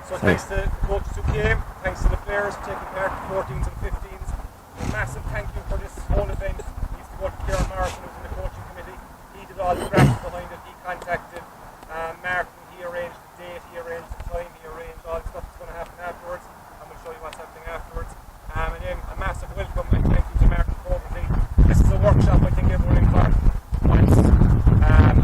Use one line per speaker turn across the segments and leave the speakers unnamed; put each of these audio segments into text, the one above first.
So thanks to the coaches who came, thanks to the players for taking part, 14s and 15s. A massive thank you for this whole event. He used to go to Kieran Martin, who was in the coaching committee. He did all the graphics behind it. He contacted Martin. He arranged the date, he arranged the time, he arranged all the stuff that's going to happen afterwards. I'm going to show you what's happening afterwards. And then a massive welcome and thank you to Martin Fogarty. This is a workshop I think everyone in Cork wants. And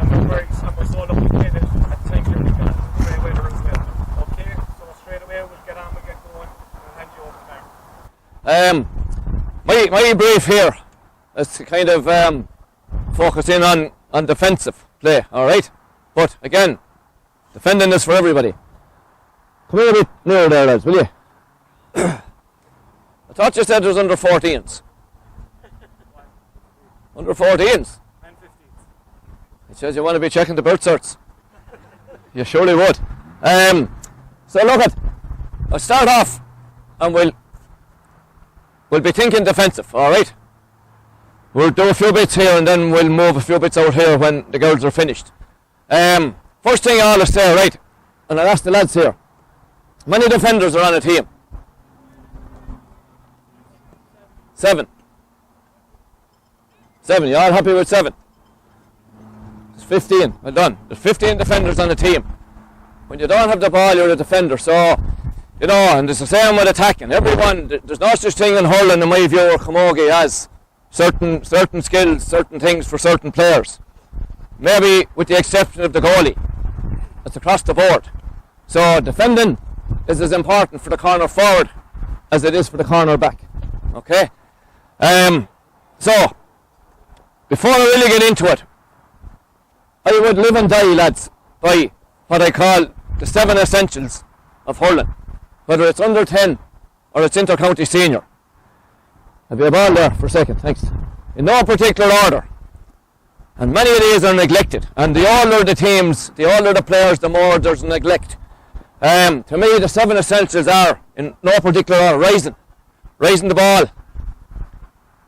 we're so lucky to get it at the time here we've got great weather as well. Okay, so straight away we'll get on, we'll get going, and I'll hand you over to Martin.
My brief here is to kind of focus in on defensive play, alright? But again, defending is for everybody. Come here a bit nearer there, lads, will you? I thought you said there was under 14s. Under 14s?
And 15s.
It says you want to be checking the birth certs. You surely would. So look at, I'll start off and we'll be thinking defensive, alright? We'll do a few bits here and then we'll move a few bits out here when the girls are finished. First thing I'll say, right, and I'll ask the lads here, how many defenders are on a team? 7. 7, you all happy with 7? It's 15, well done. There's 15 defenders on a team. When you don't have the ball, you're a defender, so, you know, and it's the same with attacking. Everyone, there's no such thing in hurling, in my view, or camogie as certain skills, certain things for certain players. Maybe with the exception of the goalie. It's across the board. So defending is as important for the corner forward as it is for the corner back. Okay? So, before I really get into it, I would live and die, lads, by what I call the 7 essentials of hurling. Whether it's under 10 or it's inter-county senior. Have you a ball there for a second? Thanks. In no particular order. And many of these are neglected. And the older the teams, the older the players, the more there's neglect. To me, the 7 essentials are, in no particular order, raising the ball.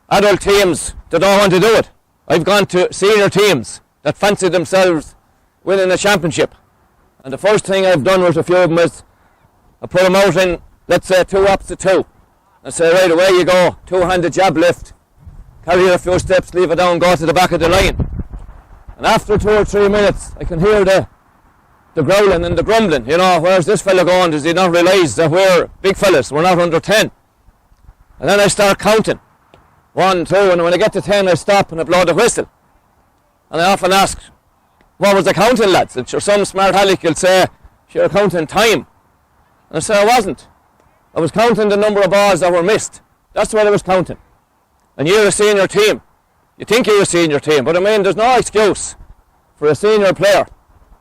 Adult teams that don't want to do it. I've gone to senior teams that fancy themselves winning a championship. And the first thing I've done with a few of them is I put them out in, let's say, 2 ups to 2. I say, right, away you go, 2-handed jab lift. Carry it a few steps, leave it down, go to the back of the line. And after 2 or 3 minutes, I can hear the growling and the grumbling. You know, where's this fella going? Does he not realise that we're big fellas? We're not under 10. And then I start counting. 1, 2, and when I get to 10, I stop and I blow the whistle. And I often ask, what was the counting, lads? And sure, some smart aleck will say, you're counting time. And I say, I wasn't. I was counting the number of balls that were missed. That's what I was counting. And you're a senior team. You think you're a senior team, but I mean, there's no excuse for a senior player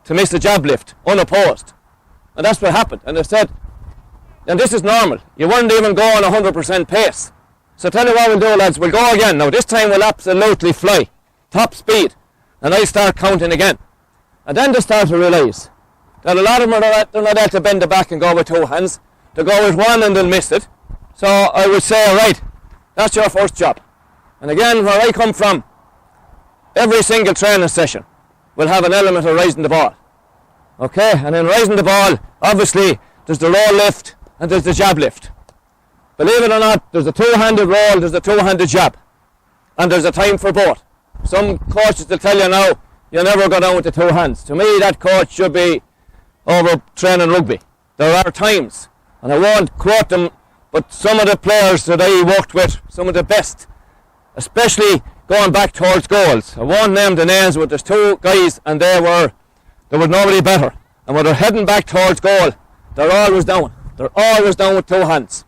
to miss a jab lift unopposed. And that's what happened. And I said, and this is normal. You weren't even going 100% pace. So tell you what we'll do, lads. We'll go again. Now this time we'll absolutely fly. Top speed. And I start counting again. And then they start to realise that a lot of them they're not able to bend the back and go with 2 hands. They go with 1 and they'll miss it. So I would say, all right, that's your first job. And again, where I come from, every single training session will have an element of raising the ball. Okay, and in raising the ball, obviously, there's the roll lift and there's the jab lift. Believe it or not, there's a 2-handed roll, there's a 2-handed jab. And there's a time for both. Some coaches will tell you now, you never go down with the 2 hands. To me, that coach should be over training rugby. There are times, and I won't quote them, but some of the players that I worked with, some of the best, especially going back towards goals. I won't name the names, but there's 2 guys and there was nobody better. And when they're heading back towards goal, they're always down. They're always down with 2 hands.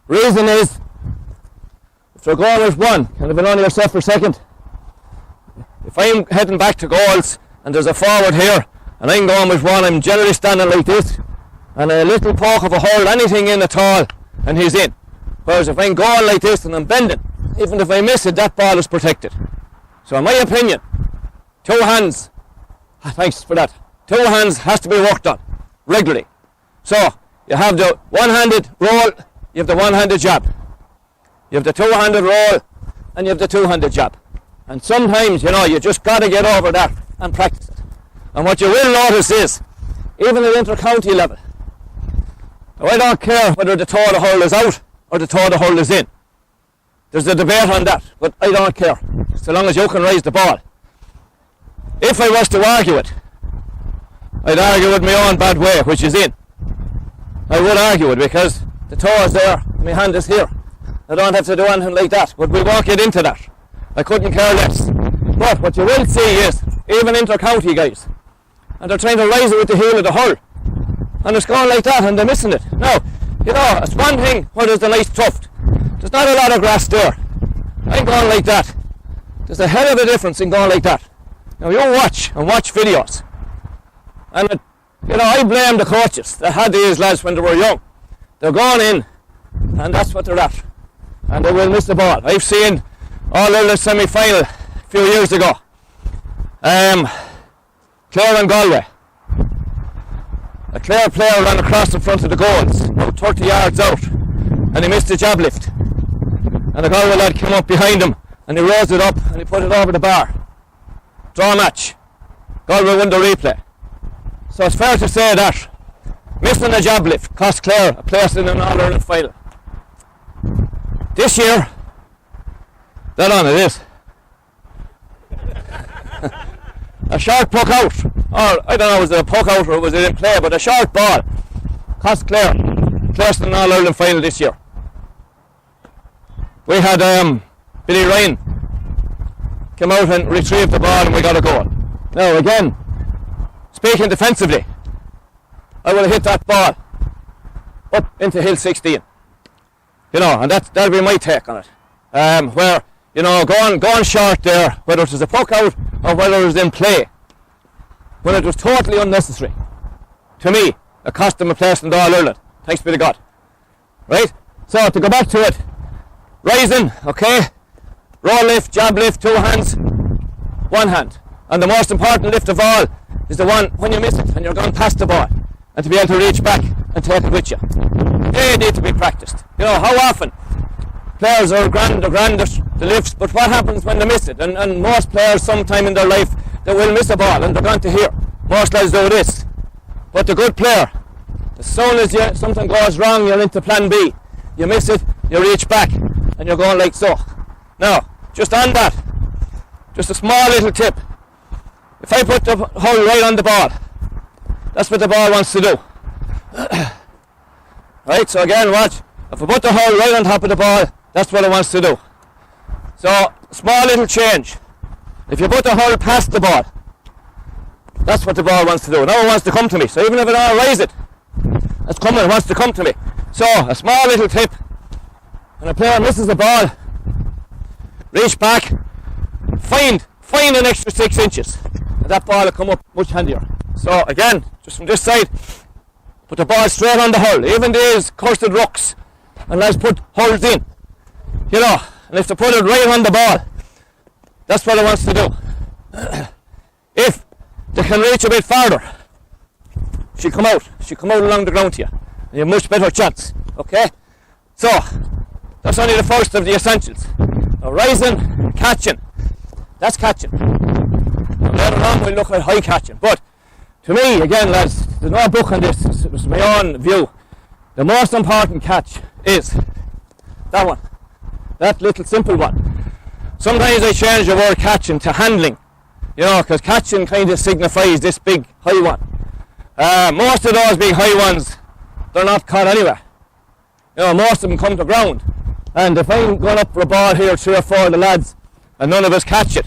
Reason is, if they're going with 1, can you be on yourself for a second? If I'm heading back to goals and there's a forward here and I'm going with 1, I'm generally standing like this, and a little poke of a hold, anything in at all, and he's in. Whereas if I'm going like this and I'm bending, even if I miss it, that ball is protected. So in my opinion, 2 hands, thanks for that, 2 hands has to be worked on regularly. So you have the 1-handed roll, you have the 1-handed jab. You have the 2-handed roll and you have the 2-handed jab. And sometimes, you know, you just got to get over that and practice it. And what you will notice is, even at inter-county level, Now, I don't care whether the toe of the hurl is out or the toe of the hurl is in. There's a debate on that, but I don't care, so long as you can raise the ball. If I was to argue it, I'd argue it my own bad way, which is in. I would argue it because the toe is there, my hand is here. I don't have to do anything like that, but we won't get into that. I couldn't care less. But what you will see is, even inter-county guys, and they're trying to rise it with the heel of the hurl, and it's going like that, and they're missing it. Now, you know, it's one thing where there's a nice tuft. There's not a lot of grass there. I'm going like that. There's a hell of a difference in going like that. Now, you watch and watch videos. And, you know, I blame the coaches that had these lads when they were young. They're going in, and that's what they're at. And they will miss the ball. I've seen All-Ireland semi-final a few years ago. Clare and Galway. A Clare player ran across in front of the goals, about 30 yards out, and he missed the jab lift. And the Galway lad came up behind him, and he raised it up, and he put it over the bar. Draw match. Galway won the replay. So it's fair to say that missing a jab lift cost Clare a place in an All-Ireland final. This year, that on it is. A short puck out, or I don't know, was it a puck out or was it in play, but a short ball cost Clare place in an All-Ireland final this year. We had Billy Ryan came out and retrieved the ball and we got a goal. Now again, speaking defensively, I would have hit that ball up into hill 16. You know, and that'll be my take on it. Where, you know, going short there, whether it was a puck out or whether it was in play, when it was totally unnecessary, to me, it cost them a place in the All-Ireland. Thanks be to God. Right? So, to go back to it, rising, okay, roll lift, jab lift, two hands, one hand. And the most important lift of all is the one when you miss it and you're going past the ball, and to be able to reach back and take it with you. They need to be practiced. You know, how often players are grand at the lifts, but what happens when they miss it? And most players, sometime in their life, they will miss a ball and they're going to hear. Most lads do this. But the good player, as soon as something goes wrong, you're into plan B. You miss it, you reach back, and you're going like so. Now, just on that, just a small little tip. If I put the hurl right on the ball, that's what the ball wants to do. Right, so again, watch. If I put the hurl right on top of the ball, that's what it wants to do. So, small little change. If you put the hurl past the ball, that's what the ball wants to do. Now it wants to come to me. So even if I don't raise it, it's coming, it wants to come to me. So, a small little tip. When a player misses the ball, reach back, find an extra 6 inches. And that ball will come up much handier. So again, just from this side, put the ball straight on the hurl. Even these cursed rucks, and let's put hurls in. You know, and if they put it right on the ball, that's what it wants to do. If they can reach a bit farther, she'll come out along the ground to you. And you have a much better chance. Okay? So, that's only the first of the essentials. Now, rising, catching. That's catching. Now, later on we'll look at high catching. But to me, again lads, there's no book on this, it's my own view. The most important catch is that one. That little simple one. Sometimes I change the word catching to handling. You know, because catching kind of signifies this big high one. Most of those big high ones, they're not caught anywhere. You know, most of them come to ground. And if I'm going up for a ball here, 3 or 4 of the lads, and none of us catch it,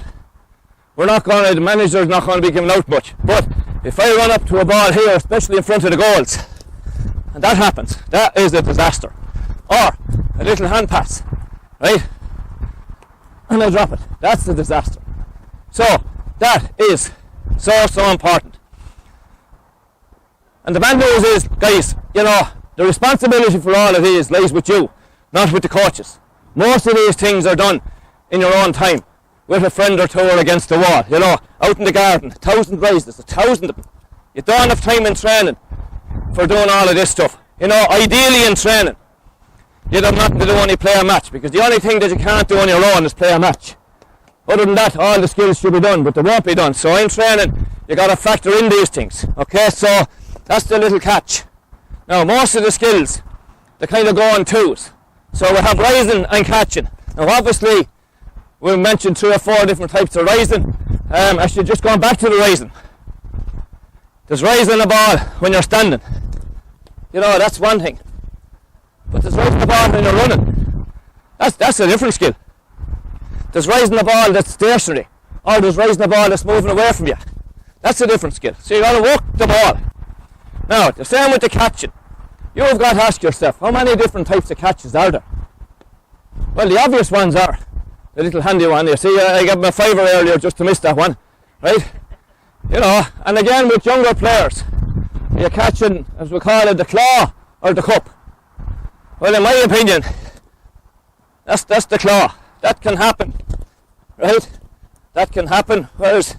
the manager's not going to be giving out much. But if I run up to a ball here, especially in front of the goals, and that happens, that is a disaster. Or a little hand pass, right? And I drop it. That's the disaster. So, that is so important. And the bad news is, guys, you know, the responsibility for all of these lies with you, not with the coaches. Most of these things are done in your own time, with a friend or two or against the wall, you know, out in the garden, 1,000 raises, 1,000 of them. You don't have time in training for doing all of this stuff. You know, ideally in training, you'd have nothing to do when you play a match, because the only thing that you can't do on your own is play a match. Other than that, all the skills should be done, but they won't be done. So in training, you got to factor in these things. Okay, so that's the little catch. Now, most of the skills, they kind of go on twos. So we have rising and catching. Now, obviously, we mentioned 3 or 4 different types of rising. Actually, just going back to the rising. There's rising the ball when you're standing. You know, that's one thing. But there's rising the ball when you're running. That's a different skill. There's rising the ball that's stationary. Or there's rising the ball that's moving away from you. That's a different skill. So you've got to work the ball. Now, the same with the catching. You've got to ask yourself, how many different types of catches are there? Well, the obvious ones are the little handy one. You see, I gave him a fiver earlier just to miss that one, right? You know, and again with younger players, you're catching, as we call it, the claw or the cup. Well, in my opinion, that's the claw. That can happen, right? That can happen. Whereas,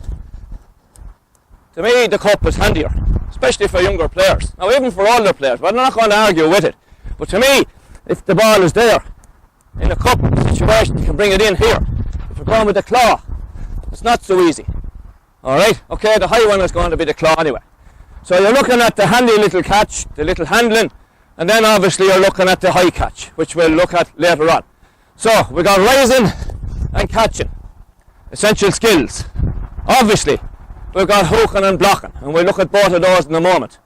to me, the cup is handier, especially for younger players. Now, even for older players, but I'm not going to argue with it. But to me, if the ball is there, in a cup situation, you can bring it in here. If you're going with the claw, it's not so easy. Alright, okay, the high one is going to be the claw anyway. So you're looking at the handy little catch, the little handling, and then obviously you're looking at the high catch, which we'll look at later on. So, we've got rising and catching. Essential skills. Obviously, we've got hooking and blocking, and we'll look at both of those in a moment.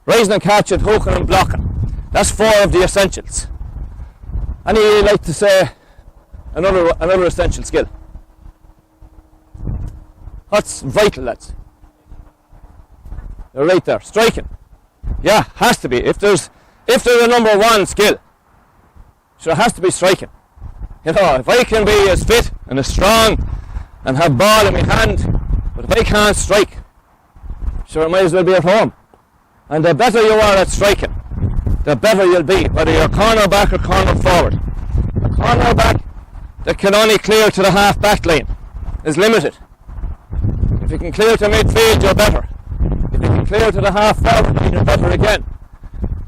Rising and catching, hooking and blocking. That's 4 of the essentials. And you like to say another essential skill? What's vital, lads? You're right there. Striking. Yeah, has to be. If there's a number 1 skill, so it has to be striking. You know, if I can be as fit and as strong and have ball in my hand, but if I can't strike, sure I might as well be at home. And the better you are at striking, the better you'll be, whether you're corner back or corner forward. A corner back that can only clear to the half back line is limited. If you can clear to midfield, you're better. If you can clear to the half forward line, you're better again.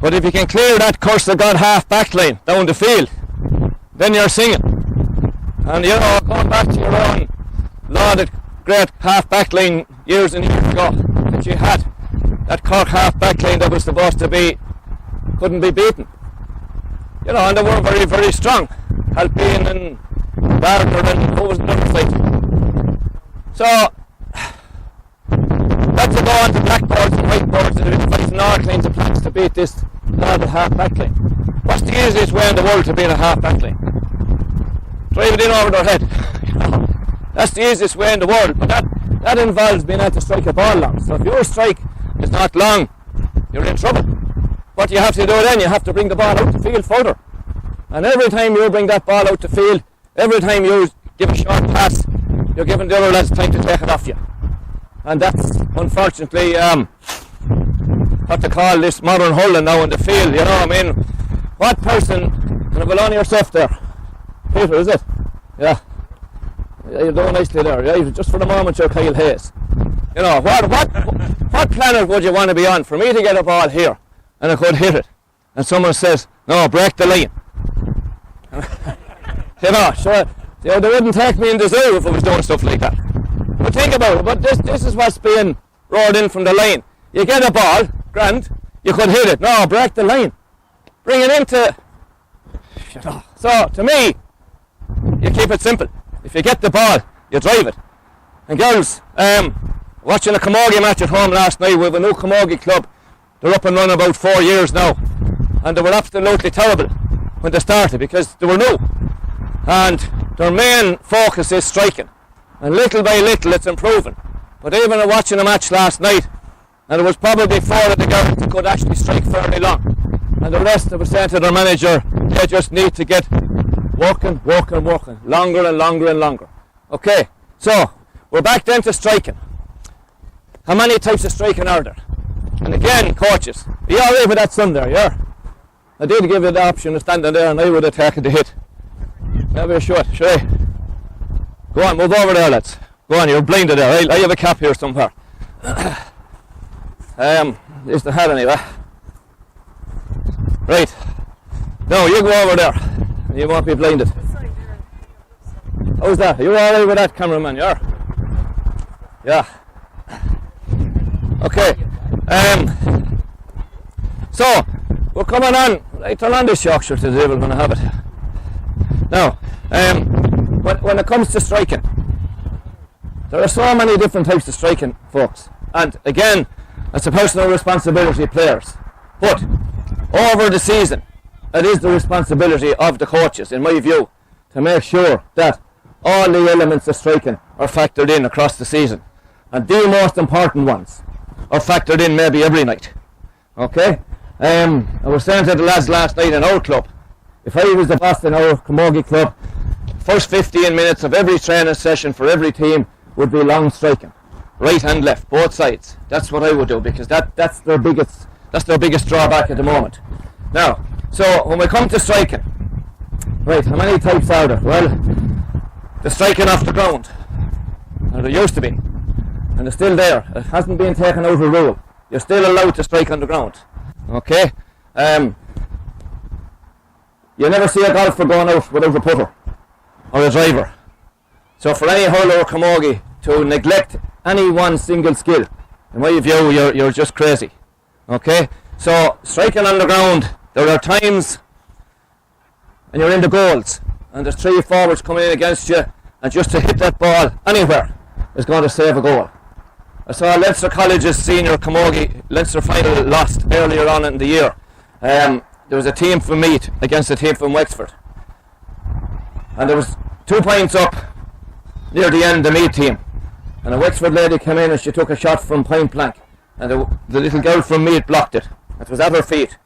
But if you can clear that cursed God half back line down the field, then you're singing. And you know, going back to your own lauded great half back line years and years ago that you had, that Cork half back line that was supposed to be, couldn't be beaten. You know, and they were very, very strong. Halpine and Barker and who was on the other side. So, let's go on to blackboards and whiteboards and devising all kinds of plans to beat this lauded half back line. What's the easiest way in the world to beat a half back line? Drive it in over their head. That's the easiest way in the world, but that involves being able to strike a ball long. So if your strike is not long, you're in trouble. What you have to do then, you have to bring the ball out the field further. And every time you bring that ball out the field, every time you give a short pass, you're giving the other lads time to take it off you. And that's, unfortunately, what they call this modern hurling now in the field, you know. I mean, what person, can I belong yourself there? Peter, is it? Yeah. You're doing nicely there. Yeah, just for the moment you're Kyle Hayes. You know, what planet would you want to be on for me to get a ball here and I could hit it and someone says, no, break the line. You know, sure, they wouldn't take me in the zoo if I was doing stuff like that. But think about it, but this is what's being roared in from the line. You get a ball, grand, you could hit it. No, break the line. Bring it into... So, to me, you keep it simple. If you get the ball, you drive it. And girls, watching a camogie match at home last night with a new camogie club. They're up and running about 4 years now. And they were absolutely terrible when they started because they were new. And their main focus is striking. And little by little it's improving. But even watching a match last night, and there was probably 4 of the girls that could actually strike fairly long. And the rest, they were saying to their manager, they just need to get working, longer and longer and longer. Okay, so we're back then to striking. How many types of striking are there? And again, coaches, are you alright with that son there, yeah? I did give you the option of standing there and I would have taken the hit. Maybe I should I? Go on, move over there, lads. Go on, you're blinded there. I have a cap here somewhere. Is the hat anyway? Right. No, you go over there. You won't be blinded. How's that? Are you alright with that, cameraman? Yeah. Yeah. Okay. So we're coming on. I turn on this Yorkshire to the devil when I have it. Now, when it comes to striking, there are so many different types of striking, folks. And again, it's a personal responsibility of players. But over the season, it is the responsibility of the coaches, in my view, to make sure that all the elements of striking are factored in across the season. And the most important ones are factored in maybe every night. Okay? I was saying to the lads last night in our club, if I was the boss in our Camogie club, first 15 minutes of every training session for every team would be long striking. Right and left, both sides. That's what I would do, because that's their biggest drawback at the moment. Now, so when we come to striking, right, how many types are there? Well, the striking off the ground, or there used to be, and it's still there. It hasn't been taken out of rule. You're still allowed to strike on the ground. Okay? You never see a golfer going out without a putter or a driver. So for any hurler or camogie to neglect any one single skill, in my view, you're just crazy. Okay? So striking on the ground, there are times and you're in the goals and there's 3 forwards coming in against you, and just to hit that ball anywhere is going to save a goal. I saw Leinster College's senior camogie Leinster final lost earlier on in the year. There was a team from Meath against a team from Wexford, and there was 2 points up near the end, the Meath team, and a Wexford lady came in and she took a shot from point blank, and the little girl from Meath blocked it. It was at her feet,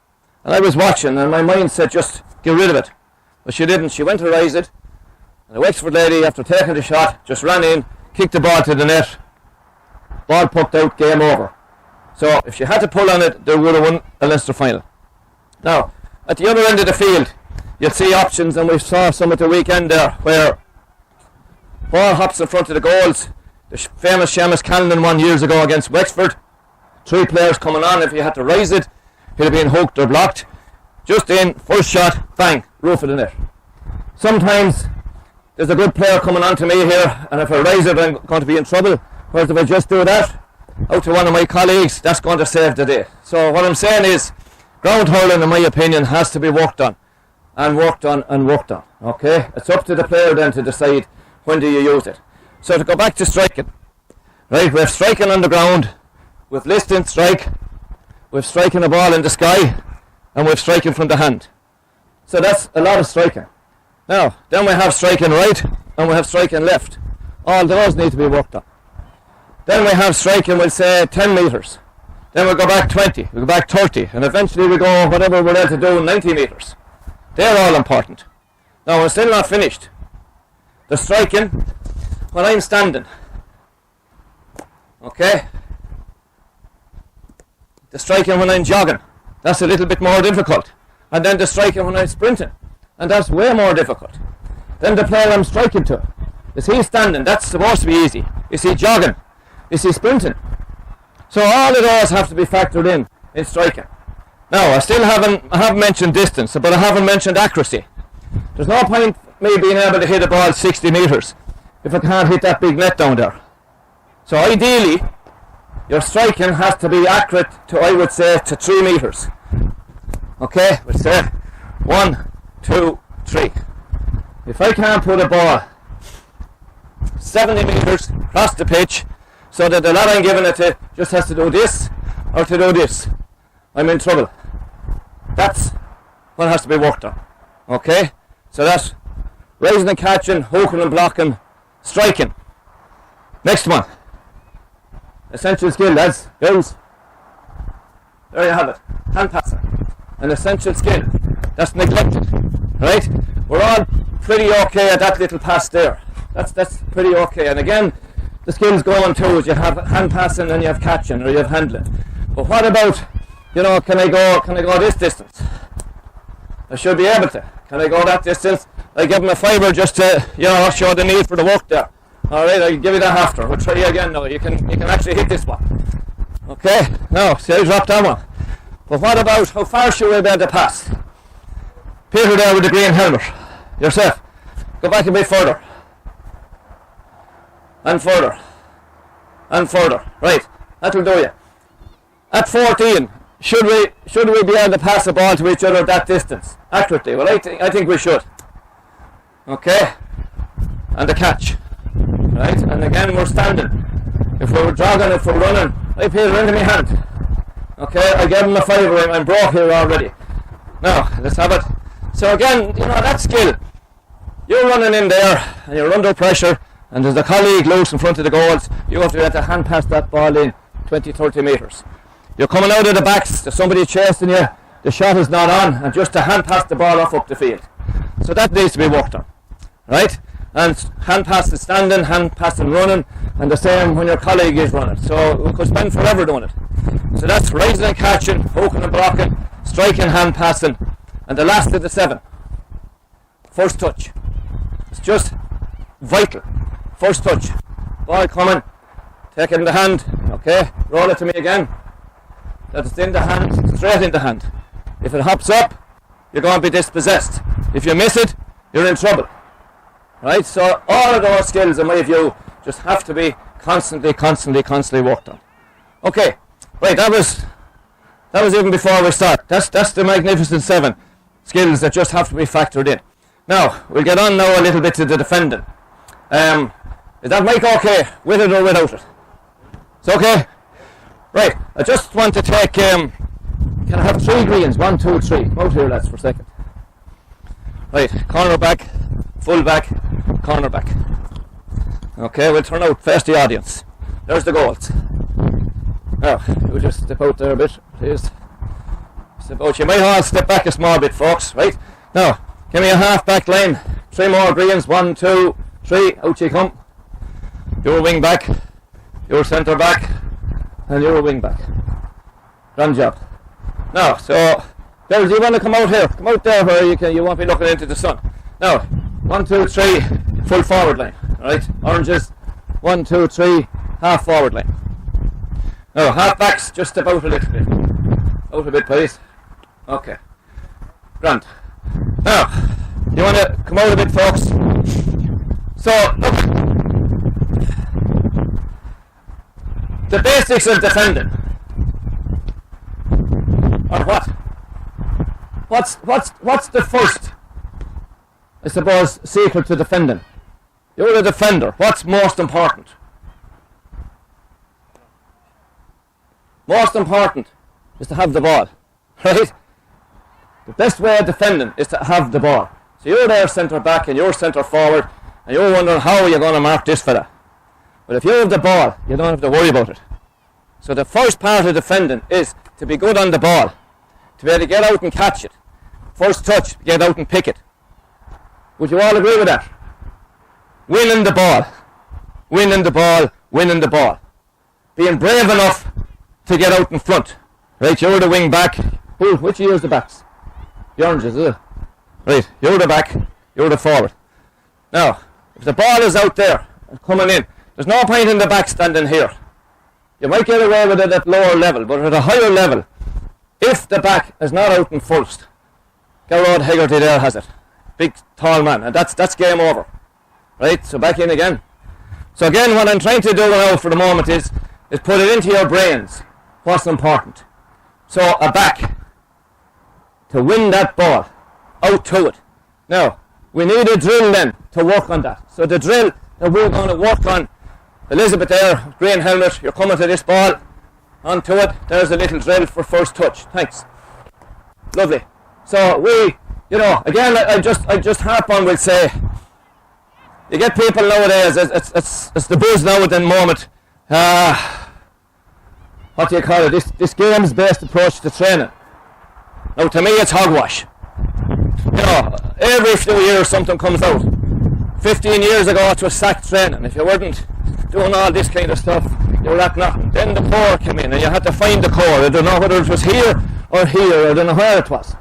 and I was watching and my mind said just get rid of it, but she didn't. She went to raise it, and the Wexford lady, after taking the shot, just ran in, kicked the ball to the net. Ball poked out, game over. So if she had to pull on it, they would have won a Leinster final. Now, at the other end of the field, you'll see options, and we saw some at the weekend there, where ball hops in front of the goals. The famous Seamus Callan one years ago against Wexford. 3 players coming on. If you had to raise it, he'd have been hooked or blocked. Just in, first shot, bang, roof of the net. Sometimes there's a good player coming on to me here, and if I raise it, I'm going to be in trouble. Whereas if I just do that out to one of my colleagues, that's going to save the day. So what I'm saying is, ground hurling, in my opinion, has to be worked on and worked on and worked on. Okay? It's up to the player then to decide when do you use it. So to go back to striking, right, we have striking on the ground, we've listing strike, we've striking a ball in the sky, and we've striking from the hand. So that's a lot of striking. Now, then we have striking right, and we have striking left. All those need to be worked on. Then we have striking, we'll say 10 metres. Then we'll go back 20, we'll go back 30, and eventually we go whatever we're able to do, 90 metres. They're all important. Now, we're still not finished. The striking when I'm standing. Okay? The striking when I'm jogging. That's a little bit more difficult. And then the striking when I'm sprinting. And that's way more difficult. Then the player I'm striking to. Is he standing? That's supposed to be easy. Is he jogging? Is he sprinting? So all of those have to be factored in striking. Now, I haven't mentioned distance, but I haven't mentioned accuracy. There's no point me being able to hit a ball 60 metres if I can't hit that big net down there. So ideally, your striking has to be accurate to, I would say, to 3 metres. Okay, we'll say 1, 2, 3. If I can't put a ball 70 metres across the pitch, so that the lad I'm giving it to just has to do this or to do this, I'm in trouble. That's what has to be worked on. Okay? So that's raising and catching, hooking and blocking, striking. Next one. Essential skill, lads. Girls. There you have it. Hand passing. An essential skill. That's neglected. Right? We're all pretty okay at that little pass there. That's pretty okay. And again, the skills going too is you have hand passing and you have catching or you have handling. But what about, can I go this distance? I should be able to. Can I go that distance? I give him a fibre just to, show the need for the work there. Alright, I'll give you that after. We'll try again now. You can actually hit this one. Okay, now, see I dropped that one. But what about how far should we be able to pass? Peter there with the green helmet. Yourself. Go back a bit further. And further. And further. Right, that'll do you. At 14, should we be able to pass the ball to each other that distance accurately? Well, I think we should. Okay, and the catch, right? And again, we're standing. If we're jogging, if we're running, I put it into my hand. Okay, I gave him a fiver. I'm broke here already. Now let's have it. So again, that skill. You're running in there and you're under pressure, and there's a colleague loose in front of the goals. You have to be able to hand pass that ball in 20-30 metres. You're coming out of the backs, there's somebody chasing you, the shot is not on, and just to hand pass the ball off up the field. So that needs to be worked on, right? And hand pass is standing, hand pass and running, and the same when your colleague is running. So we could spend forever doing it. So that's rising and catching, hooking and blocking, striking, hand passing, and the last of the 7. First touch. It's just vital. First touch. Ball coming, take it in the hand, okay, roll it to me again. That it's in the hand, straight in the hand. If it hops up, you're going to be dispossessed. If you miss it, you're in trouble. Right? So all of those skills, in my view, just have to be constantly worked on. Okay, right, that was even before we start. That's the magnificent 7 skills that just have to be factored in. Now, we'll get on now a little bit to the defending. Is that mic okay, with it or without it? It's okay? Right, I just want to take, can I have 3 greens? 1, 2, 3. Come out here, lads, for a second. Right, corner back, full back, corner back. Okay, we'll turn out, face the audience. There's the goals. Now, we'll just step out there a bit, please. Step out. You might all step back a small bit, folks, right? Now, give me a half back line. 3 more greens, 1, 2, 3, out you come. Your wing back, your centre back, and your wing back. Grand job. Now, so, girls, you want to come out here? Come out there where you won't be looking into the sun. Now, 1, 2, 3, full forward line. Alright, oranges, 1, 2, 3, half forward line. Now, half backs, just step out a little bit. Out a bit, please. Okay. Grand. Now, you want to come out a bit, folks? So, look. The basics of defending. Or what? What's the first, I suppose, secret to defending? You're a defender. What's most important? Most important is to have the ball, right? The best way of defending is to have the ball. So you're there centre back and you're centre forward and you're wondering how you're going to mark this fella. But if you have the ball, you don't have to worry about it. So the first part of defending is to be good on the ball, to be able to get out and catch it. First touch, get out and pick it. Would you all agree with that? Winning the ball. Winning the ball, winning the ball. Being brave enough to get out in front. Right, you're the wing back. Which of you is the backs? The oranges, is it? Right, you're the back, you're the forward. Now, if the ball is out there and coming in, there's no point in the back standing here. You might get away with it at lower level, but at a higher level, if the back is not out in first, Gerard Fogarty there has it. Big, tall man, and that's game over. Right, so back in again. So again, what I'm trying to do now for the moment is put it into your brains what's important. So a back, to win that ball, out to it. Now, we need a drill then to work on that. So the drill that we're going to work on, Elizabeth there, green helmet, you're coming to this ball, onto it, there's a little drill for first touch. Thanks. Lovely. So we, again, I just harp on, we'll say, you get people nowadays, it's the buzz now at the moment, what do you call it, this game's based approach to training. Now to me it's hogwash. Every few years something comes out. 15 years ago it was sack training. If you weren't doing all this kind of stuff, you were at nothing. Then the core came in and you had to find the core. I don't know whether it was here, or I don't know where it was.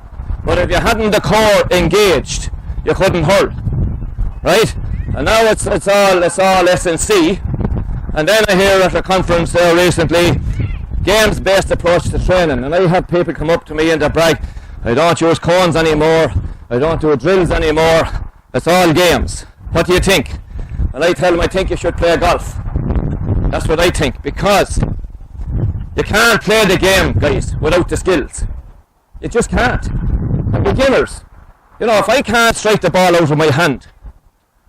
But if you hadn't the core engaged, you couldn't hurl. Right? And now it's all S&C. And then I hear at a conference there recently, games-based approach to training. And I have people come up to me and they brag, I don't use cones anymore, I don't do drills anymore, it's all games. What do you think? And I tell them I think you should play golf. That's what I think, because You can't play the game, guys, without the skills. You just can't. And beginners, you know, if I can't strike the ball out of my hand,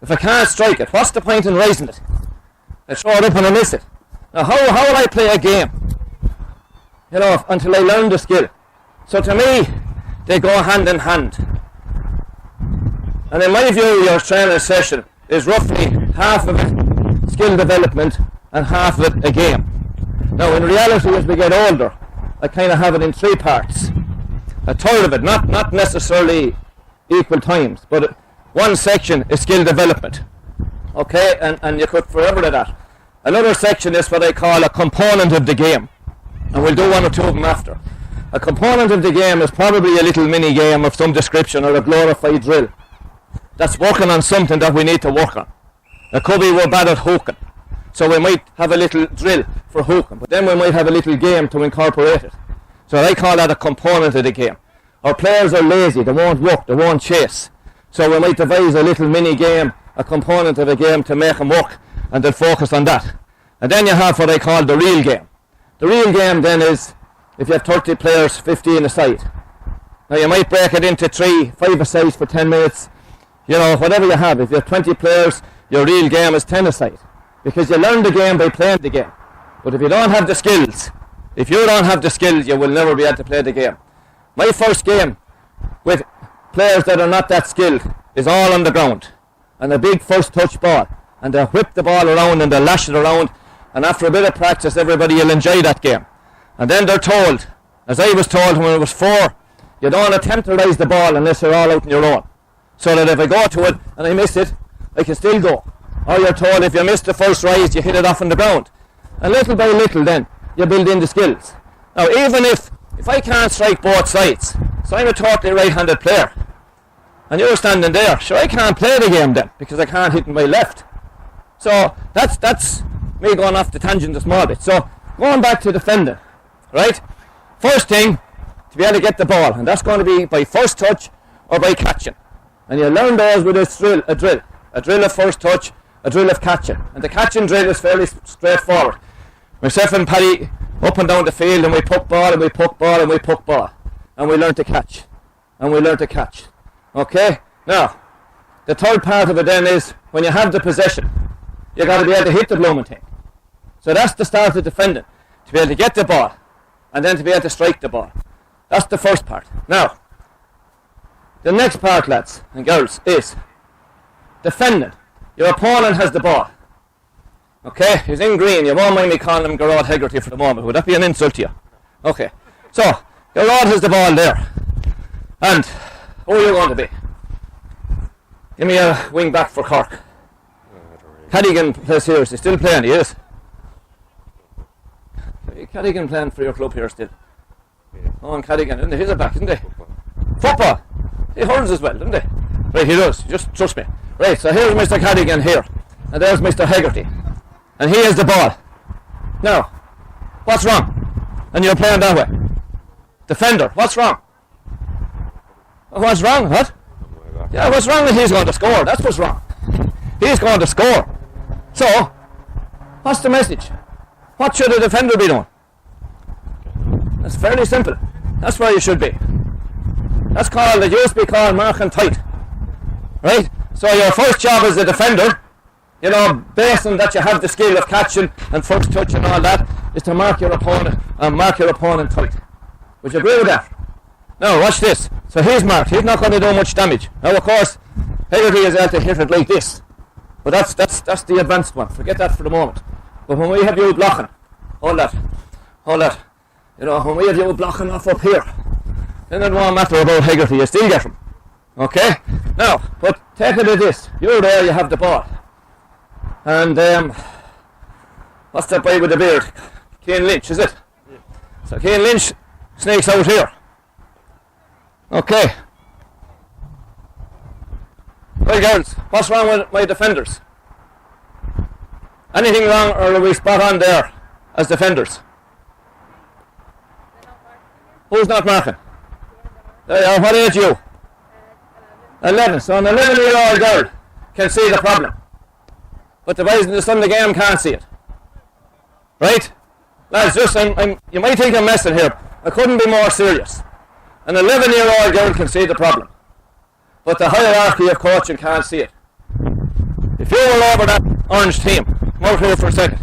if I can't strike it, what's the point in raising it? I throw it up and I miss it. Now, how will I play a game? You know, until I learn the skill. So to me, they go hand in hand. And in my view, your training session is roughly half of it skill development and half of it a game. Now, in reality, as we get older, I kind of have it in 3 parts. A third of it, not necessarily equal times, but one section is skill development. Okay, and you could forever do that. Another section is what I call a component of the game, and we'll do one or two of them after. A component of the game is probably a little mini game of some description or a glorified drill that's working on something that we need to work on. It could be we're bad at hooking, so we might have a little drill for hooking, but then we might have a little game to incorporate it. So I call that a component of the game. Our players are lazy, they won't work, they won't chase, so we might devise a little mini game, a component of the game to make them work, and they'll focus on that. And then you have what I call the real game. The real game then is if you have 30 players, 15 aside. Now you might break it into 3, 5 aside for 10 minutes, you know, whatever you have. If you have 20 players, your real game is 10 aside, because you learn the game by playing the game. But if you don't have the skills, you will never be able to play the game. My first game with players that are not that skilled is all on the ground and a big first touch ball, and they whip the ball around and they lash it around, and after a bit of practice everybody will enjoy that game. And then they're told, as I was told when I was 4, you don't attempt to raise the ball unless you're all out on your own, so that if I go to it and I miss it, I can still go. Or you're told if you miss the first rise, you hit it off on the ground. And little by little then you build in the skills. Now even if I can't strike both sides, so I'm a totally right-handed player, and you're standing there, sure I can't play the game then, because I can't hit my left. So that's me going off the tangent a small bit. So going back to defending, right? First thing, to be able to get the ball, and that's going to be by first touch or by catching. And you learn those with a drill of first touch, a drill of catching. And the catching drill is fairly straightforward. Myself and Paddy up and down the field, and we puck ball and we puck ball and we puck ball, and we learn to catch, and we learn to catch. Okay, now the third part of it then is when you have the possession, you got to be able to hit the blooming thing. So that's the start of defending, to be able to get the ball and then to be able to strike the ball. That's the first part. Now the next part, lads and girls, is defending. Your opponent has the ball. Okay, he's in green. You won't mind me calling him Gerard Hegarty for the moment. Would that be an insult to you? Okay, so Gerard has the ball there, and who are you going to be? Give me a wing back for Cork. Cadigan plays here. Is he still playing? He is. Cadigan playing for your club here still. Oh, and Cadigan, isn't he? He's a back, isn't he? Football. He hurls as well, doesn't he? Right, he does. Just trust me. Right, so here's Mr. Cadigan here, and there's Mr. Hegarty, and he has the ball. Now, what's wrong? And you're playing that way. Defender, what's wrong? What's wrong? What? Yeah, what's wrong? He's going to score. That's what's wrong. He's going to score. So, what's the message? What should a defender be doing? That's fairly simple. That's where you should be. That's called, it used to be called marking tight. Right? So your first job as a defender, you know, based on that you have the skill of catching and first touch and all that, is to mark your opponent and mark your opponent tight. Would you agree with that? Now watch this. So he's marked. He's not going to do much damage. Now of course, Hegarty is able to hit it like this. But that's the advanced one. Forget that for the moment. But when we have you blocking, hold that. You know, when we have you blocking off up here, then it won't matter about Hegarty. You still get him. Okay? Now, but take it at this. You're there, you have the ball. And what's that boy with the beard? Cian Lynch, is it? Yeah. So Cian Lynch sneaks out here. Okay. Right, girls, what's wrong with my defenders? Anything wrong, or are we spot on there as defenders? Who's not marking? What age are you? 11. So an 11-year-old girl can see the problem, but the boys in the Sunday game can't see it. Right? Lads, just, you might think I'm messing here. I couldn't be more serious. An 11-year-old girl can see the problem. But the hierarchy of coaching can't see it. If you were over that orange team, come out here for a second.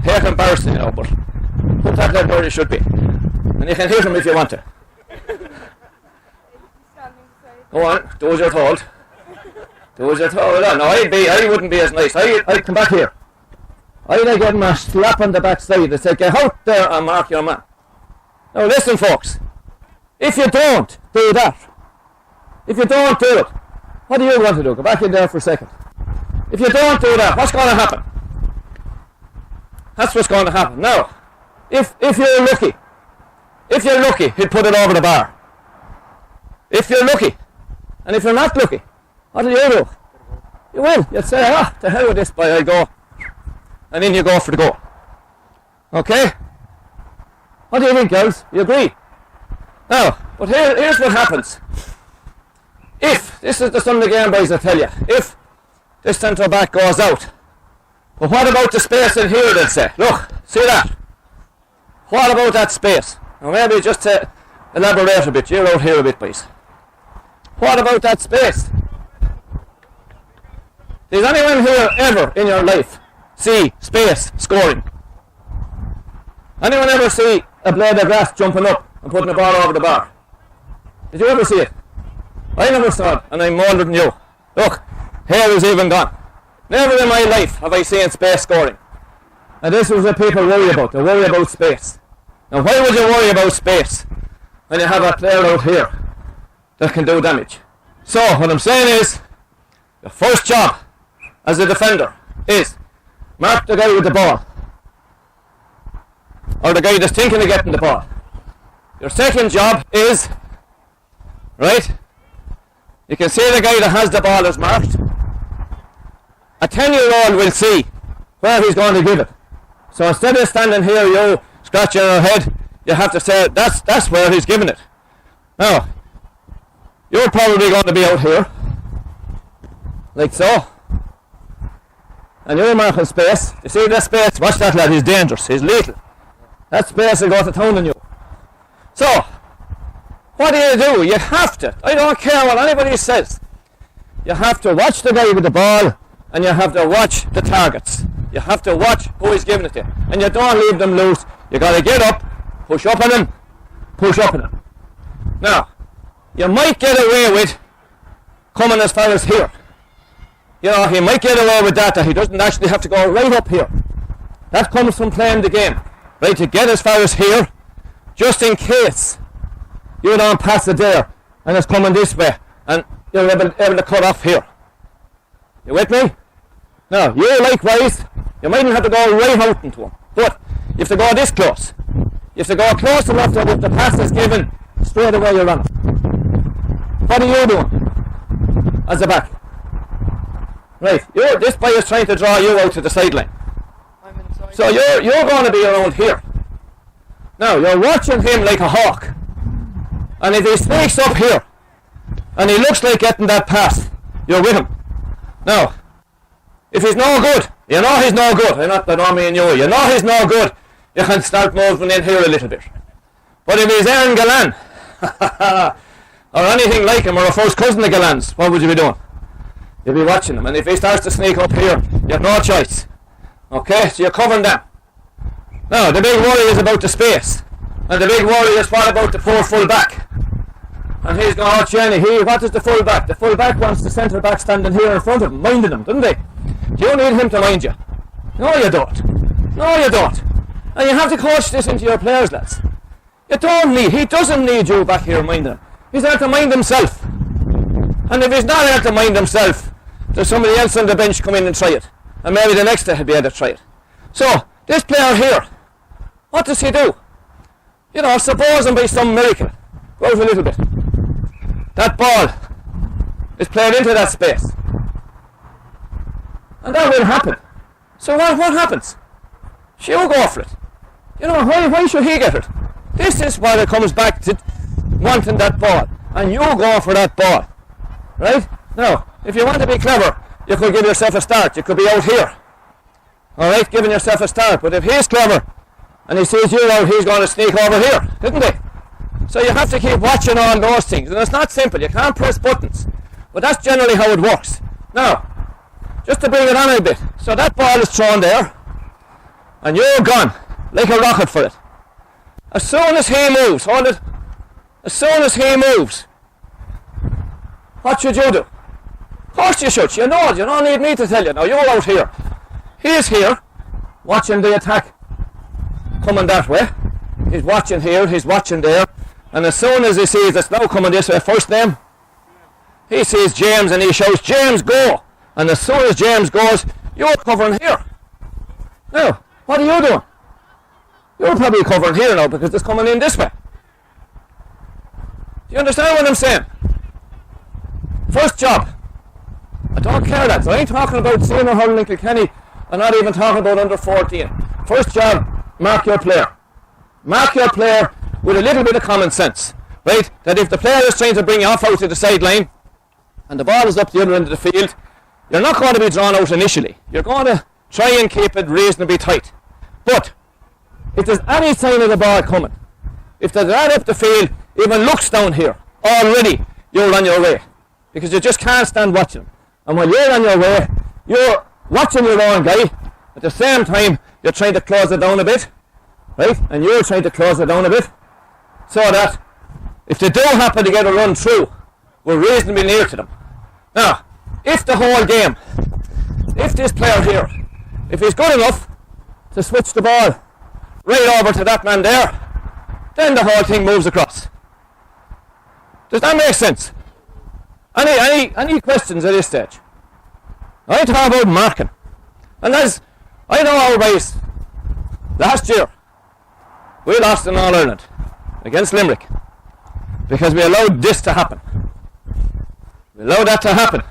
Heck, embarrassing, you know, but put that level where it should be. And you can hit him if you want to. Go on, do as you're told. Do as you're told. No, I wouldn't be as nice. I'd come back here. I'd give him a slap on the backside and say, get out there and mark your man. Now listen, folks. If you don't do that, if you don't do it, what are you going to do? Go back in there for a second. If you don't do that, what's going to happen? That's what's going to happen. Now, if you're lucky, he'd put it over the bar. If you're lucky, and if you're not lucky, what do? You will. You'd say, to hell with this boy, I'll go. And then you go for the goal. Okay? What do you think, girls? You agree? Now, but here's what happens. If, this is the Sunday game, boys, I tell you, if this centre back goes out, but what about the space in here, they'll say? Look, see that? What about that space? Now maybe just to elaborate a bit, you're out here a bit, boys. What about that space? Does anyone here ever in your life see space scoring? Anyone ever see a blade of grass jumping up and putting the ball over the bar? Did you ever see it? I never saw it, and I'm older than you. Look, hair is even gone. Never in my life have I seen space scoring. And this is what people worry about. They worry about space. Now why would you worry about space when you have a player out here that can do damage? So what I'm saying is, the first job as a defender is mark the guy with the ball, or the guy that's thinking of getting the ball. Your second job is, right, you can see the guy that has the ball is marked. A 10-year-old will see where he's going to give it. So instead of standing here, you scratching your head, you have to say, that's where he's giving it. Now, you're probably going to be out here, like so. And you're marking space. You see that space? Watch that lad, he's dangerous, he's lethal. That space will go to town on you. So, what do? You have to, I don't care what anybody says, you have to watch the guy with the ball, and you have to watch the targets. You have to watch who he's giving it to. And you don't leave them loose. You got to get up, push up on him, push up on him. Now, you might get away with coming as far as here. You know, he might get away with that he doesn't actually have to go right up here. That comes from playing the game. Right, to get as far as here, just in case you don't pass it there, and it's coming this way, and you're able to cut off here. You with me? Now, you likewise, you mightn't have to go right out into him, but you have to go this close. You have to go close enough that if the pass is given, straight away you're running. What are you doing as a back? Right, this boy is trying to draw you out to the sideline. So you're going to be around here. Now, you're watching him like a hawk. And if he sneaks up here, and he looks like getting that pass, you're with him. Now, if he's no good, you know he's no good. I don't mean you know he's no good, you can start moving in here a little bit. But if he's Aaron Gallan, or anything like him, or a first cousin of Gallan's, what would you be doing? You'll be watching him. And if he starts to sneak up here, you have no choice. Okay, so you're covering that. Now, the big worry is about the space. And the big worry is what about the poor full back? And he's going, oh Jenny, what is the full back? The full back wants the centre back standing here in front of him, minding him, doesn't they? Do you need him to mind you? No, you don't. No, you don't. And you have to coach this into your players, lads. He doesn't need you back here minding him. He's there to mind himself. And if he's not there to mind himself, there's somebody else on the bench come in and try it. And maybe the next day he'll be able to try it. So, this player here, what does he do? You know, supposing by some miracle, go out a little bit. That ball is played into that space. And that will happen. So what happens? She'll go for it. You know, why should he get it? This is why it comes back to wanting that ball. And you go for that ball. Right? Now, if you want to be clever, you could give yourself a start. You could be out here. Alright, giving yourself a start. But if he's clever, and he sees you out, he's going to sneak over here, isn't he? So you have to keep watching all those things, and it's not simple. You can't press buttons, but that's generally how it works. Now, just to bring it on a bit, so that ball is thrown there, and you're gone like a rocket for it. As soon as he moves, hold it. As soon as he moves, what should you do? Of course you should. You know it. You don't need me to tell you. Now you're out here. He's here, watching the attack coming that way. He's watching here. He's watching there. And as soon as he sees it's now coming this way, first name, he sees James and he shouts, "James, go!" And as soon as James goes, you're covering here. Now, what are you doing? You're probably covering here now because it's coming in this way. Do you understand what I'm saying? First job. I don't care that. So I ain't talking about senior hurling in Kilkenny. I'm not even talking about under 14. First job, mark your player. Mark your player with a little bit of common sense. Right? That if the player is trying to bring you off out to the sideline and the ball is up the other end of the field, you're not going to be drawn out initially. You're going to try and keep it reasonably tight. But if there's any sign of the ball coming, if the lad up the field even looks down here, already you're on your way. Because you just can't stand watching him. And while you're on your way, you're watching your own guy. At the same time, you're trying to close it down a bit. Right? And you're trying to close it down a bit. So that if they do happen to get a run through, we're reasonably near to them. Now, if the whole game, if this player here, if he's good enough to switch the ball right over to that man there, then the whole thing moves across. Does that make sense? Any questions at this stage? I talk about marking. And as I know our boys, last year we lost in All-Ireland against Limerick because we allowed this to happen. We allowed that to happen.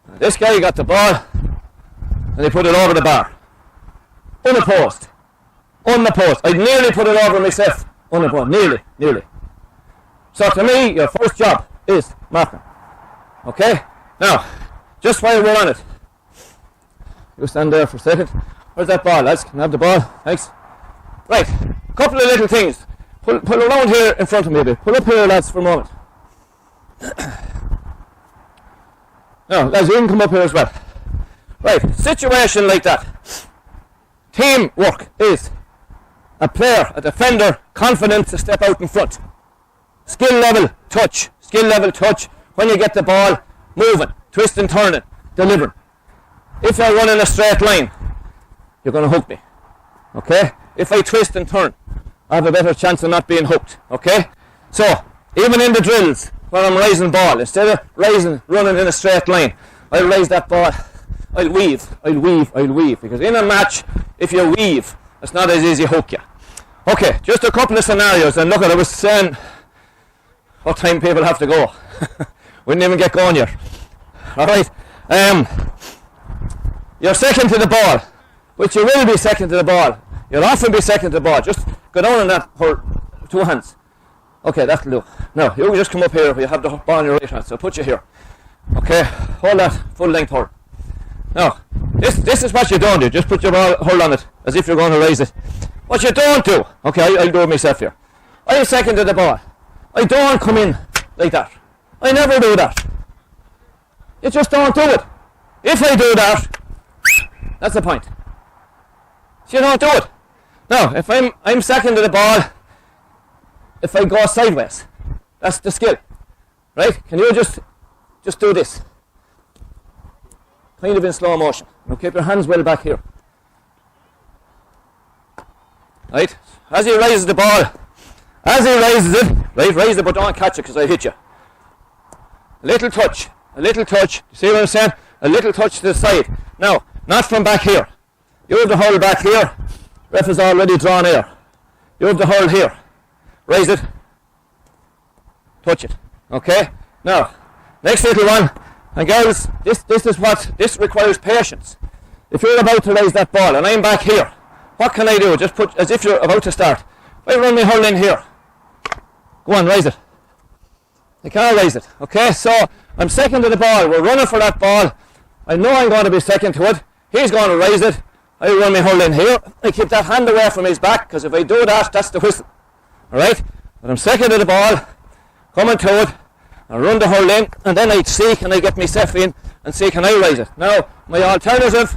And this guy got the ball and he put it over the bar. Unopposed. Unopposed. I nearly put it over myself. Unopposed. Nearly. So to me, your first job is marking. Okay? Now, just while we're on it, you stand there for a second. Where's that ball, lads? Can I have the ball? Thanks. Right, a couple of little things. Pull around here in front of me a bit. Pull up here, lads, for a moment. Now, lads, you can come up here as well. Right, situation like that. Teamwork is a player, a defender, confident to step out in front. Skill level touch when you get the ball moving, twisting, turning, delivering. If you're running a straight line, you're going to hook me. Okay? If I twist and turn, I have a better chance of not being hooked. Okay? So, even in the drills, where I'm raising ball, instead of running in a straight line, I'll raise that ball. I'll weave. Because in a match, if you weave, it's not as easy to hook you. Okay, just a couple of scenarios. And look, I was saying what time people have to go. We didn't even get going yet. Alright. You're second to the ball, which you will be second to the ball. You'll often be second to the ball. Just go down on that for 2 hands. Okay, that'll do. Now, you just come up here if you have the ball in your right hand. So put you here. Okay, hold that full length hold. Now, this is what you don't do. Just put your ball, hold on it, as if you're going to raise it. What you don't do, okay, I'll do it myself here. I'm second to the ball. I don't come in like that. I never do that. You just don't do it. If I do that, that's the point. So you don't do it. Now, if I'm second to the ball, if I go sideways, that's the skill. Right? Can you just do this? Kind of in slow motion. Now keep your hands well back here. Right? As he raises the ball, right, raise it but don't catch it because I hit you. A little touch. You see what I'm saying? A little touch to the side. Now, not from back here. You have the hurl back here. Ref has already drawn air. You have the hurl here. Raise it. Touch it. Okay? Now, next little one. And girls, this requires patience. If you're about to raise that ball and I'm back here, what can I do? Just put as if you're about to start. If I run my hurl in here, go on, raise it. I can't raise it. Okay, so I'm second to the ball. We're running for that ball. I know I'm going to be second to it. He's going to raise it. I run my hurl in here. I keep that hand away from his back, because if I do that, that's the whistle. Alright? But I'm second to the ball, coming to it, I run the hurl in, and then I see can I get myself in and see can I rise it. Now, my alternative,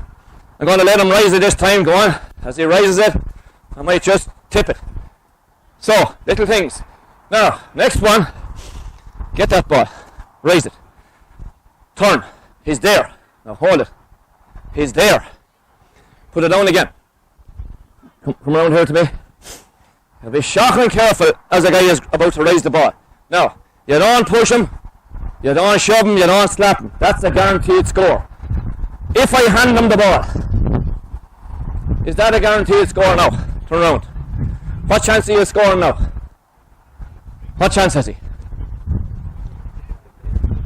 I'm going to let him rise it this time. Go on. As he rises it, I might just tip it. So, little things. Now, next one, get that ball, raise it, turn, he's there. Now hold it, he's there. Put it down again. Come around here to me. Now be shocking careful as the guy is about to raise the ball. Now, you don't push him, you don't shove him, you don't slap him. That's a guaranteed score. If I hand him the ball, is that a guaranteed score? No. Turn around. What chance are you scoring now? What chance has he?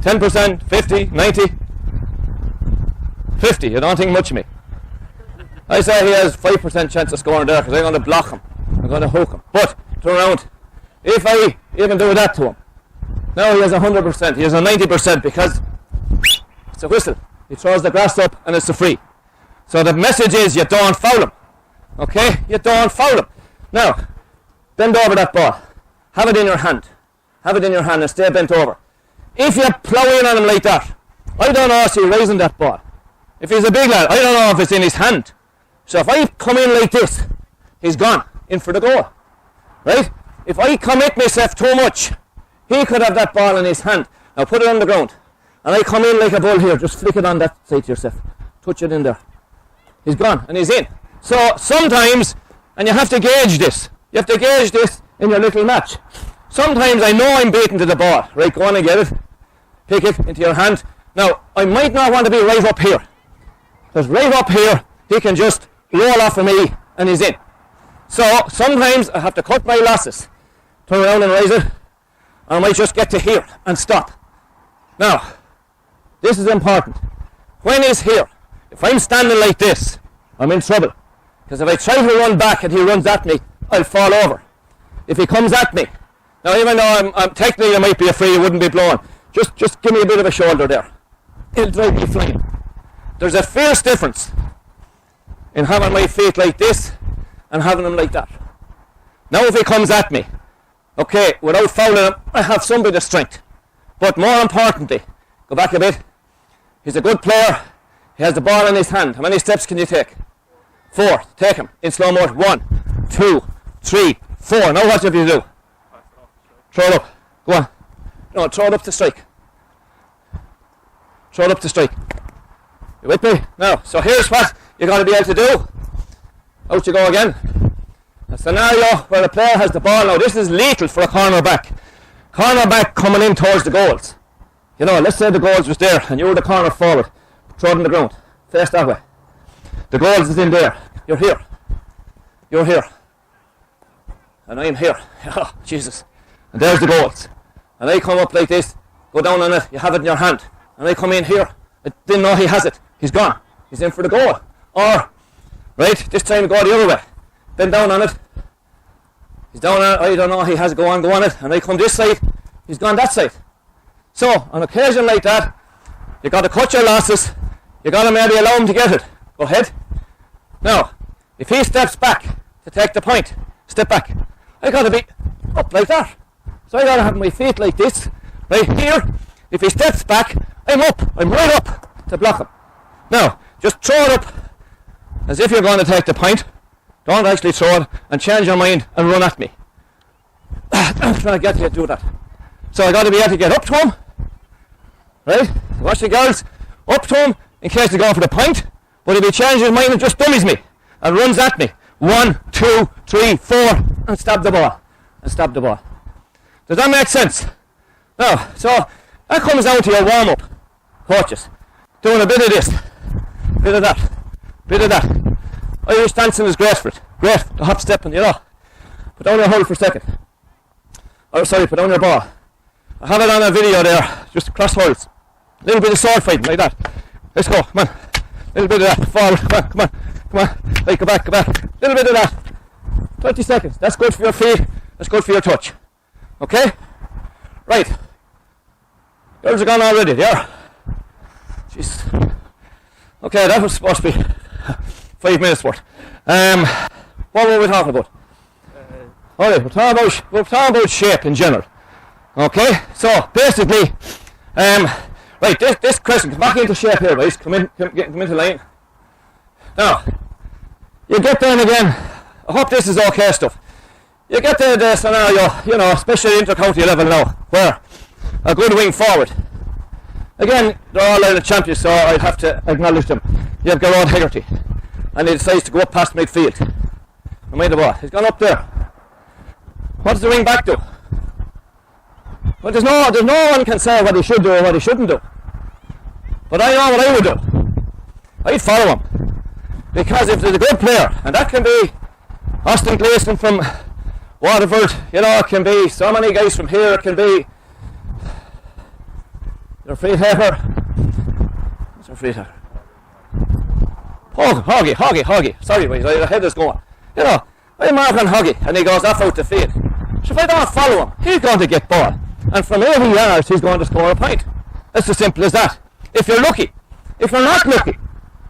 10%, 50, 90? 50, you don't think much of me. I say he has 5% chance of scoring there because I'm going to block him. I'm going to hook him. But, turn around. If I even do that to him, now he has 100%, he has a 90% because it's a whistle. He throws the grass up and it's a free. So the message is you don't foul him. Okay? You don't foul him. Now, bend over that ball. Have it in your hand. Have it in your hand and stay bent over. If you plow in on him like that, I don't know if he's raising that ball. If he's a big lad, I don't know if it's in his hand. So if I come in like this, he's gone, in for the goal. Right? If I commit myself too much, he could have that ball in his hand. Now put it on the ground. And I come in like a bull here, just flick it on that side to yourself. Touch it in there. He's gone, and he's in. So sometimes, and you have to gauge this. You have to gauge this in your little match. Sometimes I know I'm beaten to the ball. Right, go on and get it. Pick it into your hand. Now, I might not want to be right up here. Because right up here, he can just roll off of me and he's in. So, sometimes I have to cut my losses. Turn around and raise it. I might just get to here and stop. Now, this is important. When he's here, if I'm standing like this, I'm in trouble. Because if I try to run back and he runs at me, I'll fall over. If he comes at me, now even though I'm technically I might be afraid it wouldn't be blown, just give me a bit of a shoulder there. It'll drive me flying. There's a fierce difference in having my feet like this and having them like that. Now if he comes at me, okay, without fouling him, I have some bit of strength. But more importantly, go back a bit, he's a good player, he has the ball in his hand. How many steps can you take? 4. Take him in slow motion. 1, 2, 3, 4. Now what have you do? Throw it up. Go on. No, throw it up to strike. Throw it up to strike. You with me? Now, so here's what you're going to be able to do. Out you go again. A scenario where the player has the ball. Now this is lethal for a cornerback. Cornerback coming in towards the goals. You know, let's say the goals was there and you were the corner forward. Throw it on the ground. Face that way. The goals is in there. You're here. You're here. And I'm here. Oh, Jesus. And there's the goals. And I come up like this. Go down on it. You have it in your hand. And I come in here. I didn't know he has it. He's gone. He's in for the goal. Or, right, this time go the other way. Bend down on it. He's down on it. I don't know. He has it. Go on it. And I come this side. He's gone that side. So, on occasion like that, you got to cut your losses. You got to maybe allow him to get it. Go ahead. Now, if he steps back to take the point, step back. I got to be up like that. So I got to have my feet like this, right here. If he steps back, I'm up. I'm right up to block him. Now, just throw it up as if you're going to take the point. Don't actually throw it and change your mind and run at me. I'm trying to get you to do that. So I got to be able to get up to him. Right? Watch the girls. Up to him in case they're going for the point. But if he changes his mind and just dummies me and runs at me. 1, 2, 3, 4 and stab the ball. And stab the ball. Does that make sense? Now, so that comes down to your warm-up. Coaches. Doing a bit of this. Bit of that. Bit of that. Irish dancing is great for it. Great. The hop stepping, you know. Put down your hurl for a second. Or sorry, put down your ball. I have it on a video there. Just cross hurls. A little bit of sword fighting like that. Let's go, come on. A little bit of that. Forward, come on. Right, go back. A little bit of that. 20 seconds. That's good for your feet. That's good for your touch. Okay? Right. Girls are gone already, yeah? Jeez. Okay, that was supposed to be 5 minutes worth. What were we talking about? Alright, we're talking about shape in general. Okay, so basically, right, this crescent, come back into shape here, right? Come into line. Now, you get down again. I hope this is okay stuff. You get the scenario, you know, especially inter-county level now, where a good wing forward. Again, they're all Ireland champions, so I'd have to acknowledge them. You have Gerard Fogarty, and he decides to go up past midfield. No matter what, he's gone up there. What does the wing back do? Well, there's no one can say what he should do or what he shouldn't do. But I know what I would do. I'd follow him. Because if there's a good player, and that can be Austin Gleeson from Waterford, you know, it can be so many guys from here, it can be your free taker. What's your free taker? Hoggy. Sorry, boys, the head is going. You know, I mark on Hoggy, and he goes off out the field. So if I don't follow him, he's going to get ball. And from 80 yards, he's going to score a point. It's as simple as that. If you're lucky. If you're not lucky,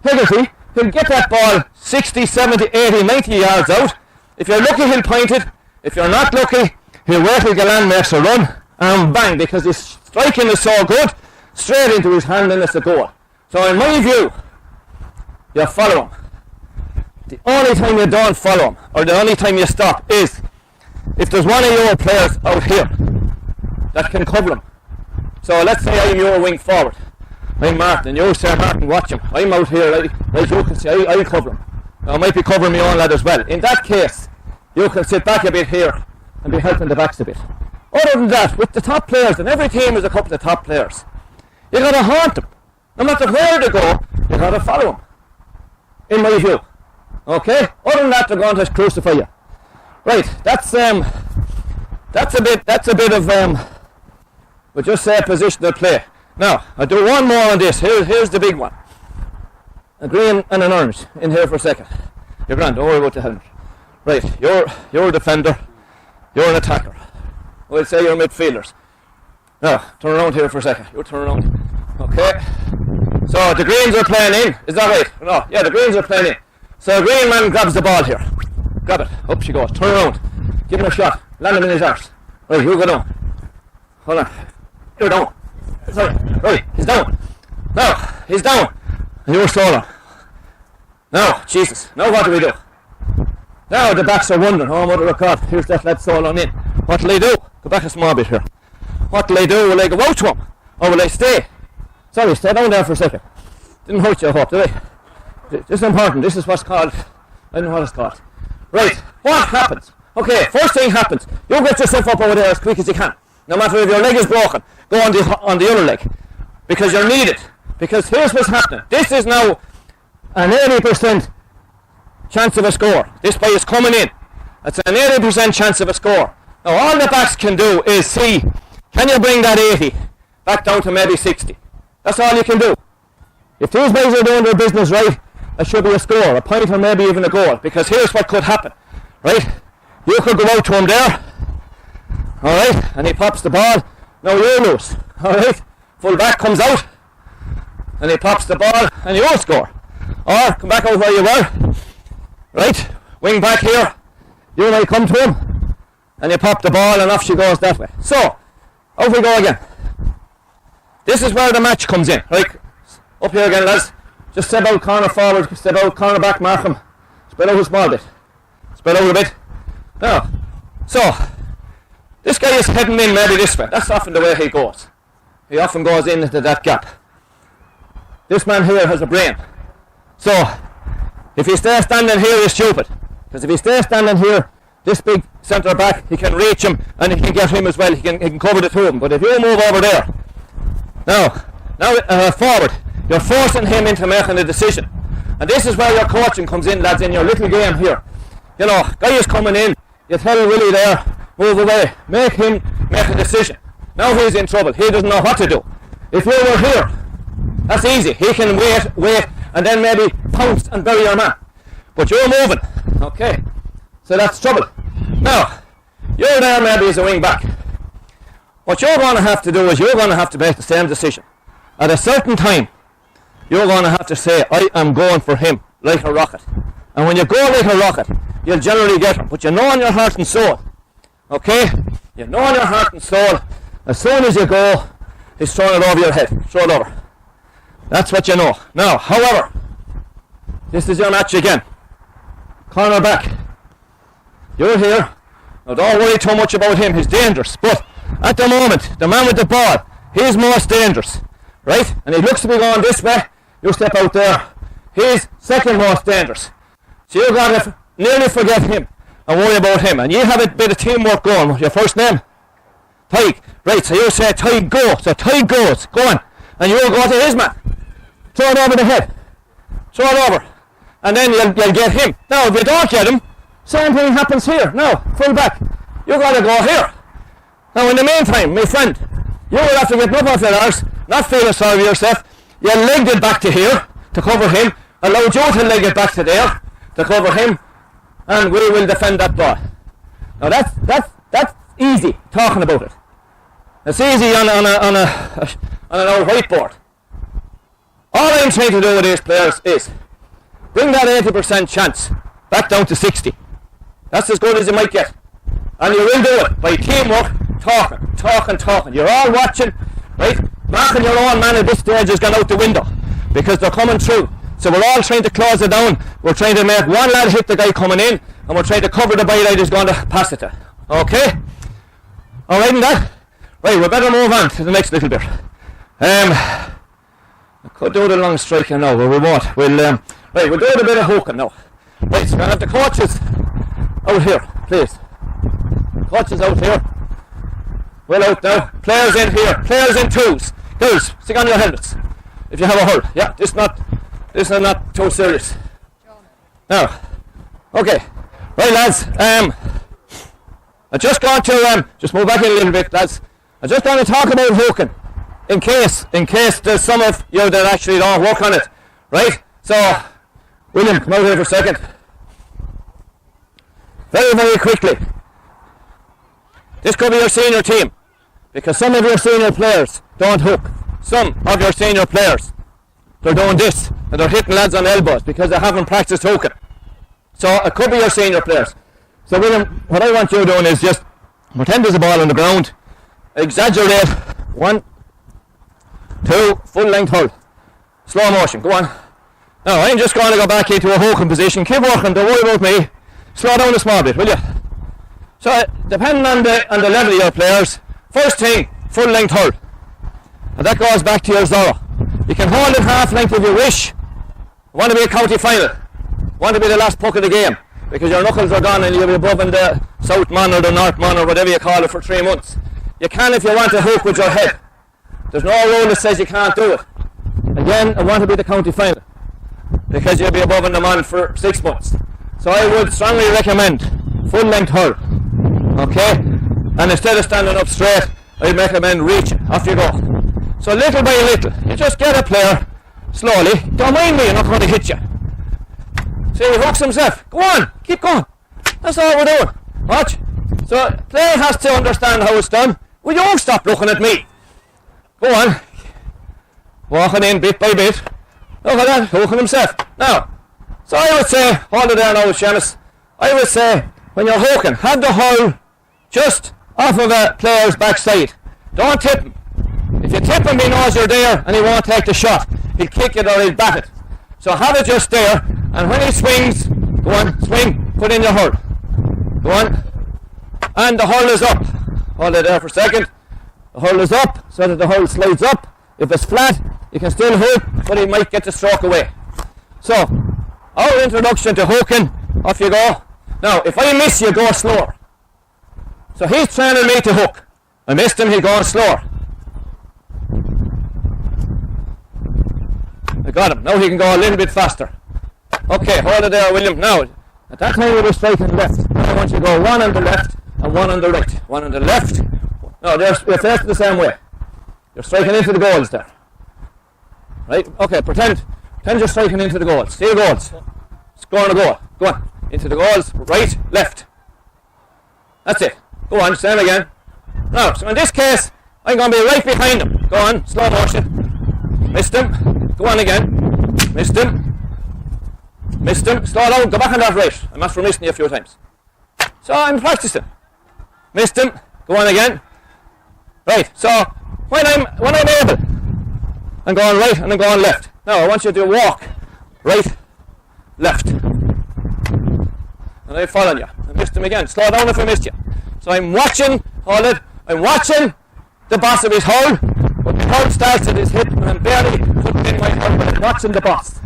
Hegarty, he'll get that ball 60, 70, 80, 90 yards out. If you're lucky, he'll point it. If you're not lucky, he'll wait till Galan makes a run, and bang, because his striking is so good, straight into his hand and it's a goal. So in my view, you follow him. The only time you don't follow him, or the only time you stop, is if there's one of your players out here that can cover him. So let's say I'm your wing forward. I'm Martin, and you say, Martin, watch him. I'm out here, like you can see, I'll cover him. Now, I might be covering my own lad as well. In that case, you can sit back a bit here and be helping the backs a bit. Other than that, with the top players, and every team has a couple of top players, you got to haunt them. No matter where they go, you got to follow them. In my view. Okay? Other than that, they're going to crucify you. Right, that's a bit of we'll just say positional play. Now, I'll do one more on this. Here's the big one. A green and an orange in here for a second. You're grand, don't worry about the helmet. Right, you're a defender, you're an attacker. We'll say you're midfielders. Now, turn around here for a second. You turn around. Okay. So the greens are playing in, is that right? No, yeah, the greens are playing in. So the green man grabs the ball here. Grab it, up she goes, turn around. Give him a shot, land him in his arse. Right, you go down. Hold on. You're down. Sorry, right, he's down. Now, he's down. And you're stolen. Now, Jesus, now what do we do? Now the backs are wondering, oh mother of God, here's that lad stolen in. What will I do? Go back a small bit here. What will I do? Will I go out to him? Or will I stay? Sorry, stay down there for a second. Didn't hurt you, I hope, did I? This is important. This is what's called, I don't know what it's called. Right, what happens? Okay, first thing happens. You get yourself up over there as quick as you can. No matter if your leg is broken, go on the other leg. Because you're needed. Because here's what's happening. This is now an 80% chance of a score. This play is coming in. That's an 80% chance of a score. Now all the backs can do is see, can you bring that 80 back down to maybe 60? That's all you can do. If these guys are doing their business right, that should be a score, a point or maybe even a goal. Because here's what could happen. Right? You could go out to him there. Alright? And he pops the ball. Now you lose. Alright? Full back comes out. And he pops the ball and you score. Or come back out where you were. Right? Wing back here. You might come to him. And you pop the ball and off she goes that way. So, out we go again. This is where the match comes in. Right? Up here again, lads. Just step out corner forward, step out corner back, mark him. Spread out a small bit. Spread out a bit. Now, so, this guy is heading in maybe this way. That's often the way he goes. He often goes into that gap. This man here has a brain. So, if he stays standing here, he's stupid. Because if he stays standing here, this big centre back, he can reach him and he can get him as well. He can cover the two of them. But if you move over there, now forward, you're forcing him into making a decision. And this is where your coaching comes in, lads, in your little game here. You know, guy is coming in, you tell Willie there, move away, make him make a decision. Now he's in trouble, he doesn't know what to do. If you were here, that's easy, he can wait, and then maybe pounce and bury your man. But you're moving, okay, so that's trouble. Now, you're there maybe as a wing back. What you're going to have to do is you're going to have to make the same decision. At a certain time, you're going to have to say, I am going for him like a rocket. And when you go like a rocket, you'll generally get them. But you know in your heart and soul, okay? You know in your heart and soul, as soon as you go, he's throwing it over your head. Throw it over. That's what you know. Now, however, this is your match again. Corner back. You're here. Now don't worry too much about him. He's dangerous. But at the moment, the man with the ball, he's most dangerous. Right? And he looks to be going this way. You step out there. He's second most dangerous. So you've got to nearly forget him and worry about him. And you have a bit of teamwork going. What's your first name? Tig. Right, so you say Tig go. So Tig goes. Go on. And you'll go to his man. Throw it over the head. Throw it over. And then you'll get him. Now, if you don't get him, same thing happens here. Now, full back. You've got to go here. Now, in the meantime, my friend, you will have to get up off your arse, not feeling sorry for yourself. You legged it back to here to cover him. Allowed you to leg it back to there to cover him. And we will defend that ball. Now, that's easy, talking about it. It's easy on an old whiteboard. All I'm trying to do with these players is bring that 80% chance back down to 60. That's as good as you might get. And you will do it by teamwork, talking. You're all watching, right? Marking your own man at this stage has gone out the window because they're coming through. So we're all trying to close it down. We're trying to make one lad hit the guy coming in, and we're trying to cover the byline who's going to pass it to. Okay? Alright in that? Right, we better move on to the next little bit. I could do the long strike here now, but we won't. We'll do a bit of hooking now. Right, so we're going to have the coaches out here, please. Coaches out here. Well out now. Players in here. Players in twos. Girls, stick on your helmets. If you have a hurl. Yeah, this is not too serious. Now, okay. Right, lads. I just got to just move back in a little bit, lads. I just want to talk about hooking, in case there's some of you that actually don't work on it, right? So, William, come out here for a second. Very, very quickly. This could be your senior team, because some of your senior players don't hook. Some of your senior players, they're doing this, and they're hitting lads on elbows because they haven't practiced hooking. So it could be your senior players. So William, what I want you doing is just pretend there's a ball on the ground, exaggerate, 1, 2, full length hold, slow motion, go on. Now I'm just going to go back into a hooking position, keep working, don't worry about me, slow down a small bit, will you? So depending on the level of your players, first thing, full length hold, and that goes back to your Zorro. You can hold it half length if you wish. Want to be a county final, want to be the last puck of the game, because your knuckles are gone and you'll be above in the South Mon or the North Mon or whatever you call it for 3 months. You can if you want to hook with your head. There's no rule that says you can't do it. Again, I want to be the county final, because you'll be above in the Mon for 6 months. So I would strongly recommend full length hold. Okay? And instead of standing up straight, I'd recommend reaching. Off you go. So little by little, you just get a player slowly. Don't mind me, I'm not going to hit you. See, he hooks himself. Go on, keep going. That's all we're doing. Watch. So player has to understand how it's done. Will you stop looking at me? Go on. Walking in bit by bit. Look at that, hooking himself. Now, so I would say, hold it there now, Seamus. I would say, when you're hooking, have the hole just off of a player's backside. Don't tip him. If you tip him, he knows you're there and he won't take the shot. He'll kick it or he'll bat it. So have it just there, and when he swings, go on, swing, put in your hurl. Go on. And the hurl is up. Hold it there for a second. The hurl is up, so that the hurl slides up. If it's flat, you can still hook, but he might get the stroke away. So, our introduction to hooking, off you go. Now, if I miss you, go slower. So he's training me to hook. I missed him, he'll go slower. I got him. Now he can go a little bit faster. Okay, hold it there, William. Now, at that time we were striking left. Now I want you to go one on the left and one on the right. One on the left. No, you're facing the same way. You're striking into the goals there. Right? Okay, pretend you're striking into the goals. See your goals. Scoring a goal. Go on. Into the goals. Right, left. That's it. Go on, same again. Now, so in this case, I'm going to be right behind him. Go on, slow motion. Missed him. Go on again. Missed him. Missed him, slow down, go back on that right. I'm after missing you a few times. So I'm practicing. Missed him, go on again. Right, so when I'm able, I'm going right and I'm going left. Now I want you to walk right, left. And I'm following you. I missed him again. Slow down if I missed you. So I'm watching, hold it, I'm watching the boss of his hole, but the hole starts at his hip and I'm barely putting in my hole, but I'm watching the boss.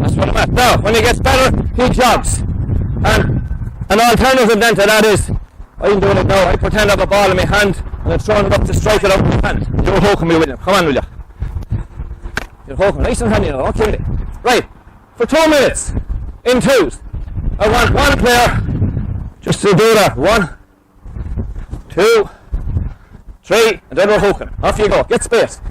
That's what I'm at. Now, when he gets better, he jogs. And an alternative then to that is, I'm doing it now, I pretend I have a ball in my hand and I'm throwing it up to strike it out with my hand. You're hooking me with him. Come on, will you? You're hooking nice and handy now, okay. Right, for 2 minutes, in twos, I want one player just to do that. 1, 2, 3, and then we're hooking. Off you go, get space.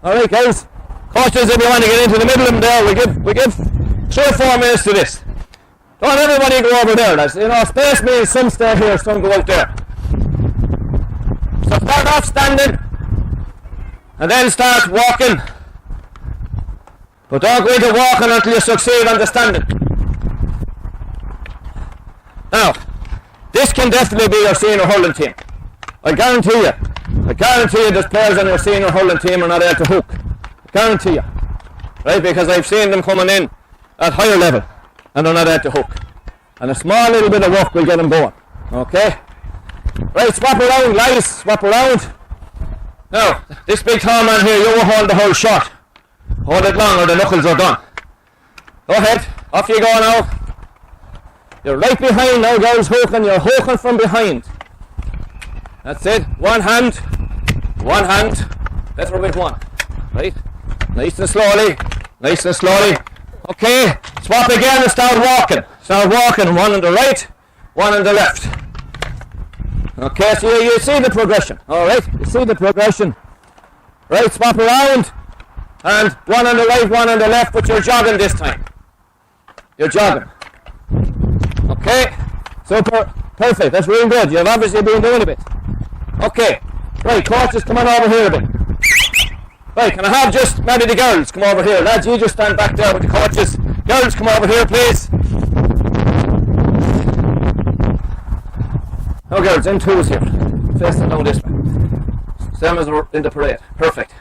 Alright guys, coaches, if you want to get into the middle of them there, we give 3 or 4 minutes to this. Don't everybody go over there, lads. You know, space means some stay here, some go out there. So start off standing, and then start walking. But don't go into walking until you succeed on the standing. Now, this can definitely be your senior hurling team. I guarantee you there's players on your senior hurling team who are not able to hook. I guarantee you. Right, because I've seen them coming in at higher level and they're not able to hook. And a small little bit of work will get them going. Okay? Right, swap around, guys, swap around. Now, this big tall man here, you will hold the whole shot. Hold it long or the knuckles are done. Go ahead, off you go now. You're right behind now, girls, hooking. You're hooking from behind. That's it. One hand. Better with one. Right? Nice and slowly. Okay, swap again and start walking. One on the right, one on the left. Okay, so you see the progression. Alright, you see the progression. Right, swap around. And one on the right, one on the left, but you're jogging this time. You're jogging. Okay, super, perfect, that's really good. You've obviously been doing a bit. Okay, right, coaches, come on over here a bit. Right, can I have just maybe the girls come over here? Lads, you just stand back there with the coaches. Girls, come over here, please. Now, girls, in twos here. Facing down this way. Same as in the parade. Perfect.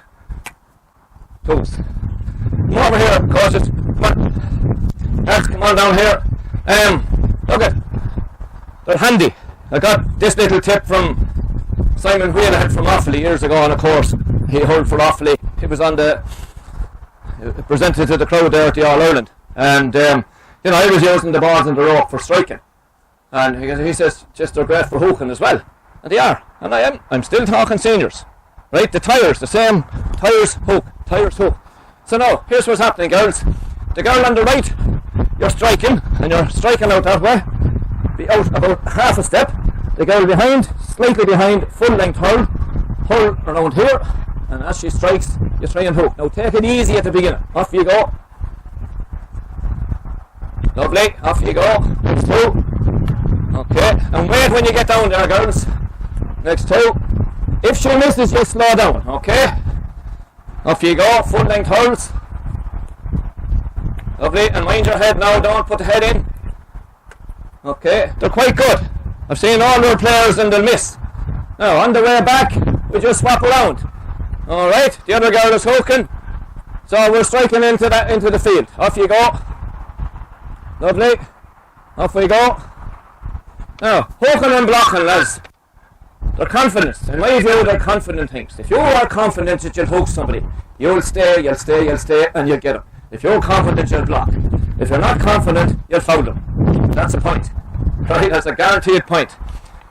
Twos. Come over here, coaches. Come on. Lads, come on down here. Look at, they're handy. I got this little tip from Simon Wheelahead from Offaly years ago on a course. He hurled for Offaly. He was on the presented to the crowd there at the All Ireland, and you know, I was using the balls in the rope for striking, and he says just they're great for hooking as well, and they are. And I'm still talking seniors, right? The tires, the same tires hook. So now here's what's happening, girls. The girl on the right, you're striking, and you're striking out that way. Be out about half a step. The girl behind, slightly behind, full length hurl around here, and as she strikes, you try and hook. Now take it easy at the beginning. Off you go. Lovely, off you go. Next two. Okay, and wait when you get down there, girls. Next two. If she misses, you slow down, okay? Off you go, full length hurls. Lovely, and mind your head now, don't put the head in. Okay, they're quite good. I've seen all their players and they'll miss. Now, on the way back, we just swap around. Alright, the other girl is hooking. So we're striking into the field. Off you go. Lovely. Off we go. Now, hooking and blocking, lads. They're confident. In my view, they're confident things. If you are confident that you'll hook somebody, you'll stay, and you'll get them. If you're confident, you'll block. If you're not confident, you'll foul them. That's a point. Right, that's a guaranteed point.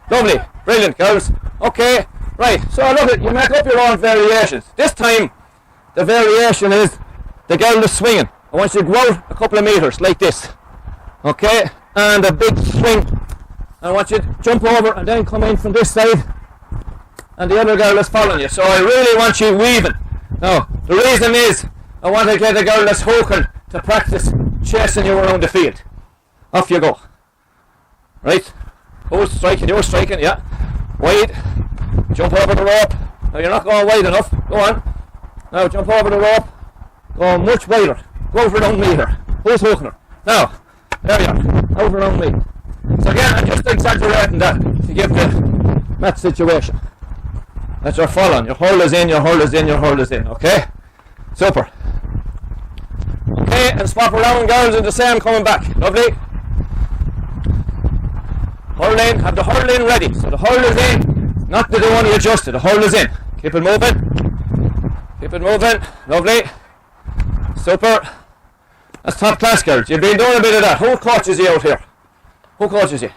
Lovely, brilliant, girls. Okay, right, so look at, you make up your own variations. This time, the variation is the girl is swinging. I want you to go out a couple of meters, like this. Okay, and a big swing. I want you to jump over and then come in from this side, and the other girl is following you. So I really want you weaving. Now, the reason is, I want to get a girl that's hooking to practice chasing you around the field. Off you go. Right? Who's striking? You're striking, yeah. Wide. Jump over the rope. Now you're not going wide enough. Go on. Now jump over the rope. Go much wider. Go over around me here. Who's hooking her? Now, there you are. Over around me. So again, I'm just exaggerating that to give the match situation. That's your following. Your hurl is in, your hurl is in, your hurl is in. Okay? Super. Okay, and swap around, girls, in the same coming back. Lovely. Hurl in, have the hurl in ready. So the hurl is in, not that they want to adjust it. The hurl is in. Keep it moving. Keep it moving. Lovely. Super. That's top class, girls. You've been doing a bit of that. Who coaches you out here? Who coaches you?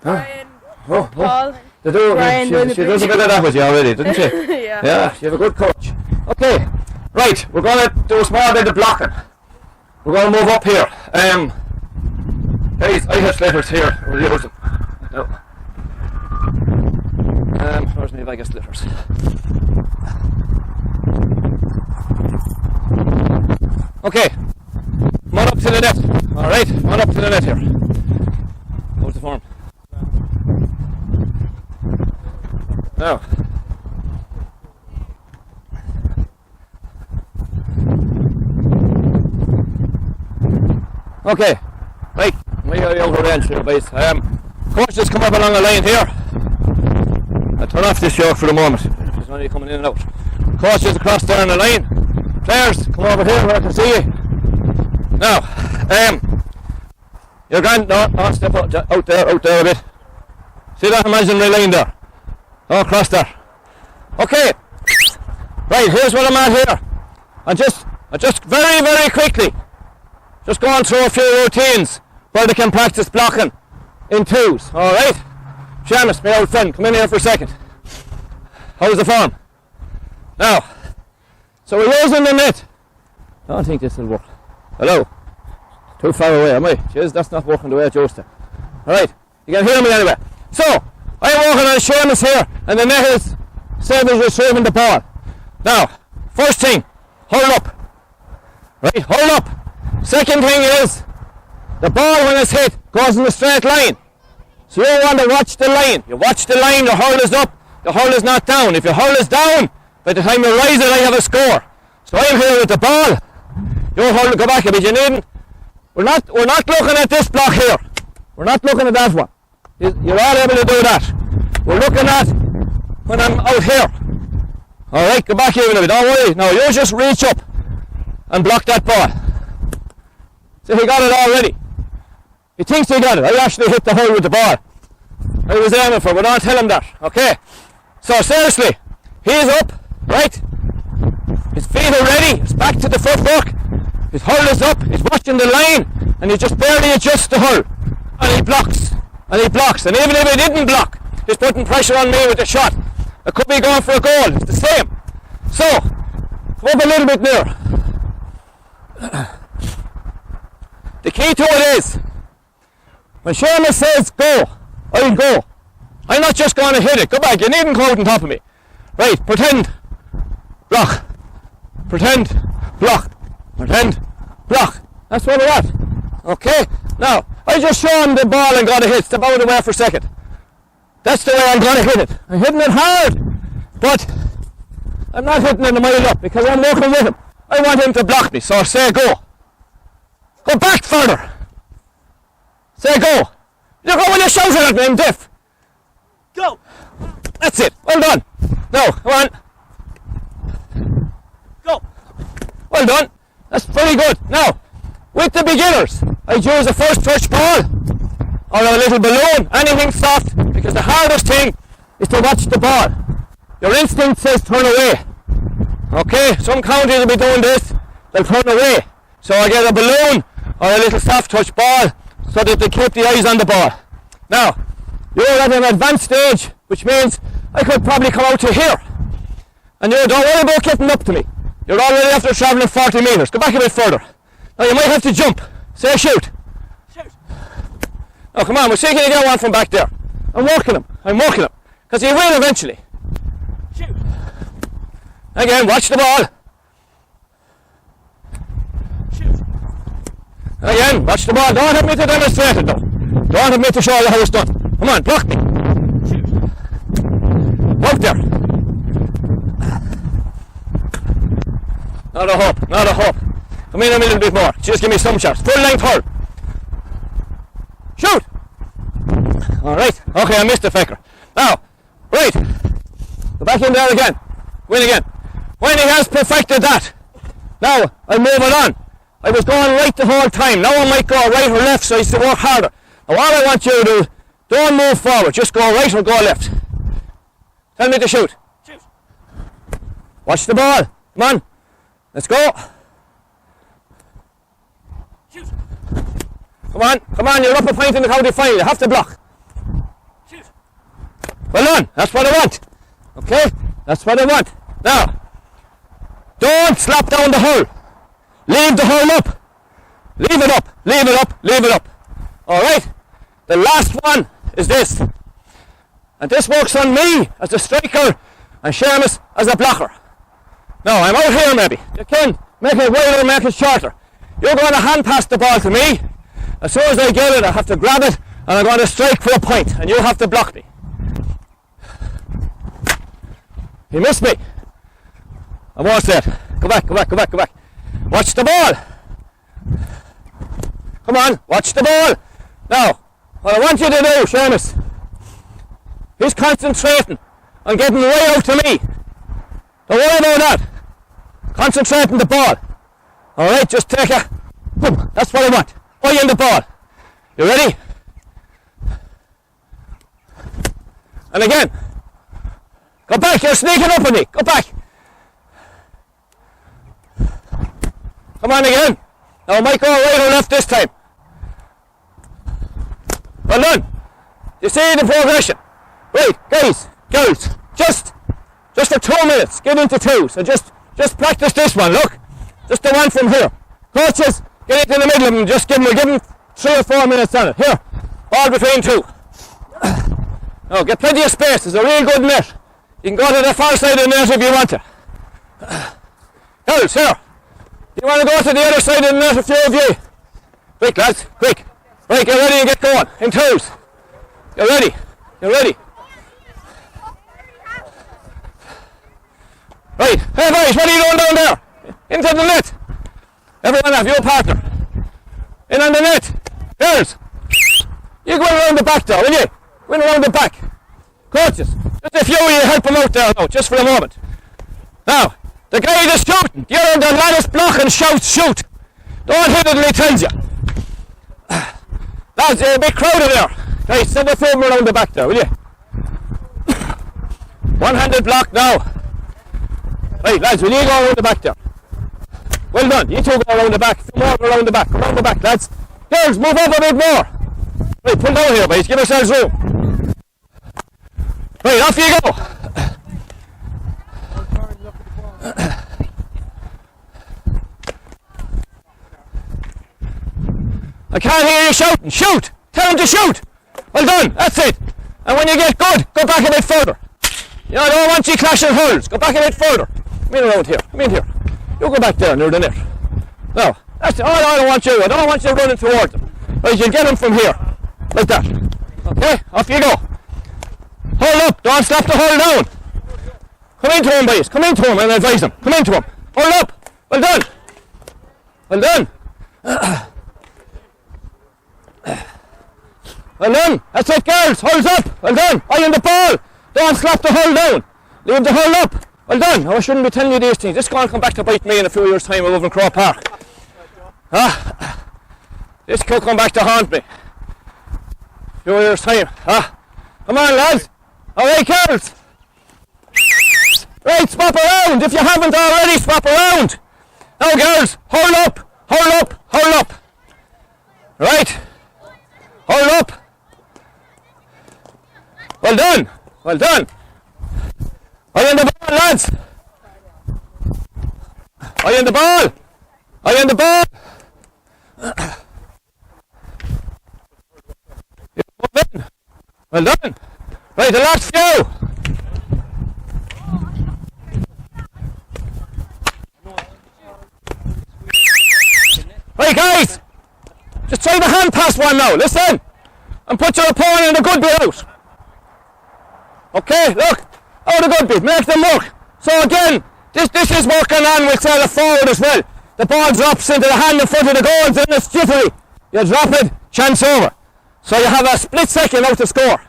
Brian,
Oh,
Paul.
They do.
Brian
She does a bit of that with you already, doesn't she?
Yeah.
Yeah, you have a good coach. Okay, right, we're going to do a small bit of blocking. We're going to move up here. Guys, I have slippers here. We'll use them. No. Where's my bag of slippers? Okay, come on up to the net. Alright, come on up to the net here. How's the form? Now. Okay, right, we got the over range here, boys. Coach, just come up along the line here. I'll turn off this yoke for the moment. There's only coming in and out. Coach, just across there on the line. Players, come over here where I can see you. Now, you're going, no, step out there a bit. See that imaginary line there? Oh, across there. Okay, right, here's what I'm at here. I just very, very quickly, just going through a few routines where they can practice blocking in twos, alright? Seamus, my old friend, come in here for a second. How's the form? Now, so we're using the net. I don't think this will work. Hello? Too far away, am I? Jeez, that's not working the way it used to. Alright, you can hear me anyway. So, I'm walking on Seamus here, and the net is same as retrieving the ball. Now, first thing, hold up. Right, hold up. Second thing is, the ball when it's hit goes in a straight line. So you want to watch the line. You watch the line, the hurl is up, the hurl is not down. If your hurl is down, by the time you rise it, I have a score. So I'm here with the ball. Your hurl will go back a bit. You needn't. We're not looking at this block here. We're not looking at that one. You're all able to do that. We're looking at when I'm out here. Alright, go back here a little bit. Don't worry. Now you just reach up and block that ball. So he got it already. He thinks he got it. I actually hit the hole with the ball. I was aiming for, but don't tell him that. Okay. So seriously, he's up, right? His feet are ready. He's back to the footwork. His hurl is up. He's watching the line, and he just barely adjusts the hurl, and he blocks, and he blocks. And even if he didn't block, he's putting pressure on me with the shot. It could be going for a goal. It's the same. So come up a little bit nearer. The key to it is, when Seamus says go, I'll go. I'm not just going to hit it. Go back. You needn't go out on top of me. Right, pretend, block. Pretend, block. Pretend, block. That's where we're at. Okay? Now, I just show him the ball and got a hit. Step out of the way for a second. That's the way I'm going to hit it. I'm hitting it hard, but I'm not hitting it a mile up because I'm working with him. I want him to block me, so I say go. Go back further. Say go. You go when you're shouting at me, I'm deaf. Go. That's it. Well done. Now, come on. Go. Well done. That's very good. Now, with the beginners, I'd use a first touch ball or a little balloon, anything soft, because the hardest thing is to watch the ball. Your instinct says turn away. Okay, some counties will be doing this, they'll turn away. So I get a balloon or a little soft touch ball so that they keep the eyes on the ball. Now, you're at an advanced stage, which means I could probably come out to here. And you don't worry about getting up to me. You're already after travelling 40 metres. Go back a bit further. Now you might have to jump. Say shoot. Shoot. Oh, come on, we're seeing you get one from back there. I'm working him. Because he will eventually. Shoot. Again, watch the ball. Shoot. Again, watch the ball. Don't have me to demonstrate it though. Don't have me to show you how it's done. Come on, block me. Shoot. Out there. Not a hope. Come in a little bit more. Just give me some shots. Full length hurl. Shoot. Alright. Okay, I missed the fecker. Now, right. Go back in there again. Go in again. When he has perfected that, now I'll move it on. I was going right the whole time. Now I might go right or left, so I used to work harder. Now all I want you to do, don't move forward. Just go right or go left. Tell me to shoot.
Shoot.
Watch the ball. Come on. Let's go.
Shoot.
Come on, you're up a point in the county final. You have to block.
Shoot.
Well done. That's what I want. Okay? That's what I want. Now, don't slap down the hole. Leave the hole up. Leave it up. Leave it up. Leave it up. Alright? The last one is this. And this works on me as a striker and Seamus as a blocker. Now, I'm out here maybe. You can make it wider, make it shorter. You're going to hand pass the ball to me. As soon as I get it, I have to grab it and I'm going to strike for a point and you have to block me. He missed me. I'm all set. Go back. Watch the ball. Come on, watch the ball. Now, what I want you to do, Seamus, he's concentrating on getting way out to me. Don't worry about that. Concentrate on the ball. Alright, just take a... Boom. That's what I want. Eye on the ball. You ready? And again. Go back, you're sneaking up on me. Go back. Come on again. Now I might go right or left this time. Well done. You see the progression. Right, guys, girls, just for 2 minutes, get into two. So just practice this one, look. Just the one from here. Coaches, get into the middle of them, just give them 3 or 4 minutes on it. Here, all between two. Now get plenty of space, there's a real good net. You can go to the far side of the net if you want to. Girls, here. You want to go to the other side of the net, a few of you? Quick, lads, quick. Right, get ready and get going. In twos. Get ready. Right, hey boys, what are you doing down there? Into the net. Everyone have your partner. In on the net. Girls, you go around the back there, will you? Go around the back. Coaches, just a few of you help them out there now, just for a moment. Now, the guy that's shooting, the other the lad is blocking, shouts, shoot. Don't hit it till he tells you. Lads, you're a bit crowded there. Right, send a few around the back there, will you? One-handed block now. Right, lads, will you go around the back there? Well done, you two go around the back. Come on, around the back, lads. Girls, move up a bit more. Right, pull down here, boys, give yourselves room. Right, off you go. I can't hear you shouting. Shoot! Tell him to shoot! Well done, that's it. And when you get good, go back a bit further. You know, I don't want you clashing hurls. Go back a bit further. Come in around here. Come in here. You go back there near the net. No, that's all I don't want you. I don't want you running toward them. Right, you'll get them from here. Like that. Okay, off you go. Hold up, don't stop the hold down. Come into him, boys. Come into him and advise him. Come into him. Hold up. Well done. Well done. Well done. That's it, girls. Hold up. Well done. Eye on the ball. Don't slap the hold down. Leave the hold up. Well done. Oh, I shouldn't be telling you these things. This is going to come back to bite me in a few years' time over in Crow Park. This could come back to haunt me. A few years' time. Come on, lads. All right, girls. Right, swap around. If you haven't already, swap around. Now, girls, hold up. Hold up. Hold up. Right. Hold up. Well done. Well done. Eye on the ball, lads. Eye on the ball. Eye on the ball. Well done. Right, the last few. Right, guys. Just try the hand pass one now. Listen. And put your opponent in the good bit out. Okay, look. Out the good bit. Make them work. So again, this is working on with the forward as well. the ball drops into the hand in front of the goals and it's jittery. You drop it, chance over. So you have a split second out to score.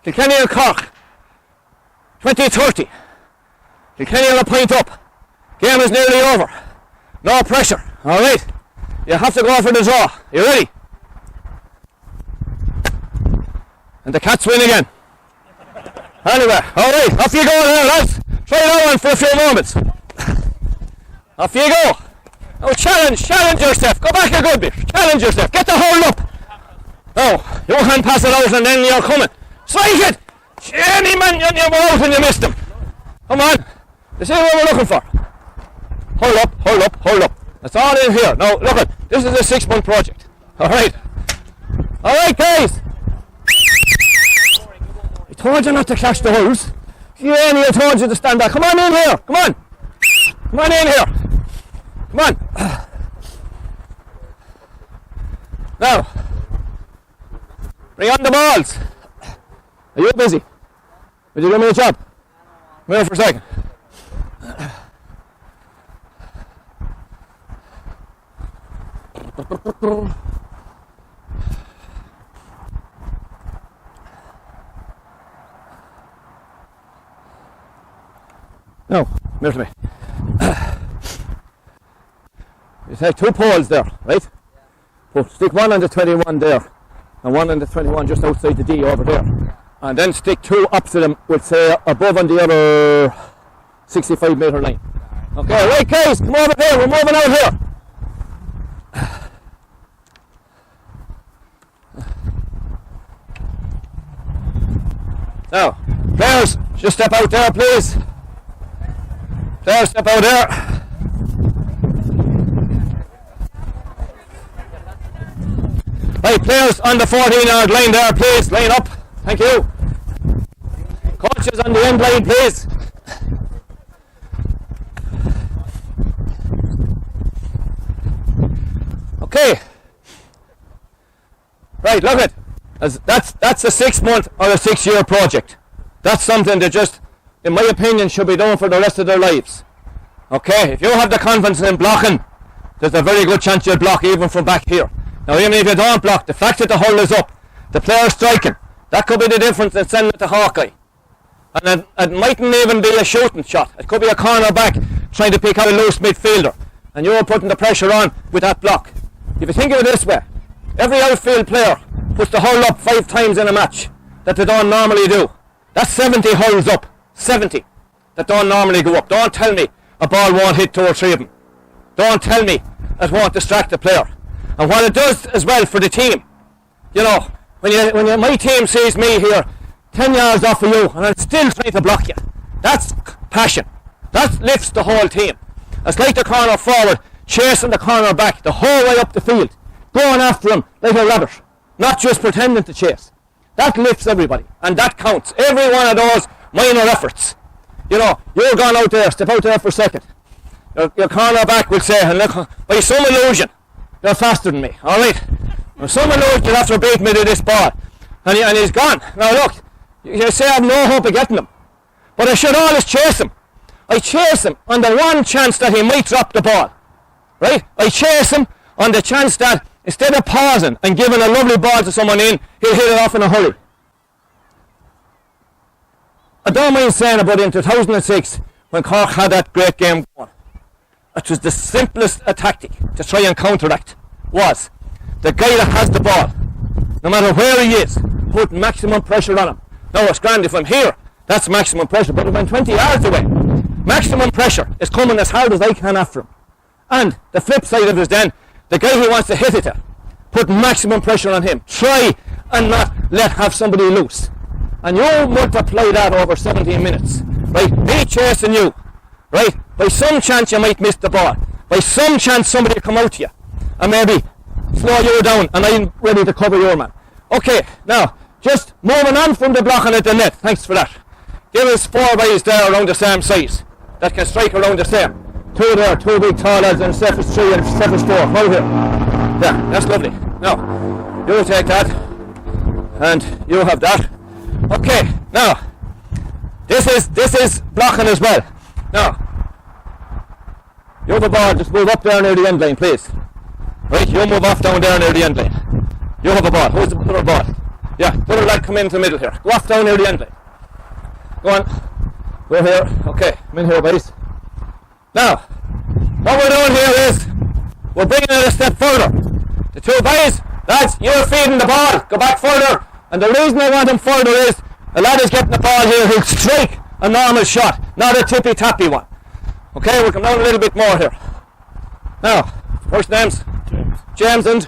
Kilkenny and Cork, 20-30. Kilkenny on a point up. Game is nearly over. No pressure. Alright. You have to go for the draw. You ready? And the Cats win again. Anyway, alright, off you go there, lads. Try that one for a few moments. Off you go. Now challenge yourself. Go back a good bit. Challenge yourself. Get the hold up. Now, you can pass it out and then you're coming. Strike it! Jenny man, you were out and you missed him. Come on. This is what we're looking for. Hold up, hold up, hold up. That's all in here. Now, look at this is a 6-month project. Alright. Alright, guys. I told you not to clash the holes. Jenny, I told you to stand back. Come on in here. Come on. Come on in here. Come on. Now, bring on the balls. Are you busy? Would you do me a job? Come here for a second. No, come here to me. You take 2 poles there, right? Stick one on the 21 there, and one on the 21 just outside the D over there. And then stick 2 opposite them, we'll say above on the other 65 metre line. Okay, right guys, come over here, we're moving out here. Now, players, just step out there please. Players, step out there. Right, players on the 14-yard line there, please, line up. Thank you. Coaches on the end line, please. Okay. Right, look it. That's a 6-month or a 6-year project. That's something that just, in my opinion, should be done for the rest of their lives. Okay, if you have the confidence in blocking, there's a very good chance you'll block even from back here. Now, even if you don't block, the fact that the hull is up, the player striking, that could be the difference in sending it to Hawkeye. And it mightn't even be a shooting shot. It could be a corner back trying to pick out a loose midfielder. And you're putting the pressure on with that block. If you think of it this way, every outfield player puts the hull up 5 times in a match that they don't normally do. That's 70 hulls up. 70 that don't normally go up. Don't tell me a ball won't hit 2 or 3 of them. Don't tell me it won't distract the player. And what it does as well for the team, you know, when my team sees me here 10 yards off of you and I'm still trying to block you, that's passion. That lifts the whole team. It's like the corner forward chasing the corner back the whole way up the field, going after him like a rabbit, not just pretending to chase. That lifts everybody, and that counts. Every one of those minor efforts. You know, you're gone out there, step out there for a second. Your corner back will say, and look, by some illusion, you're faster than me, alright? Some illusion after beating me to this ball, and he's gone. Now look, you say I have no hope of getting him, but I should always chase him. I chase him on the one chance that he might drop the ball, right? I chase him on the chance that instead of pausing and giving a lovely ball to someone in, he'll hit it off in a hurry. I don't mind saying about in 2006 when Cork had that great game going. It was the simplest tactic to try and counteract was the guy that has the ball, no matter where he is, put maximum pressure on him. Now it's grand if I'm here, that's maximum pressure, but if I'm 20 yards away, maximum pressure is coming as hard as I can after him. And the flip side of it is then, the guy who wants to hit it, put maximum pressure on him. Try and not let have somebody loose. And you multiply that over 17 minutes, right? Me chasing you, right? By some chance you might miss the ball. By some chance somebody will come out to you and maybe slow you down and I'm ready to cover your man. Okay, now, just moving on from the blocking at the net. Thanks for that. Give us 4 guys there around the same size that can strike around the same. 2 there, 2 big tall lads, and Cephas 3 and Cephas 4. Right here. Yeah, that's lovely. Now, you take that and you have that. Okay, now, this is blocking as well. Now, You have a ball, just move up there near the end line, please. Right, you move off down there near the end line. You have a ball. Who's the other ball? Yeah, the other lad come into the middle here. Go off down near the end line. Go on. Go here. Okay, come in here, boys. Now, what we're doing here is we're bringing it a step further. The two boys, lads, you're feeding the ball. Go back further. And the reason I want him further is a lad is getting the ball here. He'll strike a normal shot, not a tippy-tappy one. Okay, we'll come down a little bit more here. Now, first names? James and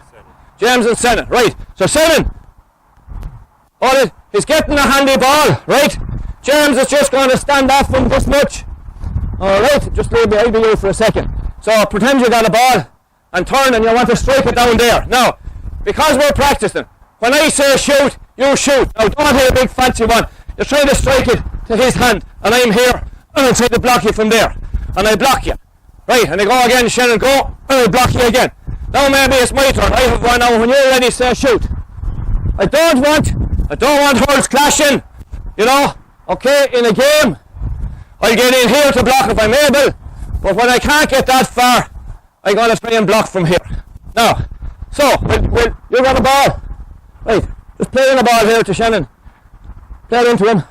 Senna. Right, so Senna, hold it, he's getting a handy ball, right? James is just going to stand off from this much. Alright, just leave me, I'll be you for a second. So pretend you got a ball and turn and you want to strike it down there. Now, because we're practicing, when I say shoot, you shoot. Now don't hit a big fancy one. You're trying to strike it to his hand and I'm here and I'm trying to block you from there. And I block you. Right, and I go again, Shannon, go, and I block you again. Now maybe it's my turn. I have one now. When you're ready, say shoot. I don't want hurls clashing. You know, okay, in a game, I'll get in here to block if I'm able, but when I can't get that far, I'm going to try and block from here. Now, so, you've got a ball. Right, just play in a ball here to Shannon. Play it into him.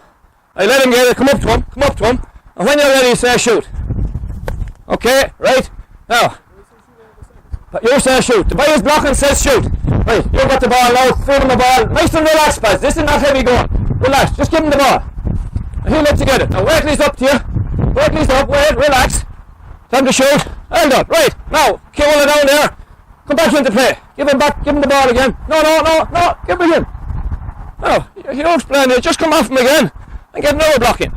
I let him get it, come up to him, and when you're ready, say shoot. Okay, right, now, you say shoot. The boy is blocking, says shoot. Right, you've got the ball now, feed him the ball. Nice and relaxed, boys. This is not heavy going. Relax, just give him the ball. And he'll let you get it. Now wait till he's up to you. Wait till he's up, wait, relax. Time to shoot. Well done. Right, now, keep it down there. Come back into play. Give him the ball again. No, give him again. No, you explain it. Just come off him again and get another block in.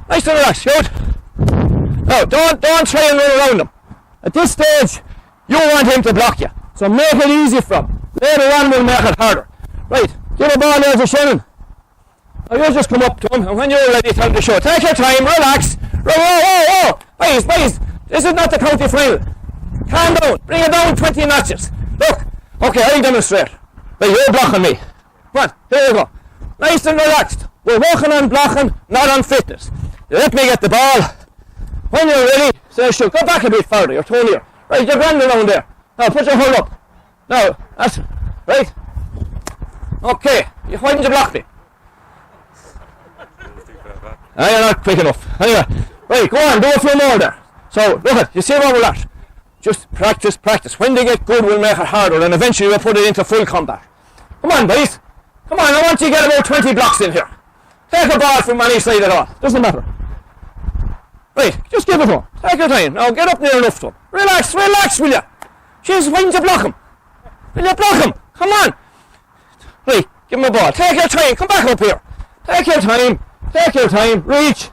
Nice and relaxed, shoot. No, don't try and run around him. At this stage, you want him to block you. So make it easy for him. Later on we'll make it harder. Right, give a ball there to Shannon. Now you just come up to him and when you're ready tell him to show. Take your time, relax. Whoa. Boys, this is not the county final. Calm down, bring it down 20 notches. Look, okay, I'll demonstrate. Right, you're blocking me. Come on, here you go. Nice and relaxed. We're working on blocking, not on fitness. You let me get the ball. When you're ready, say shoot. Go back a bit further, you're too near. Right, you're grand around there. Now put your hold up. Now, that's right. Okay, why didn't you block me? You're not quick enough. Anyway, right, go on, do a few more there. So, look at, you see where we're at. Just practice. When they get good, we'll make it harder and eventually we'll put it into full combat. Come on, boys. Come on, I want you to get about 20 blocks in here. Take a ball from any side at all. Doesn't matter. Right, just give it to him. Take your time. Now get up near enough to him. Relax, will you? Jeez, why didn't you block him? Will you block him? Come on. Right, give him a ball. Take your time. Come back up here. Take your time. Reach.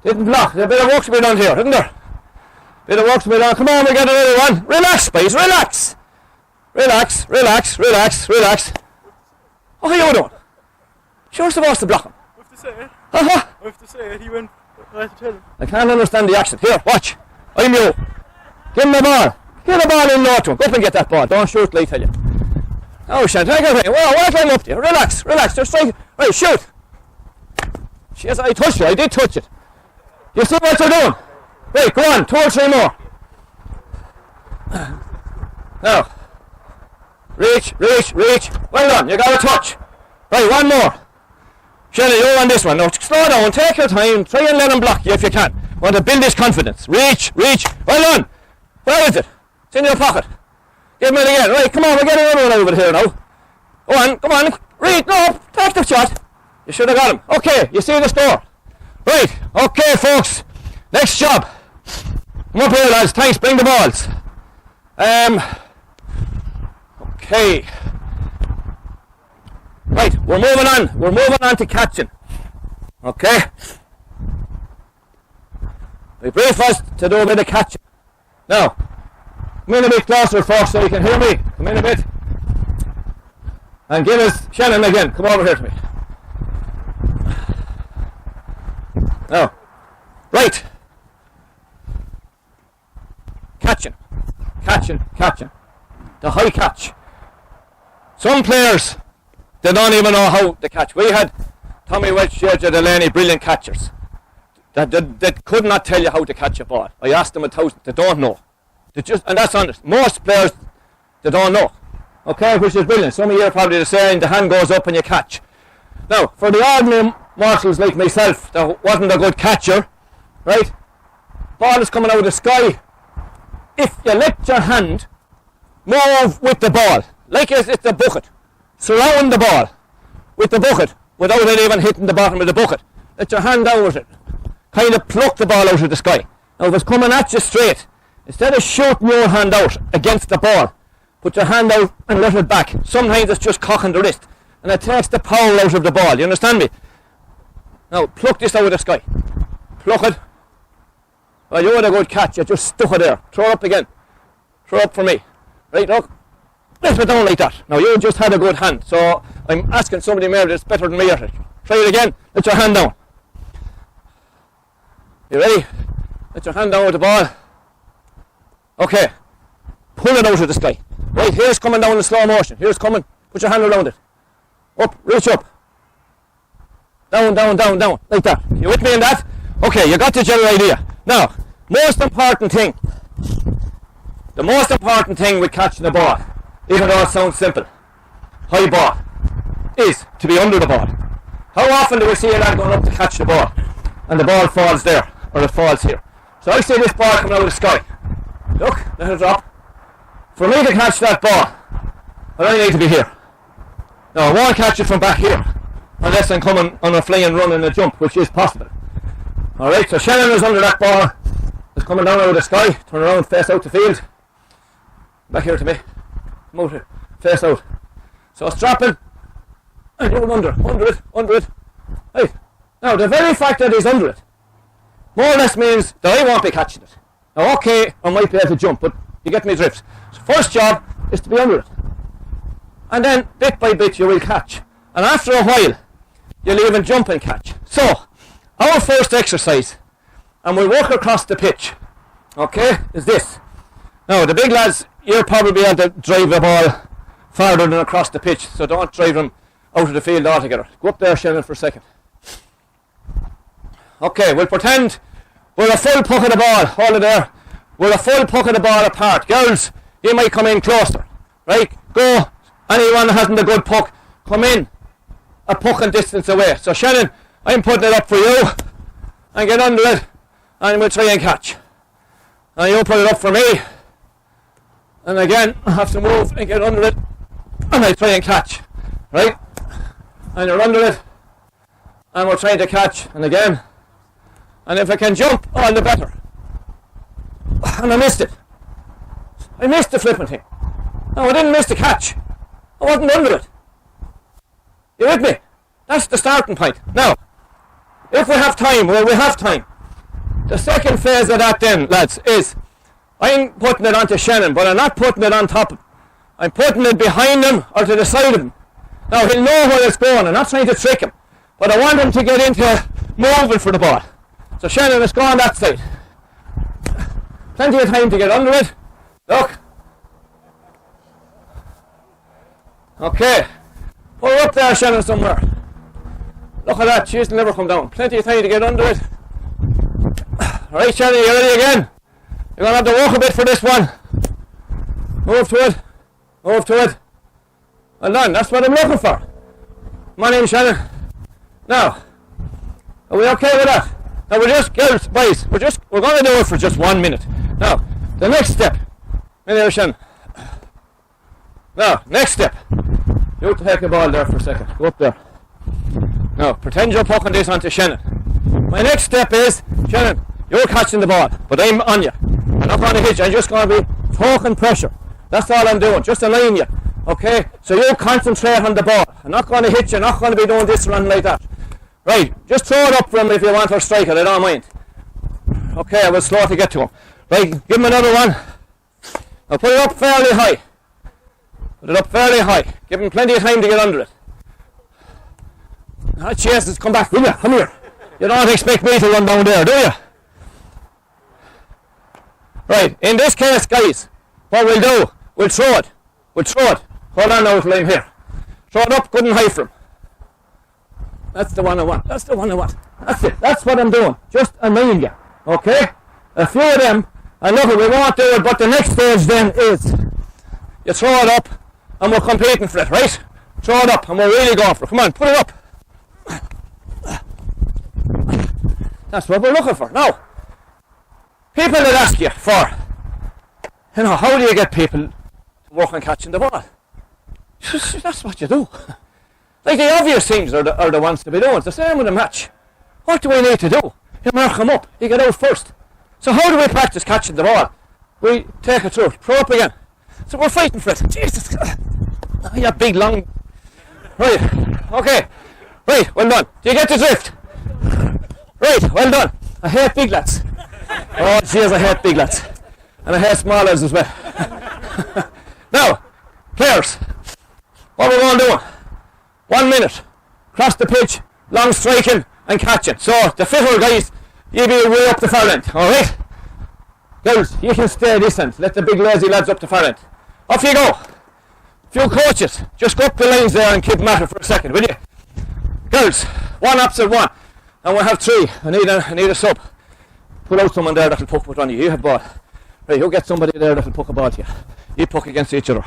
Didn't block. There's a bit of work to be done here, isn't there? Bit of work to be done. Come on, we get another one. Relax, boys. Relax. What are you doing? You're supposed to block him.
I have to say it.
Uh-huh.
I have to say it. He went. I have to tell him.
I can't understand the action. Here, watch. I'm you. Give him the ball. Get the ball in low to him. Go up and get that ball. Don't shoot, I tell you. Oh, Shan, take your time. Well, climb up to you. Relax. Just strike. Right, shoot. Jeez, I touched it. I did touch it. You see what you're doing? Right, go on. 2 or 3 more. Now. Reach. Well done. You got a touch. Right, one more. Shelly, you're on this one. Now, slow down. Take your time. Try and let him block you if you can. Want to build his confidence. Reach. Well done. Where is it? It's in your pocket. Give him it again. Right, come on. We're getting another one over here now. Come on. Reach. No, take the shot. You should have got him. Okay, you see the score. Right, okay, folks. Next job. Come up here, lads. Thanks. Bring the balls. Okay. Right, we're moving on. We're moving on to catching. Okay. We brief us to do a bit of catching. Now, come in a bit closer, folks, so you can hear me. Come in a bit. And give us Shannon again. Come over here to me. Now, right. Catching. The high catch. Some players, they don't even know how to catch. We had Tommy Welch, Georgia Delaney, brilliant catchers. that could not tell you how to catch a ball. I asked them 1,000. They don't know. And that's honest. Most players, they don't know. Okay, which is brilliant. Some of you are probably saying the hand goes up and you catch. Now, for the ordinary mortals like myself that wasn't a good catcher, right? Ball is coming out of the sky. If you let your hand move with the ball, like it's a bucket, surround the ball with the bucket without it even hitting the bottom of the bucket. Let your hand down with it. Kind of pluck the ball out of the sky. Now, if it's coming at you straight, instead of shooting your hand out against the ball, put your hand out and let it back. Sometimes it's just cocking the wrist, and it takes the power out of the ball. You understand me? Now, pluck this out of the sky. Pluck it. Well, you had a good catch. You just stuck it there. Throw it up again. Throw it up for me. Right, look. Let it down like that. Now, you just had a good hand. So, I'm asking somebody maybe that's better than me at it. Try it again. Let your hand down. You ready? Let your hand down with the ball. Okay. Pull it out of the sky. Right, here's coming down in slow motion. Here's coming. Put your hand around it. Up. Reach up. Down, down, down, down. Like that. You with me in that? Okay, you got the general idea. Now, the most important thing with catching the ball, even though it sounds simple, high ball, is to be under the ball. How often do we see a lad going up to catch the ball and the ball falls there, or it falls here? So I see this ball coming out of the sky. Look, let it drop. For me to catch that ball, I need to be here. Now, I won't catch it from back here, unless I'm coming on a flying run and a jump, which is possible. Alright, so Shannon is under that ball. It's coming down out of the sky. Turn around, face out the field. Back here to me. Come out here. Face out. So it's dropping. And going under it. Hey. Now, the very fact that he's under it, more or less means that I won't be catching it. Now, okay, I might be able to jump, but you get me drift. So first job is to be under it. And then, bit by bit, you will catch. And after a while, you'll even jump and catch. So, our first exercise, and we'll walk across the pitch, okay, is this. Now, the big lads, you'll probably be able to drive the ball farther than across the pitch, so don't drive them out of the field altogether. Go up there, Shannon, for a second. Okay, we'll pretend we're a full puck of the ball. Hold it there. We're a full puck of the ball apart. Girls, you might come in closer. Right? Go. Anyone that hasn't a good puck, come in a puck and distance away. So, Shannon, I'm putting it up for you. And get under it. And we'll try and catch. And you put it up for me. And again, I have to move and get under it. And I try and catch. Right? And you're under it. And we're trying to catch. And again. And if I can jump, all the better. And I missed it. I missed the flipping thing. No, I didn't miss the catch. I wasn't under it. You with me? That's the starting point. Now, if we have time, well, we have time. The second phase of that then, lads, is I'm putting it onto Shannon, but I'm not putting it on top of him. I'm putting it behind him or to the side of him. Now, he'll know where it's going. I'm not trying to trick him, but I want him to get into moving for the ball. So, Shannon, let's go on that side. Plenty of time to get under it. Look. Okay. Put her up there, Shannon, somewhere. Look at that. She's never come down. Plenty of time to get under it. Alright, Shannon, you ready again? You're going to have to walk a bit for this one. Move to it. Move to it. Well done. That's what I'm looking for. Come on in, Shannon. Now, are we okay with that? Now, girls, boys, we're going to do it for just 1 minute. Now, the next step. In there, Shannon. Now, next step. You take a ball there for a second. Go up there. Now, pretend you're poking this onto Shannon. My next step is, Shannon, you're catching the ball, but I'm on you. I'm not going to hit you. I'm just going to be talking pressure. That's all I'm doing. Just align you. Okay? So you concentrate on the ball. I'm not going to hit you. I'm not going to be doing this run like that. Right. Just throw it up for him if you want to strike it. I don't mind. Okay, I will slow to get to him. Right. Give him another one. Now put it up fairly high. Put it up fairly high. Give him plenty of time to get under it. Ah, Jesus, come back. Come here. You don't expect me to run down there, do you? Right, in this case, guys, what we'll do, we'll throw it. Hold on now till I'm here. Throw it up good and high for him. That's the one I want. That's it. That's what I'm doing. Just annoying you. Okay? A few of them. And look, we won't do it, but the next stage then is you throw it up and we're competing for it, right? Throw it up and we're really going for it. Come on, put it up. That's what we're looking for. Now, people that ask you for, how do you get people to work on catching the ball? That's what you do. Like the obvious things are the ones to be doing. It's the same with a match. What do we need to do? You mark them up. You get out first. So how do we practice catching the ball? We take it through. Throw up again. So we're fighting for it. Jesus. You big long... Right. Okay. Right. Well done. Do you get the drift? Right. Well done. I hate big lads. Oh, jeez, I hate big lads. And I hate small lads as well. Now, players, what we're going to do? 1 minute. Cross the pitch, long striking and catching. So, the fitter guys, you be way up the far end, alright? Girls, you can stay this end. Let the big lazy lads up the far end. Off you go. Few coaches, just go up the lines there and keep them at it for a second, will you? Girls, one opposite one. And we'll have three. I need a sub. Put out someone there that'll puck it on you. You have ball. Right, you get somebody there that'll puck a ball to you. You puck against each other.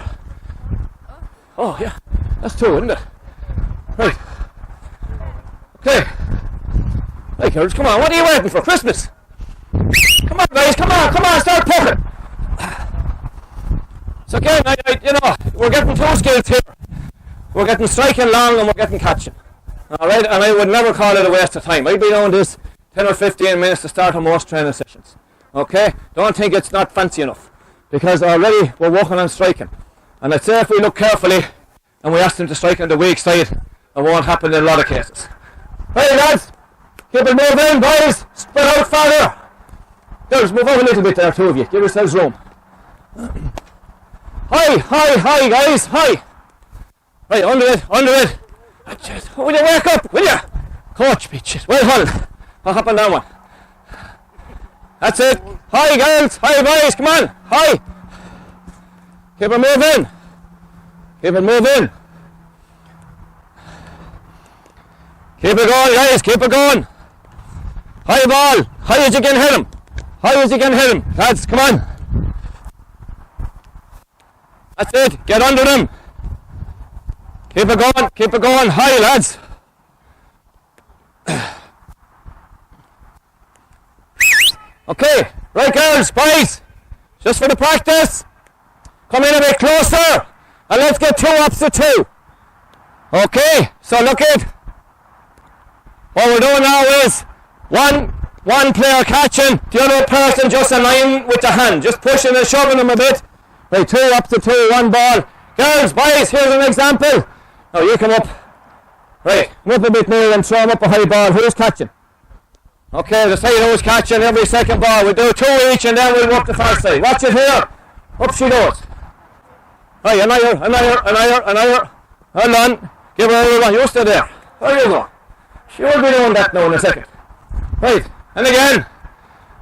Oh, yeah. That's two, isn't it? Right. Okay. Right, girls, come on. What are you waiting for? Christmas? Come on, guys. Come on. Start pucking. So again, we're getting two skills here. We're getting striking long and we're getting catching. Alright, and I would never call it a waste of time. I'd be doing this 10 or 15 minutes to start on most training sessions. Okay? Don't think it's not fancy enough. Because already we're working on striking. And I'd say if we look carefully and we ask them to strike on the weak side, it won't happen in a lot of cases. Hey lads! Keep it moving, boys! Spread out farther! Girls, move over a little bit there, two of you. Give yourselves room. Hi, guys, hi! Right, under it. Will you wake up, will you? Coach, bitches. Well done. What happened that one? That's it. Hi, girls. Hi, boys. Come on. Hi. Keep it moving. Keep it going, guys. Keep it going. High ball. High as you can hit him. Lads, come on. That's it. Get under them. Keep it going, high lads. Okay, right girls, boys, just for the practice, come in a bit closer and let's get two opposite two. Okay, so look at what we're doing now is one player catching, the other person just aligning with the hand, just pushing and shoving them a bit. Right, two opposite two, one ball. Girls, boys, here's an example. Now you come up. Right, come up a bit nearer and throw them up a high ball. Who's catching? Okay, decide who's catching every second ball. We'll do two each and then we'll work the far side. Watch it here. Up she goes. Right, another. Hold on. Give her a one. You stay there. There you go. She will be doing that now in a second. Right, and again.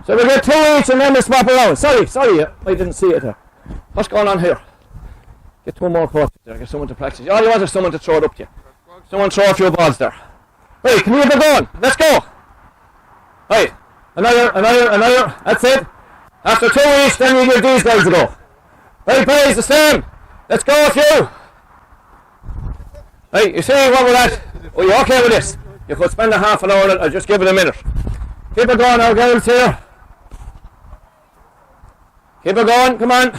So we'll get two each and then we'll swap around. Sorry, I didn't see it there. What's going on here? Get two more coaches there, get someone to practice. All you want is someone to throw it up to you. Someone throw a few balls there. Right, can you get going? Let's go. Right, another. That's it. After two each, then you give these guys a go. Right, boys, the same. Let's go a few. Right, you see what we're at? Oh, you okay with this? You could spend a half an hour on it, I'll just give it a minute. Keep it going, our girls here. Keep it going, come on.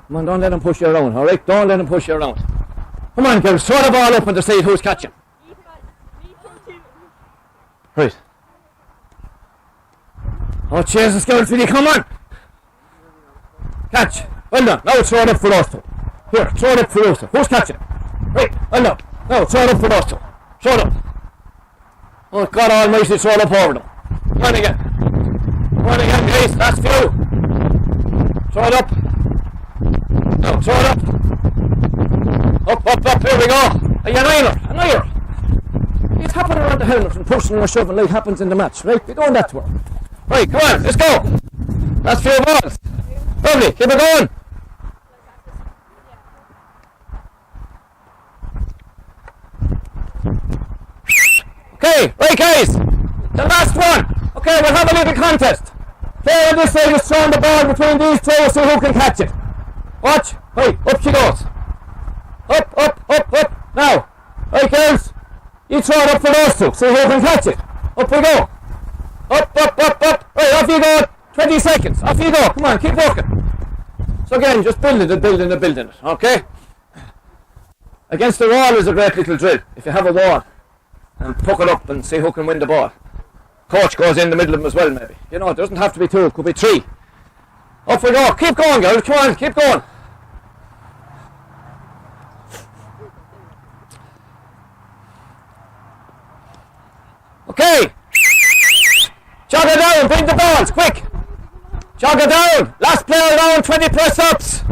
Come on, don't let them push you around, alright? Don't let them push you around. Come on, girls, throw the ball up and decide who's catching. Right. Oh, Jesus, girls, will you come on? Catch. Well done. Now throw it up for those two. Here, throw it up for those two. Who's catching? Right, well done. Now throw it up for those two. Throw it up. Oh, God almighty, throw it up over them. Come on again, guys. Last few. Throw it up. Now, throw it up. Up, here we go. A niner. It's happening around the helmet and pushing and shoving like happens in the match, right? We're doing that to her. Right, come on, let's go. Last few balls. Lovely, keep it going. Okay, right guys, the last one. Okay, we'll have a little contest. Player on this side is throwing the ball between these two, see who can catch it. Watch, right, up she goes. Up, up, up, up. Now, right girls, you throw it up for those two, see who can catch it. Up we go. Up, up, up, up. Right, off you go. 20 seconds, off you go. Come on, keep walking. So again, just building it, okay? Against the wall is a great little drill. If you have a wall, and puck it up and see who can win the ball. Coach goes in the middle of them as well, maybe. You know, it doesn't have to be 2, it could be 3. Up we go. Keep going, girls. Come on, keep going. Okay. Jog it down. Bring the balls. Quick. Jog it down. Last player down. 20 press-ups.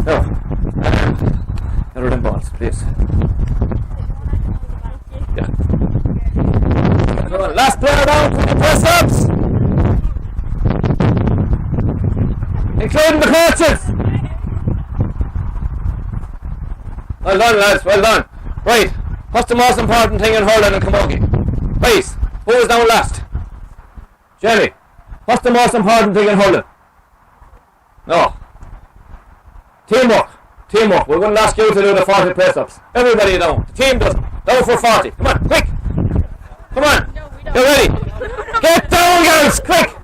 No. Get rid of them balls, please. Yeah. Last player down. 20 press-ups. Including the coaches. Well done, lads. Well done. Right. What's the most important thing in hurling and camogie? Right. Who was down last? Jenny. What's the most important thing in hurling? No. Teamwork. Teamwork. We wouldn't ask you to do the 40 press-ups. Everybody down. The team does. Down for 40. Come on, quick. Come on. Get ready. Get down, girls. Quick.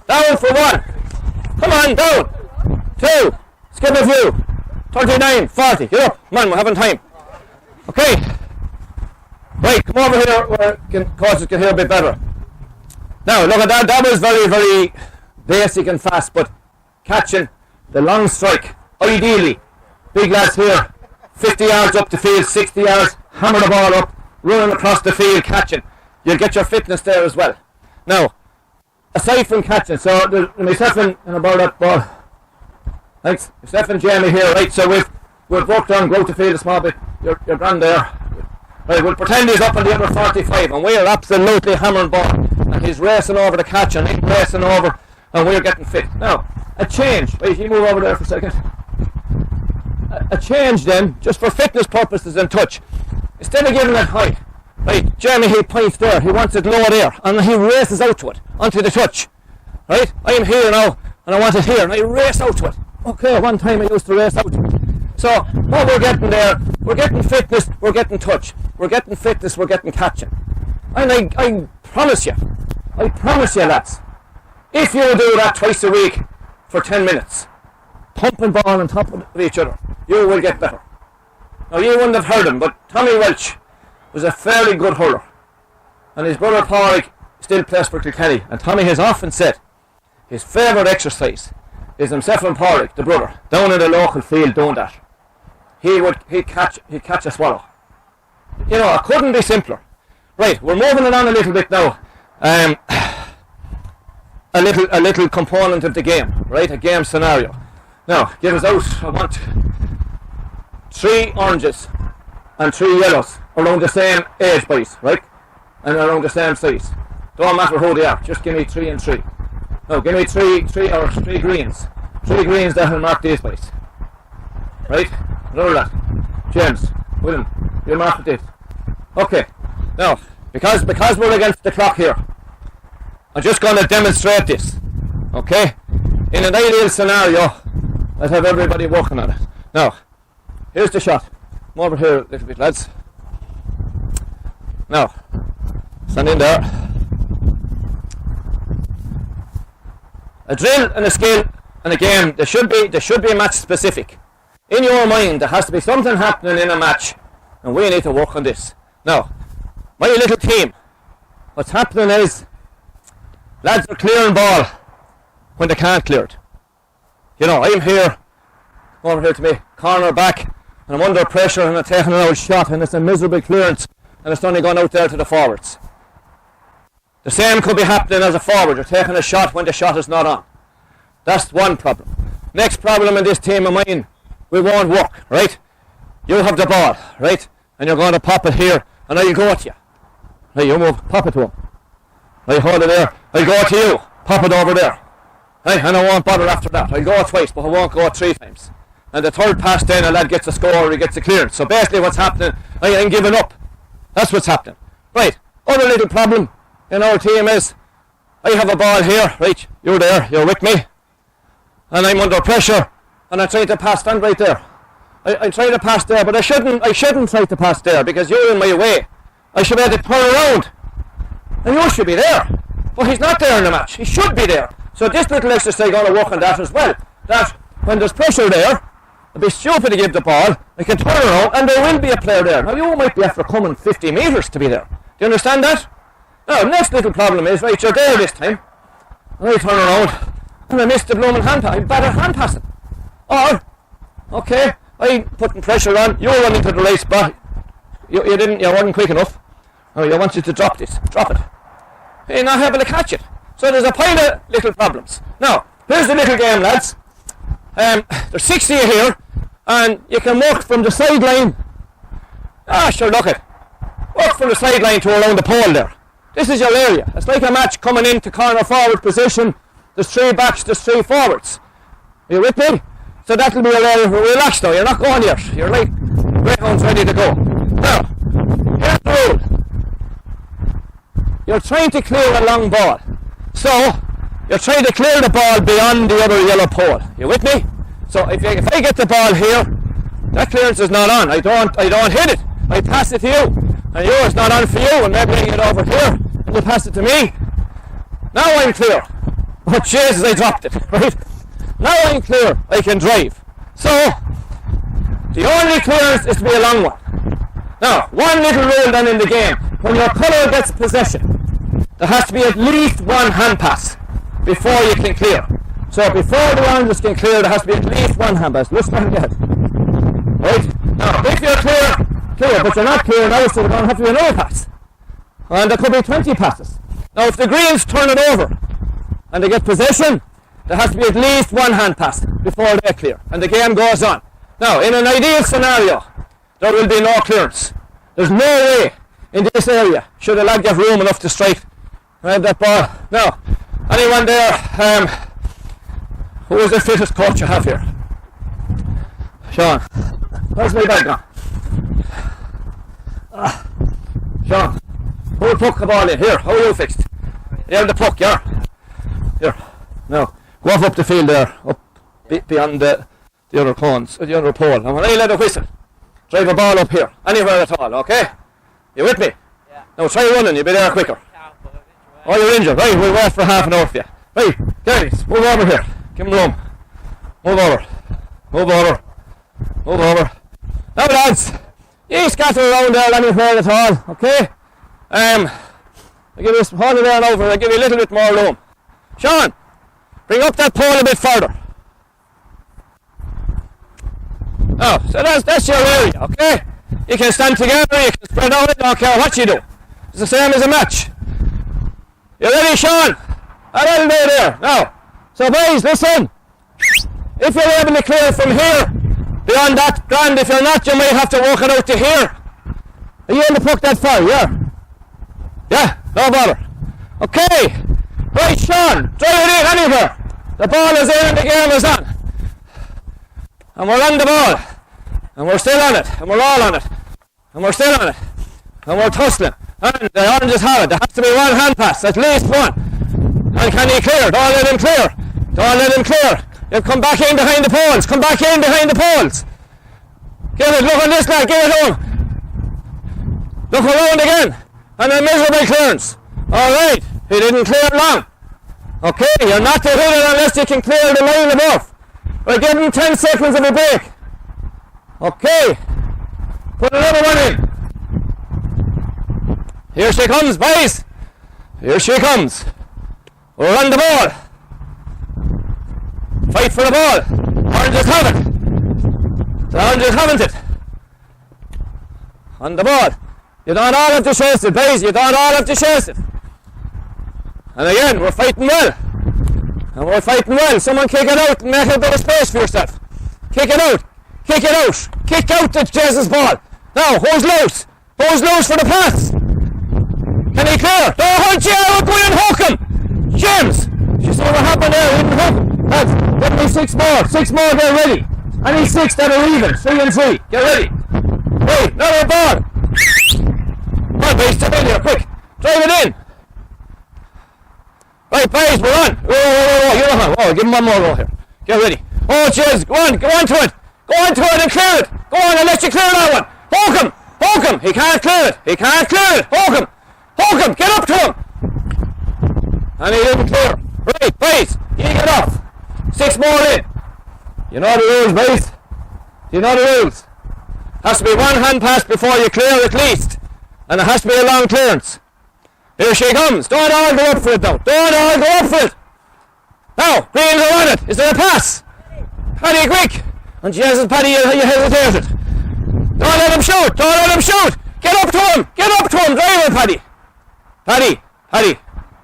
Down for 1. Come on, down. 2. Skip a few. 39, 40. Get up. Come on, we're having time. Okay. Right, come over here where coaches can hear a bit better. Now, look at that. That was very, very basic and fast, but catching the long strike, ideally, big lads here, 50 yards up the field, 60 yards, hammer the ball up, running across the field, catching. You'll get your fitness there as well. Now, aside from catching, so there's myself and about that ball. Thanks. Myself and Jamie here, right? So we've worked on go to field a small bit. You're grand there. Right, we'll pretend he's up on the other 45 and we're absolutely hammering ball. And he's racing over the catch and he's racing over and we're getting fit. Now, a change. Wait, you move over there for a second. A change then, just for fitness purposes and touch. Instead of giving it high, right, Jeremy, he points there, he wants it low there, and he races out to it, onto the touch. Right, I am here now, and I want it here, and I race out to it. Okay, one time I used to race out to it. So, what we're getting there, we're getting fitness, we're getting touch. We're getting fitness, we're getting catching. And I promise you, lads, if you do that twice a week for 10 minutes, pumping ball on top of each other, you will get better. Now, you wouldn't have heard him, but Tommy Welch was a fairly good hurler. And his brother Pádraig still plays for Kilkenny. And Tommy has often said his favourite exercise is himself and Pádraig, the brother, down in the local field doing that. He'd catch a swallow. You know, it couldn't be simpler. Right, we're moving it on a little bit now. A little component of the game, right? A game scenario. Now, give us out. I want 3 oranges and 3 yellows around the same age, boys, right? And around the same size. Don't matter who they are. Just give me 3 and 3. No, give me 3 greens. 3 greens that will mark these boys. Right? Another lad. James, William, you'll mark this. Okay. Now, because we're against the clock here, I'm just going to demonstrate this. Okay? In an ideal scenario, I'd have everybody working on it. Now, here's the shot. Come over here a little bit, lads. Now, stand in there. A drill and a skill and a game, there should be a match specific. In your mind, there has to be something happening in a match, and we need to work on this. Now, my little team, what's happening is, lads are clearing ball when they can't clear it. You know, I'm here, come over here to me, corner back, and I'm under pressure and I'm taking an old shot, and it's a miserable clearance, and it's only gone out there to the forwards. The same could be happening as a forward. You're taking a shot when the shot is not on. That's one problem. Next problem in this team of mine, we won't work, right? You have the ball, right? And you're going to pop it here, and I'll go at you. Right, you move, pop it to him. Right, hold it there. I'll go to you, pop it over there. Right, and I won't bother after that. I'll go twice, but I won't go 3 times. And the third pass then, a lad gets a score or he gets a clearance. So basically what's happening, I'm giving up. That's what's happening. Right, other little problem in our team is I have a ball here, right? You're there, you're with me, and I'm under pressure, and I'm trying to pass, stand right there. I'm trying to pass there, but I shouldn't try to pass there because you're in my way. I should be able to turn around, and you should be there. But he's not there in the match. He should be there. So this little exercise going to work on that as well. That when there's pressure there, it'd be stupid to give the ball. I can turn around, and there will be a player there. Now you might be after coming 50 metres to be there. Do you understand that? Now the next little problem is, right, you're there this time, and I turn around, and I miss the blooming hand pass. I'm bad at hand passing. Or, okay, I'm putting pressure on. You're running to the right spot. You weren't quick enough. Oh, you wanted to drop this. Drop it. You're not able to catch it. So there's a pile of little problems. Now, here's the little game, lads. There's 60 here, and you can work from the sideline. Sure, look it. Work from the sideline to around the pole there. This is your area. It's like a match coming into corner forward position. There's 3 backs, there's 3 forwards. Are you with me? So that'll be your area. Relax now, you're not going yet. You're like greyhounds ready to go. Now, here's the rule. You're trying to clear a long ball. So, you're trying to clear the ball beyond the other yellow pole. You with me? So if I get the ball here, that clearance is not on. I don't hit it. I pass it to you. And yours not on for you, and maybe I get over here and you pass it to me. Now I'm clear. Oh Jesus, I dropped it, right? Now I'm clear. I can drive. So, the only clearance is to be a long one. Now, one little rule then in the game. When your colour gets possession, there has to be at least one hand pass before you can clear. So before the oranges can clear, there has to be at least one hand pass. Let's not get it. Right? Now, if you're clear, but you're not clear now, so there's going to have to be another pass. And there could be 20 passes. Now, if the Greens turn it over and they get possession, there has to be at least one hand pass before they clear. And the game goes on. Now, in an ideal scenario, there will be no clearance. There's no way in this area should a lad get room enough to strike that ball. Now, anyone there, who is the fittest coach you have here? Sean. Where's my bag now? Sean, who will puck the ball in? Here, how are you fixed? You have the puck, yeah? Here. Now, go off up the field there, up beyond the other cones, the other pole. And when I let a whistle, drive a ball up here, anywhere at all, okay? You with me? Yeah. Now try running, you'll be there quicker. Oh, you're injured. Right, we'll wait for half an hour for you. Right, Dennis, move over here. Give him room. Move over. Move over. Move over. Now, lads, you scatter around there anywhere at all, okay? I'll give you hold it there and over. I'll give you a little bit more room. Sean, bring up that pole a bit further. Oh, so that's your area, okay? You can stand together, you can spread out, I don't care what you do. It's the same as a match. You ready, Sean? That'll be there. Now, so boys, listen. If you're able to clear from here, beyond that, grand. If you're not, you might have to walk it out to here. Are you able to puck that far? Yeah? Yeah? No bother. Okay. Right, Sean, drive it in anywhere. The ball is in and the game is on. And we're on the ball. And we're still on it. And we're all on it. And we're still on it. And we're tussling. And the oranges have it. There has to be one hand pass, at least one. And can he clear? Don't let him clear. Don't let him clear. You come back in behind the poles. Come back in behind the poles. Give it. Look on this lad. Give it home. Look around again. And a miserable clearance. Alright. He didn't clear long. Okay. You're not to hit it unless you can clear the line above. We'll give him 10 seconds of a break. Okay. Put another one in. Here she comes, boys. Here she comes. We're on the ball. Fight for the ball. Oranges have it. The oranges haven't it. On the ball. You don't all have to chase it, boys. You don't all have to chase it. And again, we're fighting well. And we're fighting well. Someone kick it out and make a bit of space for yourself. Kick it out. Kick it out. Kick out the chase's ball. Now, who's loose? Who's loose for the pass? Can he clear? Don't hold you out, go and hook him! James! You see what happened there? He didn't hook him. Lads, get me 6 more. 6 more, get ready. I need 6 that are even. 3 and 3. Get ready. Hey, another ball. Come on, boys, step in here, quick. Drive it in. Right, boys, we're on. Whoa, you're on. Whoa, give him one more row here. Get ready. Oh, cheers. Go on to it. Go on to it and clear it. Go on, I'll let you clear that one. Poke him. He can't clear it. Poke him. Get up to him. And he didn't clear. Right, boys, you get off. 6 more in. You know the rules, boys. You know the rules. Has to be one hand pass before you clear at least. And it has to be a long clearance. Here she comes. Don't all go up for it now. Now, Greens are on it. Is there a pass? Paddy, quick. And Jesus, Paddy, you hesitated. Don't let him shoot. Get up to him. Drive it, Paddy. Paddy.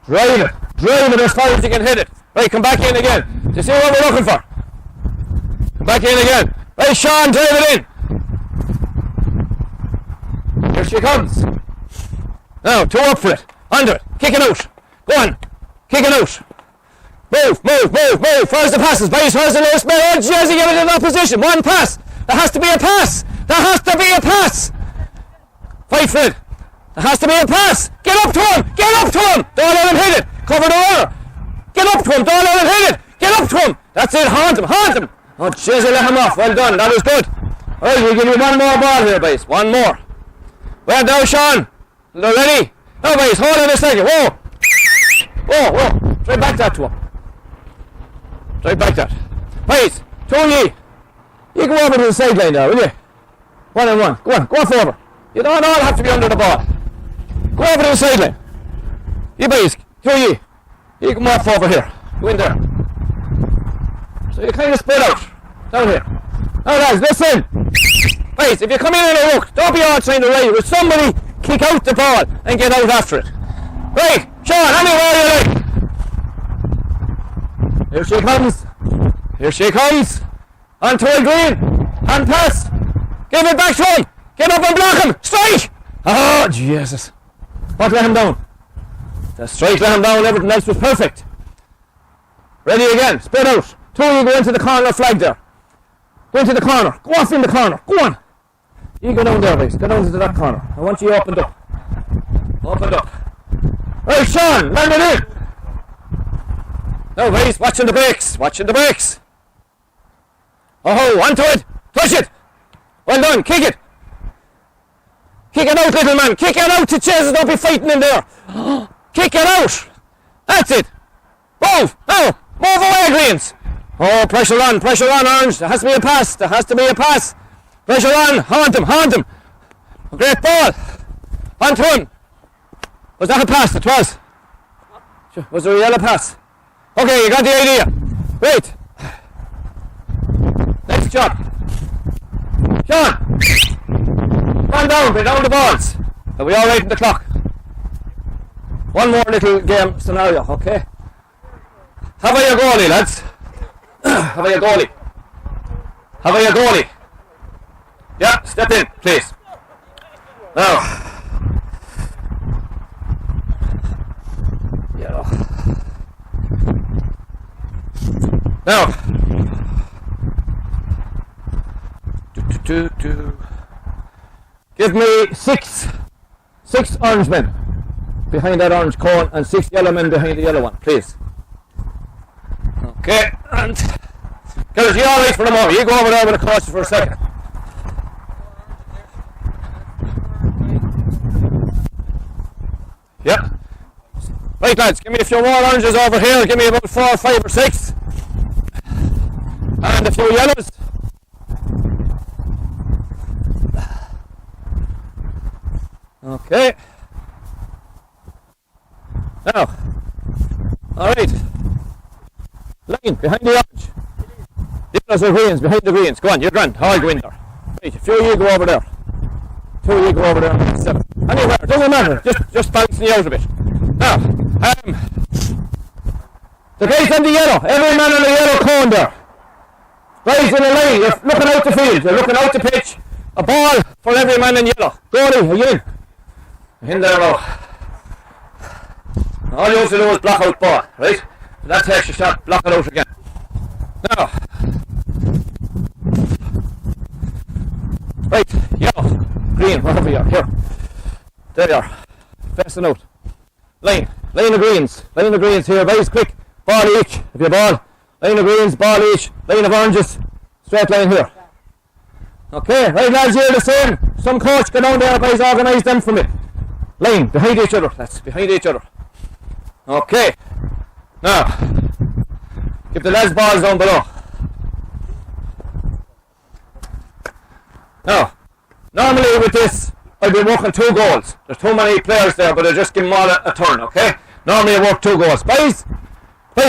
Drive it as far as you can hit it. Right, come back in again. Do you see what we're looking for? Come back in again. Right, Sean, drive it in. Here she comes. Now, 2 up for it. Under it. Kick it out. Go on. Kick it out. Move. Where's the passes, boys? Where's the lowest man? Oh, Jesse, get it in opposition. 1 pass. There has to be a pass. Fight for it. There has to be a pass. Get up to him. Don't let him hit it. Cover the water. Get up to him. Don't let him hit it. Get up to him. That's it. Haunt him. Oh, Jesse, let him off. Well done. That was good. All right, we'll give you one more ball here, boys. One more. Well done, Sean. Ready? No, boys, hold on a second. Whoa. Try back that to him. Boys, 2 of ye. You go over to the sideline there, will you? 1 and 1. Go on forward. You don't all have to be under the ball. Go over to the sideline. You boys, 2 of ye. You come off over here. Go in there. So you kind of spread out. Down here. Now lads, listen. Boys, if you come in a hook, don't be all trying to ride. Will somebody kick out the ball and get out after it? Right, Sean, anywhere you like. Here she comes. Onto a green. Hand pass. Give it back to him. Get up and block him. Strike. Oh, Jesus. What let him down? The strike let him down. Everything else was perfect. Ready again. Spread out. 2 of you go into the corner flag there. Go into the corner. Go off in the corner. Go on. You go down there, boys. Go down to that corner. I want you opened up. Right, Sean. Land it in. No, boys. Watching the brakes. Oh, onto it. Push it. Well done. Kick it. Kick it out, little man. Kick it out to chase. Don't be fighting in there. Kick it out. That's it. Move. Now. Move away, Greens. Oh, pressure on, Orange. There has to be a pass. Pressure on. Haunt him. A great ball. Onto him. Was that a pass? It was. Was there a yellow pass? Okay, you got the idea. Great. Next shot. Sean. Run down, bring down the balls. Are we all right in the clock? One more little game scenario, okay? How about your goalie, lads? How about your goalie? Yeah, step in, please. Now. Now. Give me six orange men behind that orange cone and 6 yellow men behind the yellow one, please. Okay, and girls, you all right for the moment? You go over there with the coach for a second. Yeah. Right, lads, give me a few more oranges over here. Give me about 4, 5 or 6. And a few yellows. Okay. Now. Alright. Line behind the orange. Yellows or greens behind the greens. Go on, you're grand. I'll go in there. Right, a few of you go over there. 2 of you go over there. 7. Anywhere, doesn't matter. Just bouncing you out a bit. Now, the guys on the yellow. Every man on the yellow cone there. Guys in a line. You're looking out the field. You're looking out the pitch. A ball for every man in yellow. Goalie, are you in? In there now. All you have to do is block out ball, right? If that takes a shot, block it out again. Now. Right, yellow, green, wherever you are. Here. There you are. Facing out. Line of greens. Line of greens here, boys, quick. Ball each, if you ball. Line of greens, ball each. Line of oranges. Straight line here. Okay, right lads, you're the same. Some coach go down there, boys, organise them for me. Line, behind each other, that's behind each other. Okay. Now, give the lads balls down below. Now, normally with this, I'd be working 2 goals. There's too many players there, but I just give them all a turn, okay? Normally I work 2 goals. Boys,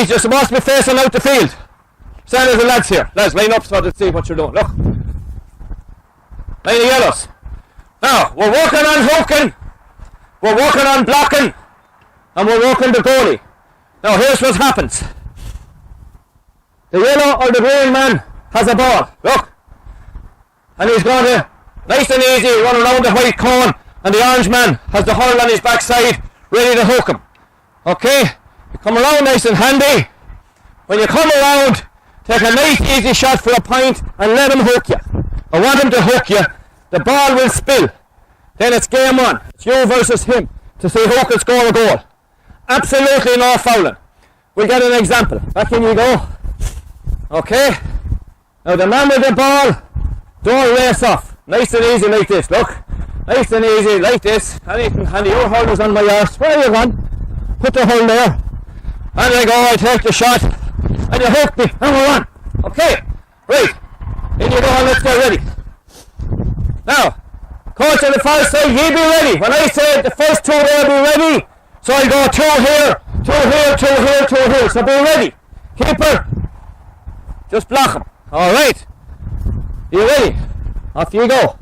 you're supposed to be facing out the field. Stand as the lads here. Lads, line up so to see what you're doing. Look. Line of yellows. Now, we're working on hooking. We're working on blocking. And we're working the goalie. Now, here's what happens. The yellow or the green man has a ball. Look. And he's going to, nice and easy, run around the white cone. And the orange man has the hurl on his backside, ready to hook him. Okay? You come around nice and handy. When you come around, take a nice easy shot for a point and let him hook you. I want him to hook you. The ball will spill. Then it's game on. It's you versus him to see who can score a goal. Absolutely no fouling. We'll get an example. Back in you go. Okay? Now the man with the ball, don't race off. Nice and easy like this, look. Nice and easy like this. And your hurl is on my arse. Where are you going? Put the hurl there. And I go, I take the shot. And you hook me. And we're on. Okay? Right. In you go and let's get ready. Now, coach on the far side, ye be ready. When I say the first 2 there, be ready. So I go 2 here, 2 here, 2 here, 2 here. So be ready. Keeper, just block him. Alright. You ready? Off you go.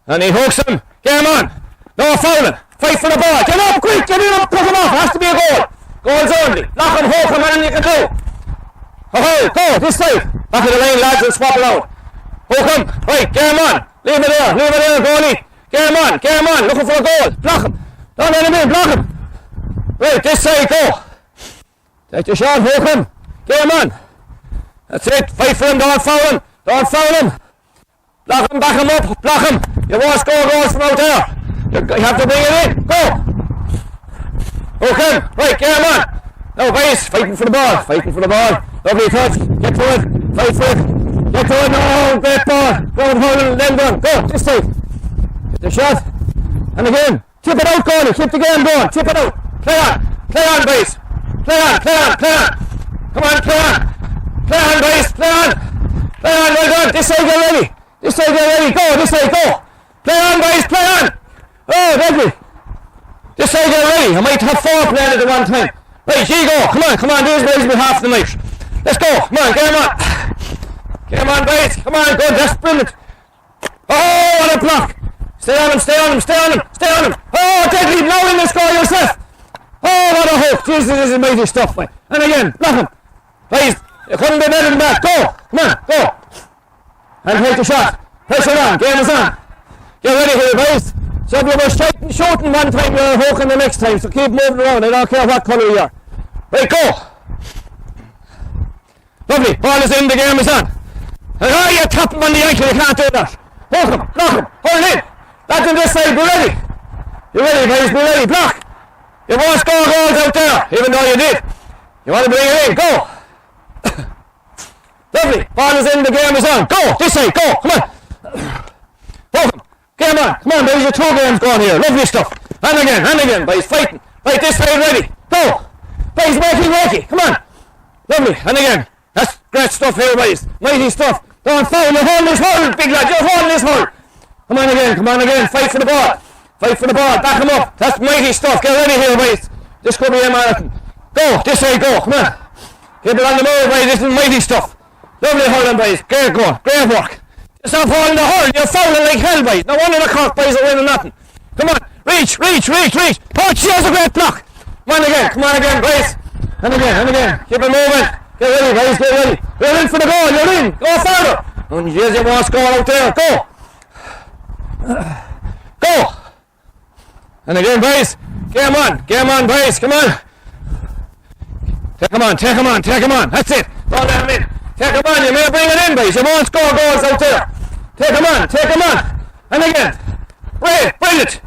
And he hooks him. Game on. No fouling. Fight for the ball. Get up quick. Get in up. Push him off. Has to be a goal. Goals only. Lock him, hook him, anything you can do. Okay, go. This side. Back of the lane, lads, and swap it out. Hook him. Right, game on. Leave it there. Leave it there, goalie. Game on. Game on. Looking for a goal. Block him. Don't let him in. Block him. Right, this side, go. Take the shot. Hook him. Game on. That's it. Fight for him. Don't foul him. Don't foul him. Block him. Back him up. Block him. You won't score goals from out there. You have to bring it in. Go. Hook him. Right, game on. Now, boys, fighting for the ball. Fighting for the ball. Lovely touch. Get to it. Fight for it. Get to it. No, great ball. Go and hold it. Then done. Go. This side. Get the shot. And again. Tip it out, goalie. Keep the game going. Tip it out. Play on. Play on, boys. Play on. Play on. Play on. Come on, play on. Play on, boys. Play on. Play on. Well done. This side, get ready. This side, get ready. Go. This side, go. Play on, boys. Play on. Oh, lovely. This side, get ready. I might have 4 playing at the one time. Right, here you go. Come on, come on. These boys will be half the night. Let's go. Come on, game on. Game on, boys. Come on, go. That's brilliant. Oh, what a block. Stay on him, stay on him, stay on him, stay on him. Oh, deadly. Now in the score yourself. Oh, what a hook. Jesus, this is mighty stuff, mate. And again, block him. Boys, you couldn't be better than that. Go. Come on, go. And take the shot. Pressure on. Game is on. Get ready here, boys. So if you were shooting one time, you're hooking the next time. So keep moving around. I don't care what colour you are. Right, go. Lovely. Ball is in. The game is on. And oh, you tap him on the ankle. You can't do that. Hook him. Block him. Hold it in. Back on this side. Be ready. You ready, boys? Be ready. Block. You won't score goals out there, even though you did. You want to bring it in. Go. Lovely. Ball is in. The game is on. Go. This side. Go. Come on. Hook him. Game on. Come on, boys. Your 2 games going here. Lovely stuff. And again, boys. Fighting. Right, this side ready. Go. Boys, wakey. Come on. Lovely. And again. That's great stuff here, boys. Mighty stuff. Don't foul. You're holding this hole, big lad. You're holding this hole. Come on again. Fight for the ball. Fight for the ball. Back him up. That's mighty stuff. Get ready here, boys. This could be a marathon. Go. This way, go. Come on. Keep it on the move, boys. This is mighty stuff. Lovely hurling, boys. Great goal. Great work. Stop holding the hurl. You're fouling like hell, boys. No wonder the Cork boys are winning nothing. Come on. Reach. Oh, she has a great block. Come on again, boys. And again. Keep it moving. Get ready, boys. Get ready. You're in for the goal. You're in. Go further. Oh, jeez, you won't score out there. Go. Go. And again, boys. Game on, boys. Come on. Take him on. That's it. Don't let him in. Take him on. You may bring it in, boys. You won't score goals out there. Take him on. And again. Right. Brilliant.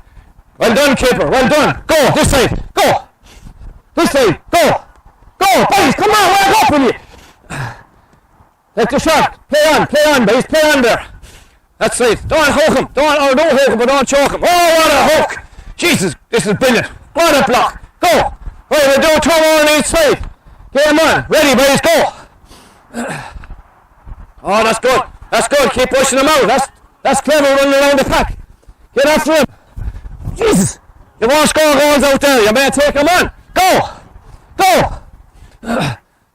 Well done, keeper. Well done. Go. This side. Go. This side. Go. Go, boys. Come on. Wake up with you. Take the shot. Play on, boys. Play on there. That's right. Don't hook him. Don't hook him, but don't choke him. Oh, what a hook. Jesus, this is brilliant. What a block. Go. Right, we'll do 2 more on each side. Game on. Ready, boys. Go. Oh, that's good. That's good. Keep pushing him out. That's clever running around the pack. Get after him. Jesus. You won't score goals out there. You better take him on. Go. Go.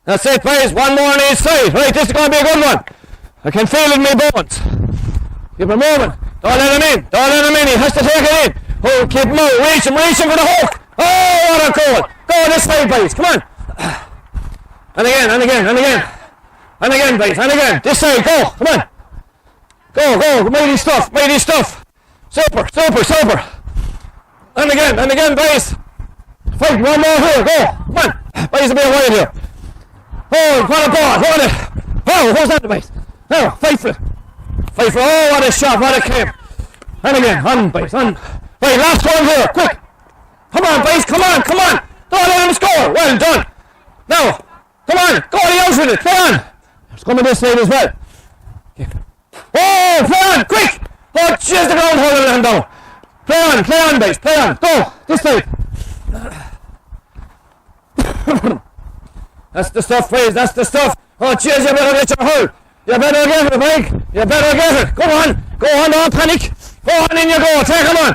That's it, boys. 1 more on each side. Right, this is going to be a good one. I can feel it in my bones. Keep him moving. Don't let him in. Don't let him in. He has to take it in. Oh, keep him out. Reach him for the hook. Oh, what a goal. Go this way, boys. Come on. And again. And again, boys. And again. This side. Go. Come on. Go. Mighty stuff. Super. And again, boys. Fight 1 more here. Go. Come on. Boys, a bit wide here. Oh, what a ball. Hold it. Oh, who's that, boys? Now, fight for it. Oh, what a shot. What a came. And again. On, boys. On. Right, last one here. Quick. Come on, boys. Come on. Don't let him score. Well done. Now, come on. Go out with it. Play on. It's coming this side as well. Oh, play on. Quick. Oh, jeez, the ground holding him down. Play on, boys. Play on. Go. This side. That's the stuff, boys. That's the stuff. Oh, jeez, you better get your hole. You better get it, Mike. You better get it. Go on. Don't panic. Go on, in you go. Take him on.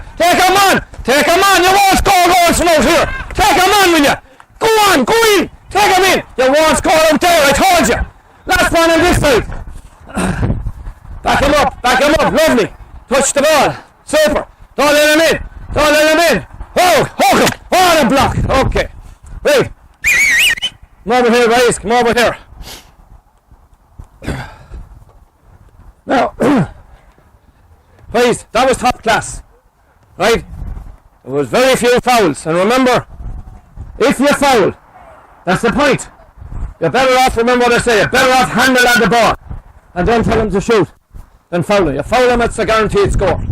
You won't score goals from out here. Take him on, will you? Go on. Go in. Take him in. You won't score out there. I told you. Last one on this side. Back him up. Lovely. Touch the ball. Super. Don't let him in. Oh, hook him. What a block. Okay. Right. Come over here, boys. Come over here. Now, boys, that was top class. Right? There was very few fouls. And remember, if you foul, that's the point. You're better off, remember what I say, you're better off handle on the ball and then tell him to shoot than foul him. You foul him, it's a guaranteed score.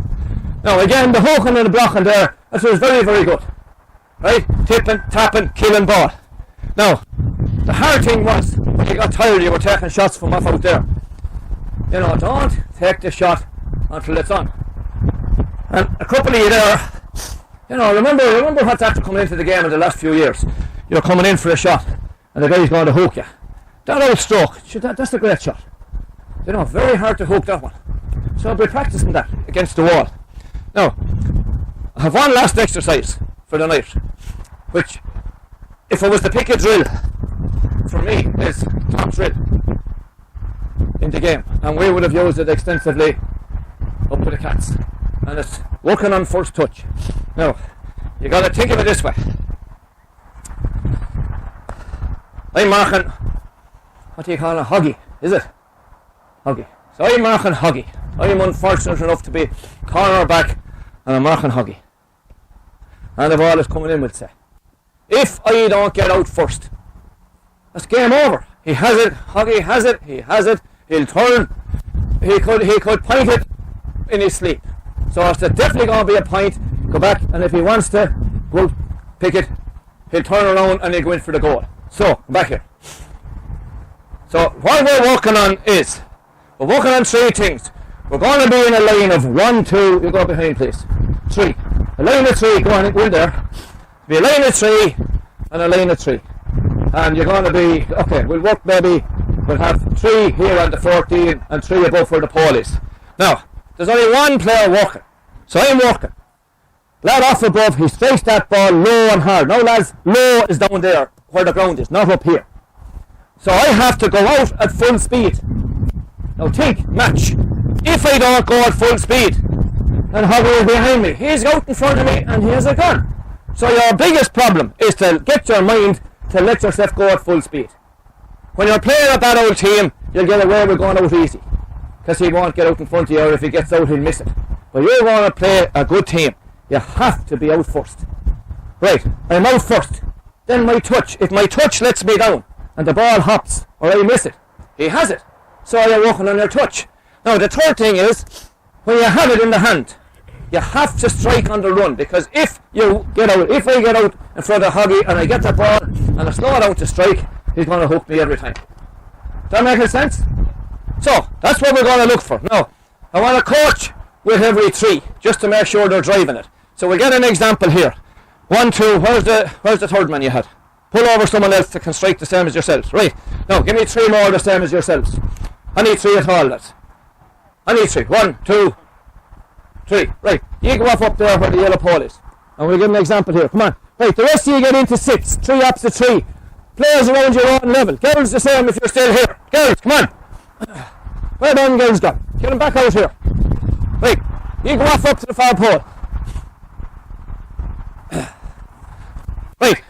Now again, the hooking and the blocking there, that was very, very good. Right? Tipping, tapping, killing ball. Now, the hard thing was, when you got tired, you were taking shots from off out there. You know, don't take the shot until it's on. And a couple of you there, you know, remember what's after coming into the game in the last few years. You're coming in for a shot, and the guy's going to hook you. That old stroke, that's a great shot. You know, very hard to hook that one. So I'll be practicing that against the wall. Now, I have one last exercise for the night, which, if I was to pick a drill, for me, is top drill in the game. And we would have used it extensively up to the Cats. And it's working on first touch. Now, you got to think of it this way. I'm marking, what do you call it, huggy, is it? Huggy. So I'm marking huggy. I'm unfortunate enough to be corner back and I'm marking huggy. And the ball is coming in, we'll say. If I don't get out first, that's game over. He has it, Huggy has it, he has it, he'll turn, he could point it in his sleep. So it's definitely going to be a point, go back, and if he wants to go pick it, he'll turn around and he'll go in for the goal. So, come back here. So what we're working on is, we're working on 3 things. We're going to be in a line of 1, 2, you go behind please, 3. A line of 3, go on, go in there. Be a line of 3 and a line of 3. And you're going to be, okay, we'll work maybe, we'll have 3 here on the 14 and 3 above where the pole is. Now, there's only 1 player working. So I'm working. Lad off above, he strikes that ball low and hard. Now lads, low is down there where the ground is, not up here. So I have to go out at full speed. Now think, match. If I don't go at full speed, and Huggy is behind me, he's out in front of me and he has a gun. So your biggest problem is to get your mind to let yourself go at full speed. When you're playing at that old team, you'll get away with going out easy, because he won't get out in front of you, or if he gets out he'll miss it. But you're going to play a good team, you have to be out first. Right, I'm out first. Then my touch, if my touch lets me down and the ball hops or I miss it, he has it. So you're working on your touch. Now the third thing is, when you have it in the hand, You have to strike on the run, because if I get out in front of Hoggy and I get the ball and I slow down to strike, he's going to hook me every time. Does that make sense? So, that's what we're going to look for. Now, I want to coach with every 3, just to make sure they're driving it. So we'll get an example here. 1, 2, where's the third man you had? Pull over someone else that can strike the same as yourselves. Right, now give me 3 more the same as yourselves. I need 3 at all, lads. I need 3. 1, 2, 3. Right, you go off up there where the yellow pole is. And we'll give an example here. Come on. Right, the rest of you get into 6. 3 opposite 3. Players around your own level. Girls the same if you're still here. Girls, come on. Where the girls gone? Get them back out here. Right, you go off up to the far pole. Right.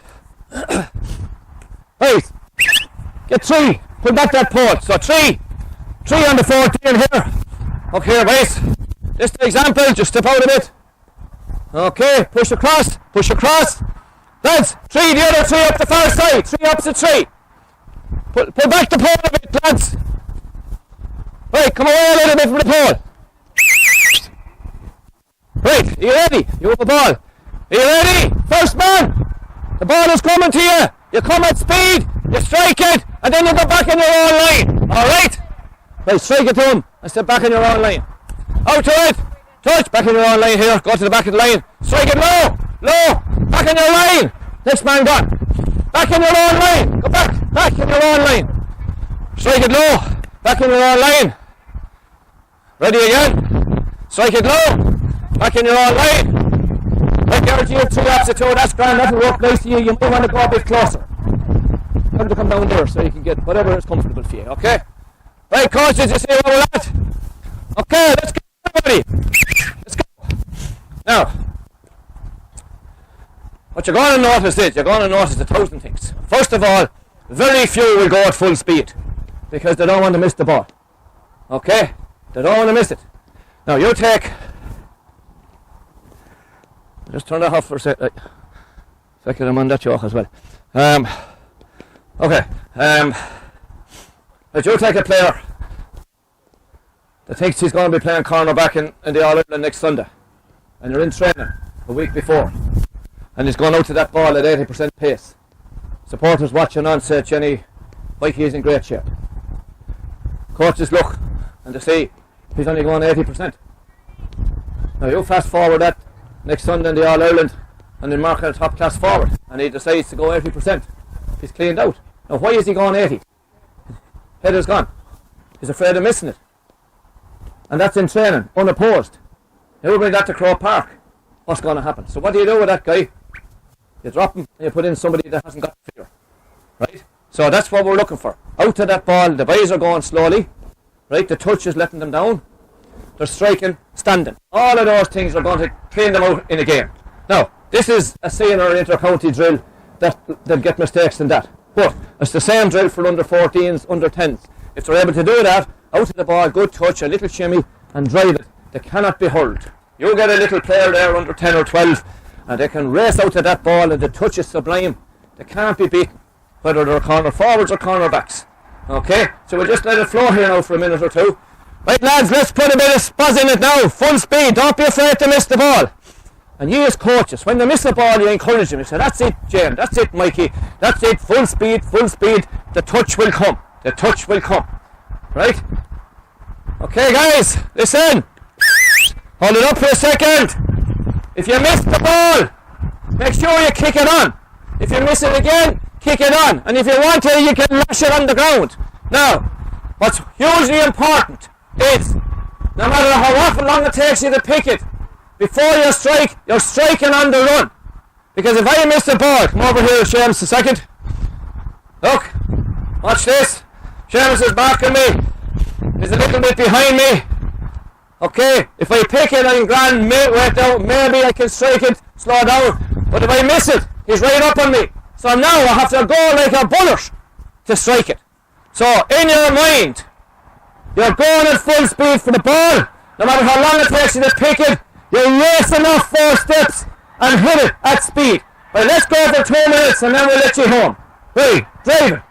Right. Get 3. Pull back that pole. So 3 on the 14 here. Okay, boys. Just an example. Just step out a bit. Okay, push across. Push across. Lads, 3, the other 3 up the far side. 3 opposite 3. Pull back the pole a bit, lads. Right, come away a little bit from the pole. Right, are you ready? You have the ball. Are you ready? First man. The ball is coming to you. You come at speed. You strike it. And then you go back in your own line. Alright? Right, strike it to him. And step back in your own line. Out to it. Touch. Back in your own line here. Go to the back of the line. Strike it low. Low. Back in your line. Next man gone. Back in your own line. Go back. Back in your own line. Strike it low. Back in your own line. Ready again. Strike it low. Back in your own line. Right, Garrett, you have 2 opposite 2. That's grand. That'll work nice to you. You might want to go a bit closer. Have to come down there so you can get whatever is comfortable for you. Okay? Right, coaches, you see where we're at? Okay, let's go, everybody. Let's go. Now, what you're going to notice is, you're going to notice 1,000 things. First of all, very few will go at full speed because they don't want to miss the ball. Okay? They don't want to miss it. Now, you take... Just turn that off for a sec. Right. Second, I'm on that chalk as well. Okay. But you take a player that thinks he's going to be playing cornerback in the All-Ireland next Sunday, and you're in training a week before, and he's going out to that ball at 80% pace. Supporters watching on say, Jenny, Mikey is in great shape. Coaches look and they see he's only going 80%. Now you fast forward that next Sunday in the All-Ireland and then mark a top class forward and he decides to go 80%. He's cleaned out. Now why is he going 80? Head is gone. He's afraid of missing it. And that's in training, unopposed. Now we bring that to Croke Park. What's going to happen? So what do you do with that guy? You drop him and you put in somebody that hasn't got the figure. Right? So that's what we're looking for. Out to that ball, the boys are going slowly. Right? The touch is letting them down. They're striking, standing. All of those things are going to train them out in a game. Now, this is a senior inter-county drill that they'll get mistakes in that. But it's the same drill for under 14s, under 10s. If they're able to do that, out to the ball, good touch, a little shimmy, and drive it, they cannot be hurled. You get a little player there under 10 or 12, and they can race out to that ball, and the touch is sublime. They can't be beaten, whether they're corner forwards or corner backs. Okay, so we'll just let it flow here now for a minute or two. Right, lads, let's put a bit of spuzz in it now. Full speed. Don't be afraid to miss the ball. And you as coaches, when they miss the ball, you encourage them. You say, that's it, Jane. That's it, Mikey. That's it. Full speed, full speed. The touch will come. The touch will come. Right? Okay, guys, listen. Hold it up for a second. If you miss the ball, make sure you kick it on. If you miss it again, kick it on. And if you want to, you can lash it on the ground. Now, what's hugely important is, no matter how often long it takes you to pick it, before you strike, you're striking on the run. Because if I miss the ball, come over here, Seamus, a second. Look, watch this. Seamus is marking me. He's a little bit behind me. Okay, if I pick it, I'm grand, maybe I can strike it, slow down. But if I miss it, he's right up on me. So now I have to go like a bullet to strike it. So in your mind, you're going at full speed for the ball. No matter how long it takes you to pick it, you're racing off 4 steps and hit it at speed. Right, let's go for 2 minutes and then we'll let you home. Right, drive it.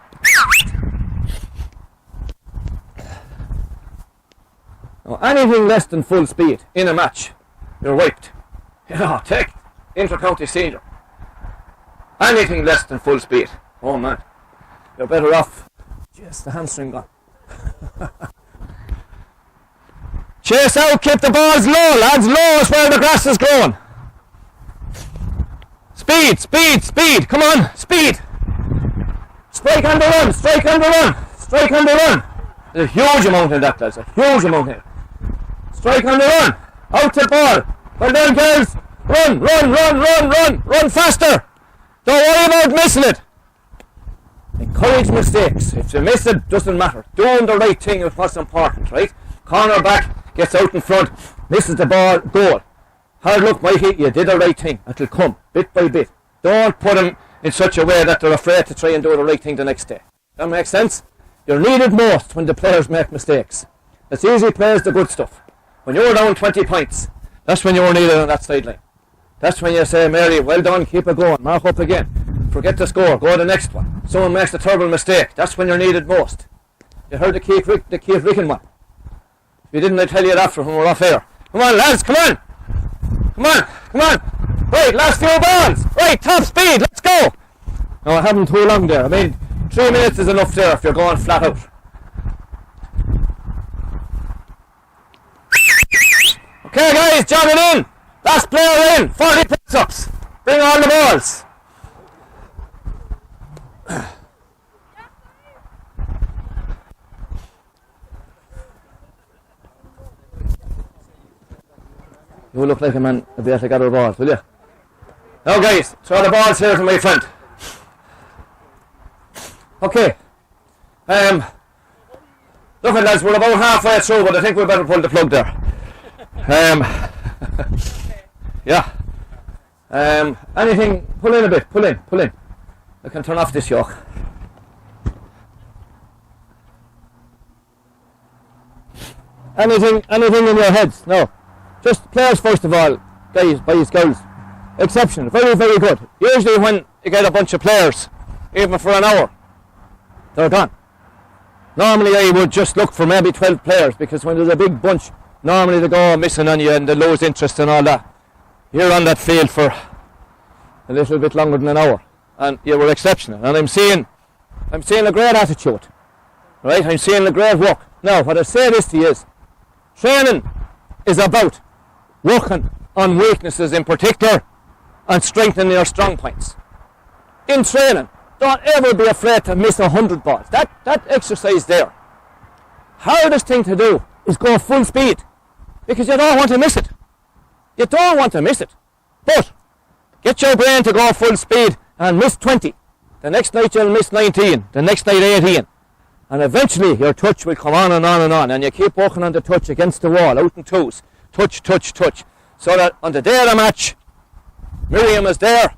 Now, anything less than full speed in a match you're wiped. Take inter-county senior. Anything less than full speed, oh man, you're better off. Just the hamstring gone. Chase out, keep the balls low, lads, low is where the grass is growing. Speed, speed, speed, come on, speed. Strike on the run, strike on the run, strike on the run. There's a huge amount in that, lads, a huge amount in it. Strike on the run, out to ball. Well done, girls. Run, run, run, run, run, run faster. Don't worry about missing it. Encourage mistakes. If you miss it, doesn't matter. Doing the right thing is what's important, right? Corner back, gets out in front, misses the ball, goal. Hard luck, Mikey, you did the right thing. It'll come, bit by bit. Don't put them in such a way that they're afraid to try and do the right thing the next day. That makes sense? You're needed most when the players make mistakes. It's easy plays the good stuff. When you're down 20 points, that's when you're needed on that sideline. That's when you say, Mary, well done, keep it going, mark up again. Forget the score, go to the next one. Someone makes a terrible mistake, that's when you're needed most. You heard the Keith Ricken one. If you didn't, I'd tell you that when we're off air. Come on, lads, come on! Come on, come on! Right, last few balls! Right, top speed, let's go! No, I haven't too long there. I mean, 3 minutes is enough there if you're going flat out. Okay, guys, jog it in! Last player in, 40 press-ups. Bring on the balls. You look like a man to be able to gather the balls, will you? Now guys, throw the balls here to my friend. Okay. Look at lads, we're about halfway through, but I think we better pull the plug there. Yeah. Anything, pull in a bit, pull in. I can turn off this yoke. Anything in your heads? No. Just players first of all, boys, girls. Exception, very, very good. Usually when you get a bunch of players, even for an hour, they're gone. Normally I would just look for maybe 12 players, because when there's a big bunch, normally they go missing on you and they lose interest and all that. You're on that field for a little bit longer than an hour, and you were exceptional. And I'm seeing a great attitude, right? I'm seeing a great work. Now, what I say this to you is, training is about working on weaknesses in particular and strengthening your strong points. In training, don't ever be afraid to miss 100 balls. That exercise there, hardest thing to do is go full speed, because you don't want to miss it. You don't want to miss it. But get your brain to go full speed and miss 20. The next night you'll miss 19. The next night 18. And eventually your touch will come on and on and on. And you keep working on the touch against the wall, out in twos. Touch, touch, touch. So that on the day of the match, Miriam is there.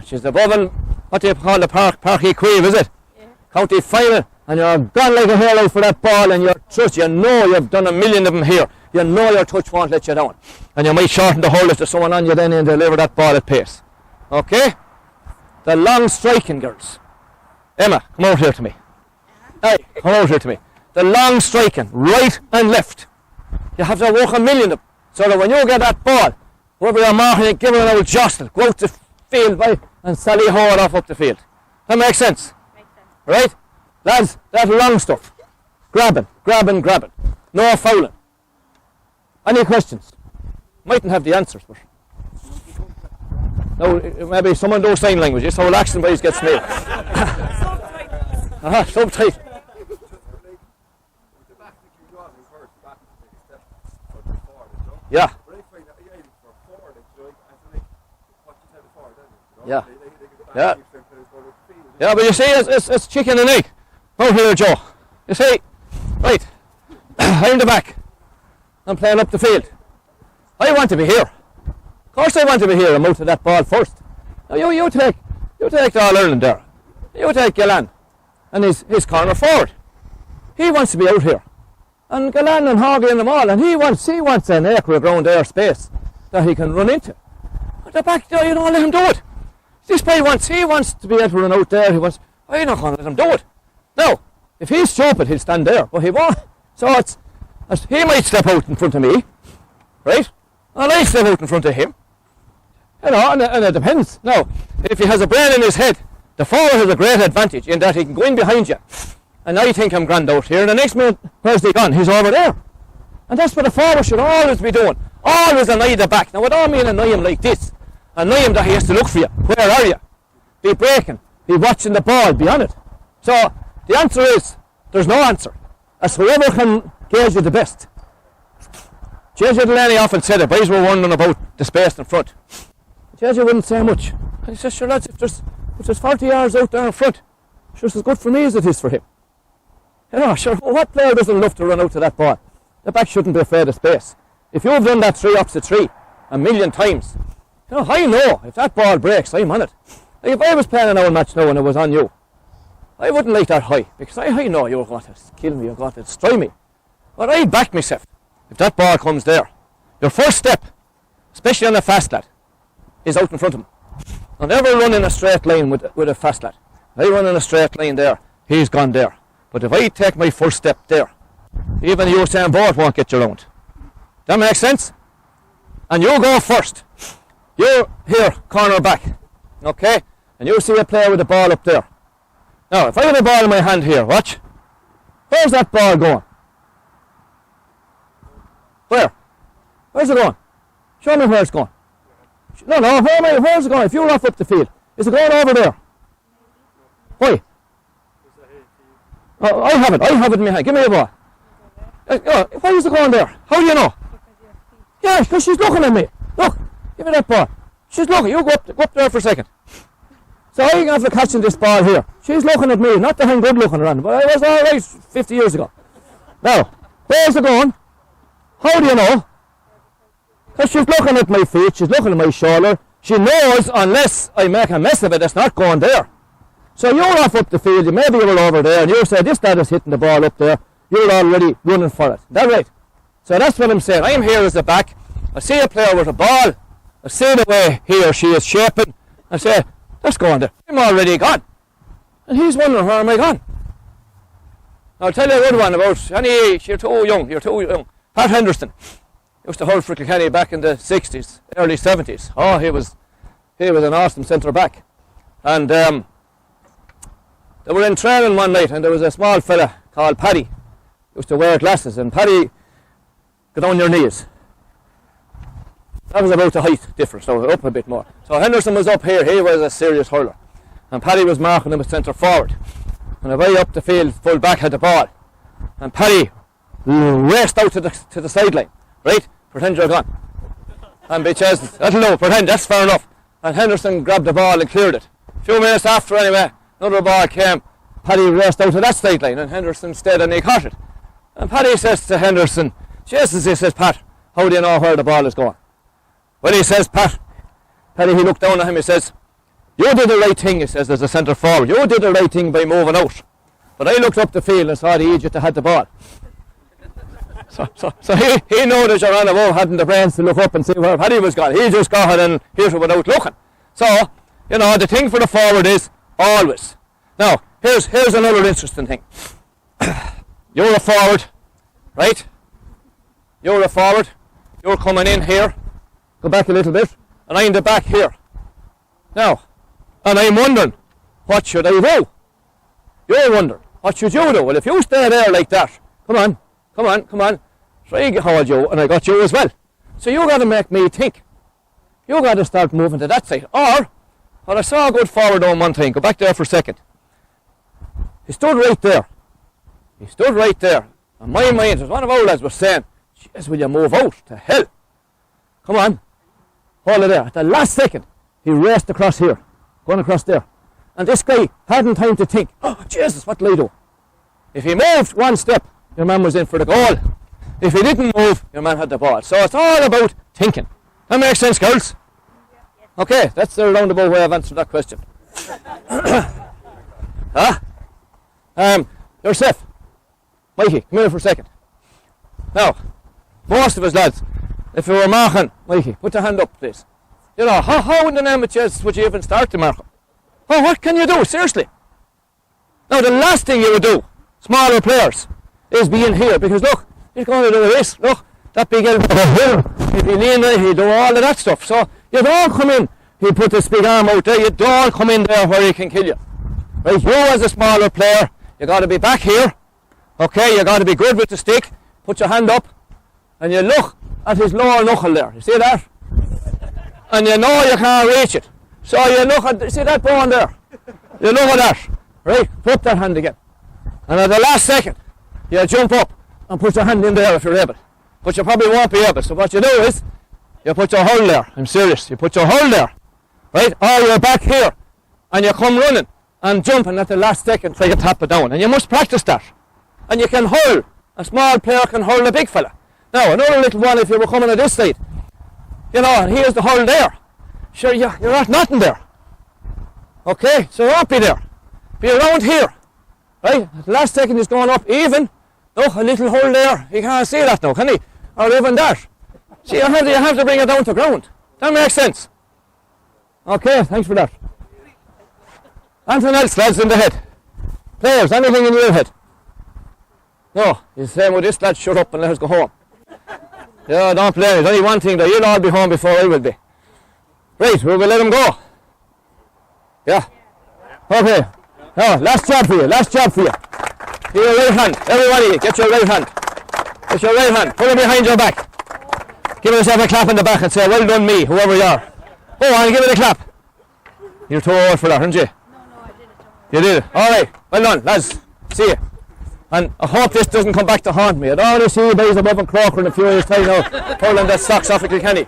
She's above and what do you call the park? Parky Queeve, is it? Yeah. County final. And you're gone like a hero for that ball, and your touch, you know you've done a million of them here. You know your touch won't let you down. And you might shorten the hole if there's someone on you then and deliver that ball at pace. Okay? The long striking, girls. Emma, come over here to me. Hey, come over here to me. The long striking, right and left. You have to work a million of them. So that when you get that ball, whoever you're marking, give her an old jostle. Go out the field by and sally haul off up the field. That makes sense? Makes sense. Right? Lads, that long stuff. Grabbing. No fouling. Any questions? Mightn't have the answers, but... No, maybe someone knows sign language. It's how relaxing boys get snailed. Subtitle. Yeah. Yeah. Yeah. Yeah, but you see, it's chicken and egg. Out here, Joe. You see, right, I'm the back. I'm playing up the field. I want to be here. Of course I want to be here. I'm out to that ball first. Now you take the All-Ireland there. You take Gillan and his corner forward. He wants to be out here. And Gillan and Hoggy and them all, and he wants an acre of ground air space that he can run into. At the back there, you don't let him do it. This boy wants to be able to run out there. I'm not going to let him do it. Now, if he's stupid, he'll stand there, but he won't. So he might step out in front of me, right? And I step out in front of him. You know, and it depends. Now, if he has a brain in his head, the forward has a great advantage in that he can go in behind you. And I think I'm grand out here. And the next minute, where's he gone? He's over there. And that's what the forward should always be doing. Always annoy the back. Now, I don't mean annoy him like this. Annoy him that he has to look for you. Where are you? Be breaking. Be watching the ball. Be on it. So, the answer is, there's no answer. As whoever can gauge you the best. J.J. Delaney often said it. Boys were wondering about the space in front. J.J. wouldn't say much. And he says, sure lads, if there's 40 yards out there in front, sure it's as good for me as it is for him. You know, sure, what player doesn't love to run out to that ball? The back shouldn't be afraid of space. If you've done that 3 opposite 3 a million times, you know, I know if that ball breaks, I'm on it. Like if I was playing an old match now and it was on you, I wouldn't like that high, because I know you're going to kill me, you're going to destroy me. But I'd back myself if that ball comes there. Your first step, especially on a fast lad, is out in front of him. I'll never run in a straight line with a fast lad. If I run in a straight line there, he's gone there. But if I take my first step there, even Usain Bolt won't get you round. That makes sense? And you go first. You're here, corner back. Okay? And you see a player with the ball up there. Now, if I have a ball in my hand here, watch. Where's that ball going? Where? Where's it going? Show me where it's going. No, where's it going? If you're off up the field, is it going over there? Why? Oh, I have it in my hand. Give me a ball. Why is it going there? How do you know? Yeah, because she's looking at me. Look, give me that ball. She's looking. You go up there for a second. So I'm after catching this ball here. She's looking at me, not that I'm good looking around, but I was all right 50 years ago. Now, where's it going? How do you know? Because she's looking at my feet, she's looking at my shoulder. She knows unless I make a mess of it, it's not going there. So you're off up the field, maybe you're over there, and you say this lad is hitting the ball up there. You're already running for it. Is that right? So that's what I'm saying. I'm here as a back. I see a player with a ball. I see the way he or she is shaping. I say, let's go on there. I'm already gone. And he's wondering, where am I gone? I'll tell you a good one about any age. You're too young. Pat Henderson used to hold for Kilkenny back in the 60s, early 70s. Oh, he was an awesome centre back. And they were in training one night, and there was a small fella called Paddy. Used to wear glasses, and Paddy, get on your knees. That was about the height difference, so up a bit more. So Henderson was up here, he was a serious hurler. And Paddy was marking him as centre forward. And away up the field, full back had the ball. And Paddy raced out to the sideline, right? Pretend you're gone. And bitches, that'll do, pretend, that's fair enough. And Henderson grabbed the ball and cleared it. A few minutes after anyway, another ball came. Paddy raced out to that sideline and Henderson stayed and he caught it. And Paddy says to Henderson, Jesus, he says, Pat, how do you know where the ball is going? Well, he says, Paddy, he looked down at him, he says, you did the right thing, he says, as a centre forward. You did the right thing by moving out. But I looked up the field and saw the idiot that had the ball. So he knew that your on above hadn't the brains to look up and see where Paddy was gone. He just got it and hit it without looking. So, you know, the thing for the forward is always. Now, here's another interesting thing. You're a forward, right? You're a forward. You're coming in here. Go back a little bit. And I'm the back here. Now, and I'm wondering, what should I do? You're wondering, what should you do? Well, if you stay there like that, come on. Try and hold you, and I got you as well. So you got to make me think. You got to start moving to that side. Or, well, I saw a good forward on one thing. Go back there for a second. He stood right there. On my mind, as one of our lads was saying, jeez, will you move out to hell? Come on. Hold it there. At the last second, he raced across here. Going across there. And this guy hadn't time to think, oh, Jesus, what will I do? If he moved one step, your man was in for the goal. If he didn't move, your man had the ball. So it's all about thinking. That makes sense, girls? Okay, that's the roundabout way I've answered that question. Huh? Yourself. Mikey, come here for a second. Now, most of us lads, if you were marking, Mikey, put your hand up, please. You know, how in the name of Jesus would you even start to mark him? Oh, what can you do? Seriously. Now, the last thing you would do, smaller players, is be in here, because look, he's going to do this. Look, that big elbow here, he'd be leaning, he'd do all of that stuff. So you don't come in, he'd put this big arm out there, you don't come in there where he can kill you. Right, you as a smaller player, you got to be back here, okay, you got to be good with the stick, put your hand up, and you look at his lower knuckle there, you see that? And you know you can't reach it. So you look at, see that bone there? You look at that, right, put that hand again. And at the last second, you jump up and put your hand in there if you're able. But you probably won't be able, so what you do is, you put your hold there, I'm serious, you put your hold there, right, or you're back here, and you come running, and jumping at the last second try to tap it down. And you must practice that. And you can hurl. A small player can hurl a big fella. Now, another little one, if you were coming at this side, you know, and here's the hurl there. Sure, you're at nothing there. Okay, so don't be there. Be around here. Right? At the last second he's going up even. Look, a little hole there. He can't see that now, can he? Or even that. See, you have to bring it down to ground. That makes sense. Okay, thanks for that. Anything else, lads, in the head? Players, anything in your head? No, you're saying, well, this lad, shut up and let us go home. Yeah, don't play. There's only one thing, though. You'll all be home before I will be. Right, we will let him go. Yeah? Okay. Now, last job for you, last job for you. Get your right hand. Everybody, get your right hand. Get your right hand. Put it behind your back. Give yourself a clap in the back and say, well done me, whoever you are. Go on, give it a clap. You're too old for that, aren't you? You did it. All right. Well done, lads. See you. And I hope this doesn't come back to haunt me. I don't want to see you boys above and Croker in a few years' time now, pulling that socks off of Kilkenny.